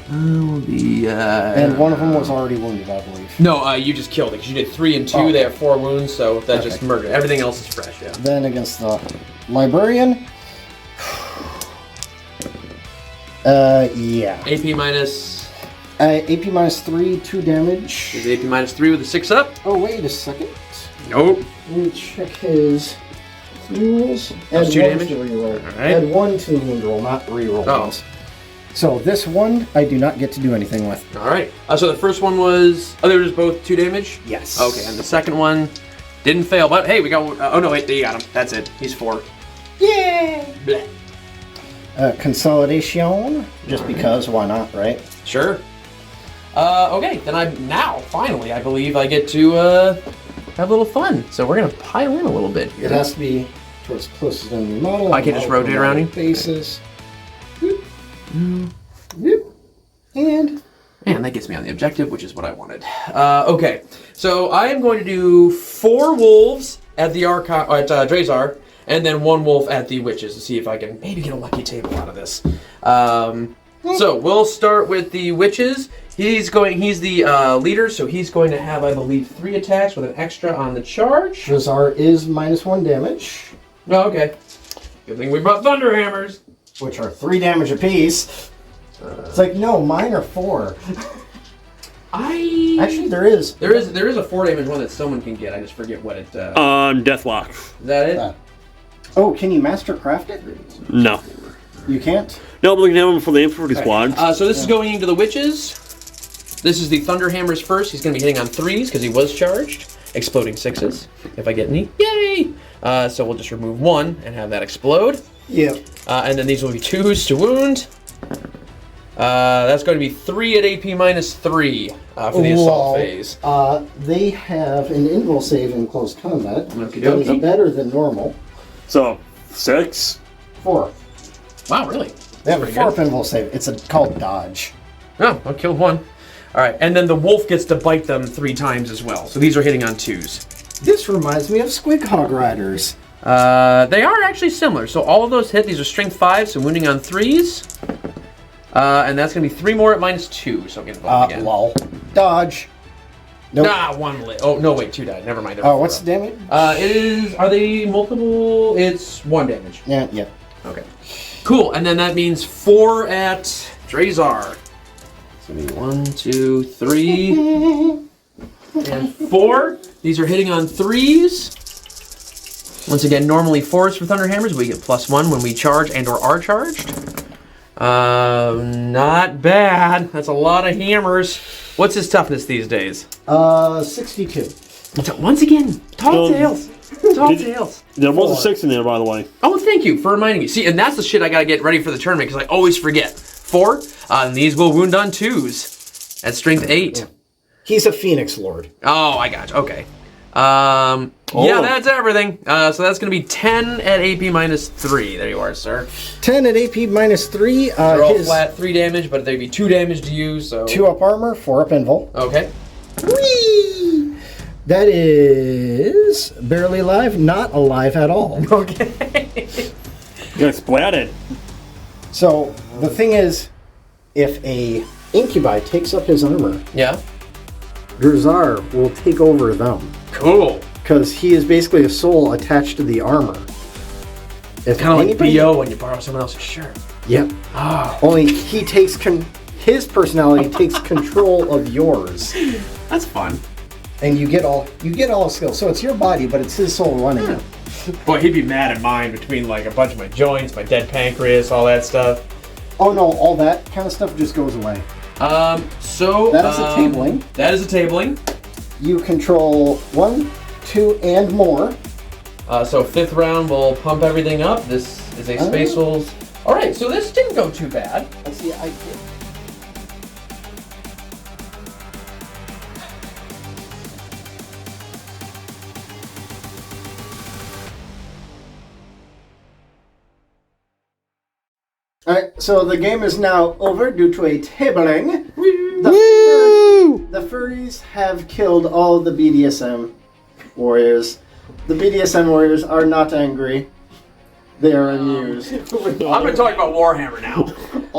and one of them was already wounded, I believe. No, you just killed it because you did 3 and 2. Oh. They have 4 wounds, so that just Okay. murdered. Everything else is fresh. Yeah. Then against the Librarian... yeah. AP minus. AP minus 3, 2 damage. Is AP minus 3 with a 6-up? Oh, wait a second. Nope. Let me check his rules. That's Add 2 1 damage? to reroll. Alright. Add 1 to wound roll, not reroll. Oh. ones. So this one, I do not get to do anything with. Alright. So the first one was... Oh, they were just both 2 damage? Yes. Okay, and the second one didn't fail, but hey, we got... oh, no, wait, you got him. That's it. He's 4. Yay! Blech. Consolidation, just because, why not, right? Sure. Okay, then finally, I believe I get to, have a little fun. So we're gonna pile in a little bit here. It has to be towards closest to the model. I can just rotate around you? Basis. Whoop. Whoop. And Man, that gets me on the objective, which is what I wanted. Okay, so I am going to do 4 wolves at the Drazar, and then 1 wolf at the witches to see if I can maybe get a lucky table out of this. So we'll start with the witches. He's the leader, so he's going to have, I believe, 3 attacks with an extra on the charge. Drazar is minus 1 damage, Oh, okay. Good thing we brought thunder hammers. which are 3 damage apiece. It's like, no, mine are 4. Actually, there is. There is a 4 damage one that someone can get. I just forget what it. Deathlock. Is that it? Oh, can you master craft it? No. You can't? No, but we can have them for the infantry squad. So this is going into the witches. This This is the Thunder Hammers first. He's going to be hitting on 3s because he was charged. Exploding 6s, if I get any. Yay! So we'll just remove 1 and have that explode. Yep. And then these will be 2s to wound. That's going to be 3 at AP minus 3 for the assault phase. They have an invul save in close combat. Okey That is dokey. better than normal. So 6. 4. Wow, really? They have a Pretty 4th good. invul save. It's called dodge. Oh, I killed 1. All right, and then the wolf gets to bite them 3 times as well. So these are hitting on 2s. This reminds me of Squig Hog Riders. They are actually similar. So all of those hit. These are strength 5, so wounding on 3s. And that's going to be 3 more at minus 2. So get involved again. Lol. Dodge. Nope. Nah, 1 lit. Oh, no, wait, 2 died. Never mind. Oh, what's the damage? It is, are they multiple? It's 1 damage. Yeah. Okay. Cool, and then that means 4 at Drazar. So 1, 2, 3, and 4. These are hitting on 3s. Once again, normally 4s for Thunder Hammers. We get +1 when we charge and or are charged. Not bad. That's a lot of hammers. What's his toughness these days? 62. Once again, tall tales. Tall tales. There was a 4. 6 in there, by the way. Oh, thank you for reminding me. See, and that's the shit I gotta get ready for the tournament because I always forget. 4, and these will wound on 2s at strength 8. Yeah. He's a Phoenix Lord. Oh, I got you. Okay. Yeah, that's everything. So that's gonna be 10 at AP minus 3. There you are, sir. 10 at AP minus 3. They're all His flat 3 damage, but they'd be 2 damage to you. So 2 up armor, 4 up invul. Okay. Whee! That is barely alive, not alive at all. Okay. You got splatted. So the thing is, if a incubi takes up his armor, Yeah. Drazar will take over them. Cool. Because he is basically a soul attached to the armor. If Kind of like anybody- BO when you borrow someone else's shirt. Yep. Oh, Only he takes his personality takes control of yours, that's fun. and you get all skills. So it's your body, but it's his soul running it. Boy, he'd be mad at mine between like a bunch of my joints, my dead pancreas, all that stuff. Oh no, all that kind of stuff just goes away. So That is a tabling. That is a tabling. You control 1, 2, and more. So 5th round, we'll pump everything up. This is a Space Wolves. All right, so this didn't go too bad. That's the idea. Alright, so the game is now over due to a tabling. The furries have killed all the BDSM warriors. The BDSM warriors are not angry. They are amused. I'm going to talk about Warhammer now.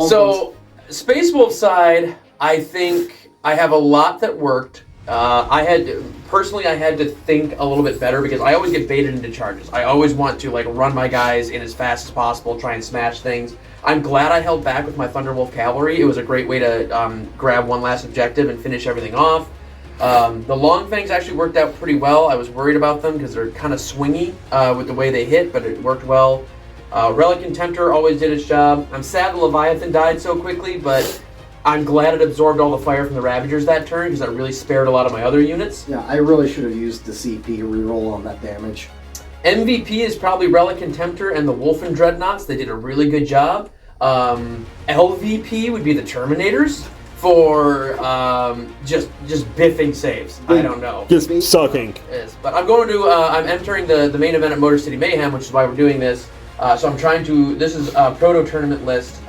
So, Space Wolf side, I think I have a lot that worked. I had to think a little bit better because I always get baited into charges. I always want to like run my guys in as fast as possible, try and smash things. I'm glad I held back with my Thunderwolf Cavalry. It was a great way to grab one last objective and finish everything off. The Long Fangs actually worked out pretty well. I was worried about them because they're kind of swingy with the way they hit, but it worked well. Relic and Tempter always did its job. I'm sad the Leviathan died so quickly, but I'm glad it absorbed all the fire from the Ravagers that turn because that really spared a lot of my other units. Yeah, I really should have used the CP reroll on that damage. MVP is probably Relic and Tempter and the Wolfen Dreadnoughts. They did a really good job. LVP would be the Terminators for just biffing saves. I don't know. Just sucking. Yes, but I'm going to I'm entering the main event at Motor City Mayhem, which is why we're doing this. So I'm trying to. This is a proto tournament list.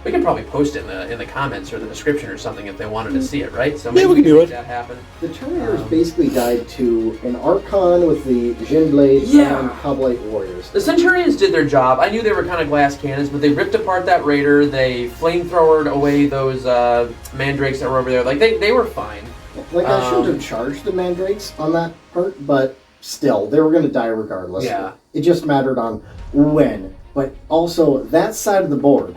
We can probably post it in the comments or the description or something if they wanted to see it, right? So maybe we can do make it. that happen. The Terminators basically died to an Archon with the Jin Blades Yeah. and Hoplite Warriors. The Centurions did their job. I knew they were kind of glass cannons, but they ripped apart that Raider. They flamethrowered away those mandrakes that were over there. Like they were fine. Like, I shouldn't have charged the Mandrakes on that part, but still, they were going to die regardless. Yeah. It just mattered on when. But also, that side of the board.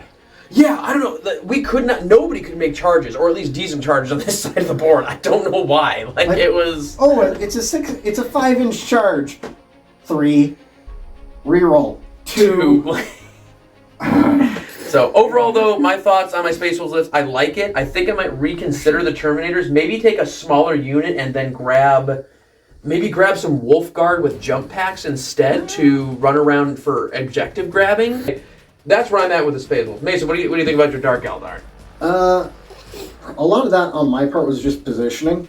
Yeah, I don't know. We could not. Nobody could make charges, or at least decent charges on this side of the board. I don't know why. Like it was. Oh, it's a 5-inch charge. 3. Reroll. 2. So overall, though, my thoughts on my Space Wolves list, I like it. I think I might reconsider the Terminators. Maybe take a smaller unit and then grab some Wolf Guard with jump packs instead to run around for objective grabbing. That's where I'm at with the Space Wolves. Mason, what do you think about your Dark Eldar? A lot of that on my part was just positioning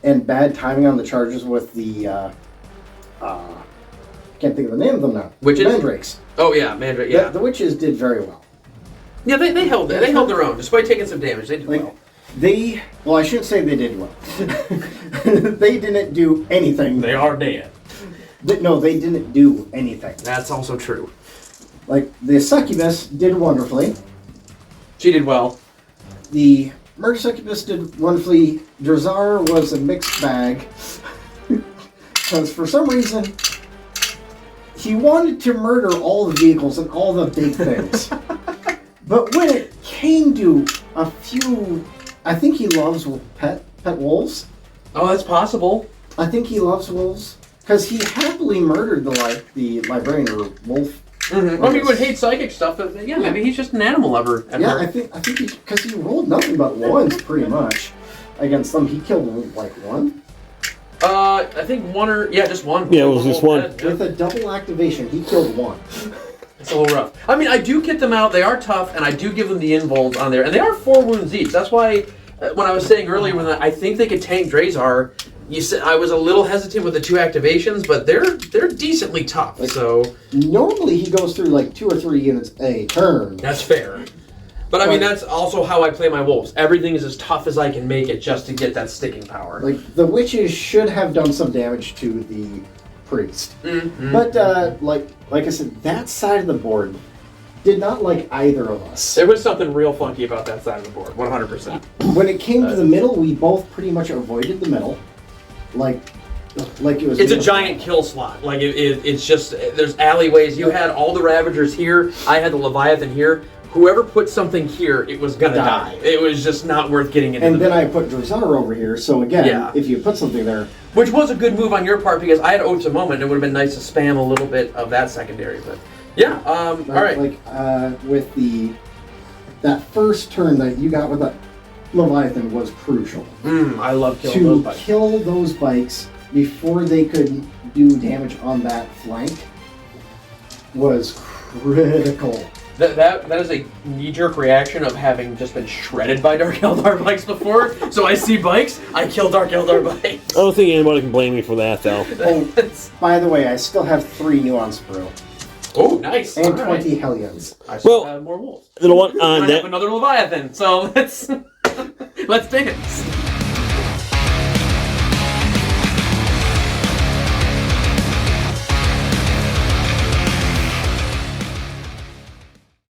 and bad timing on the charges with the can't think of the name of them now. Witches? Mandrakes. Oh yeah, Mandrake. Yeah, The witches did very well. yeah. They held it. They held their own despite taking some damage. They did Like, well. well, I shouldn't say they did well. They didn't do anything. They are dead. No, they didn't do anything. That's also true. Like, the Succubus did wonderfully. She did well. The Murder Succubus did wonderfully. Drazar was a mixed bag. Because for some reason, he wanted to murder all the vehicles and all the big things. But when it came to a few... I think he loves pet wolves. Oh, that's possible. I think he loves wolves. Because he happily murdered the librarian or wolf. Mm-hmm. Well, he would hate psychic stuff, but yeah, maybe he's just an animal lover. Yeah, I think because he rolled nothing but ones pretty much against them. He killed like one. I think one or just one. Yeah, it was just one. With a double activation, he killed one. It's a little rough. I mean, I do kit them out. They are tough, and I do give them the invulns on there, and they are 4 wounds each. That's why when I was saying earlier when I think they could tank Drazar, you said I was a little hesitant with the 2 activations, but they're decently tough. So normally he goes through like 2 or 3 units a turn. That's fair. But I mean, that's also how I play my wolves. Everything is as tough as I can make it just to get that sticking power. Like, the witches should have done some damage to the priest. Mm-hmm. But, like I said, that side of the board did not like either of us. There was something real funky about that side of the board, 100%. When it came to the middle, we both pretty much avoided the middle. Like it was... It's a giant kill slot. Like, it's just, there's alleyways. You had all the Ravagers here. I had the Leviathan here. Whoever put something here, it was gonna die. It was just not worth getting into. And then I put Drazar over here, so again, if you put something there... Which was a good move on your part, because I had Oaths a moment, and it would have been nice to spam a little bit of that secondary, but... Yeah, alright. Like, with that first turn that you got with that Leviathan was crucial. I love killing those bikes. To kill those bikes before they could do damage on that flank was critical. That is a knee-jerk reaction of having just been shredded by Dark Eldar bikes before. So I see bikes, I kill Dark Eldar bikes. I don't think anybody can blame me for that, though. Oh, by the way, I still have 3 Nuance Brew. Oh, nice. And 20 Hellions. I still have more wolves. You know what? I have another Leviathan, so let's take it.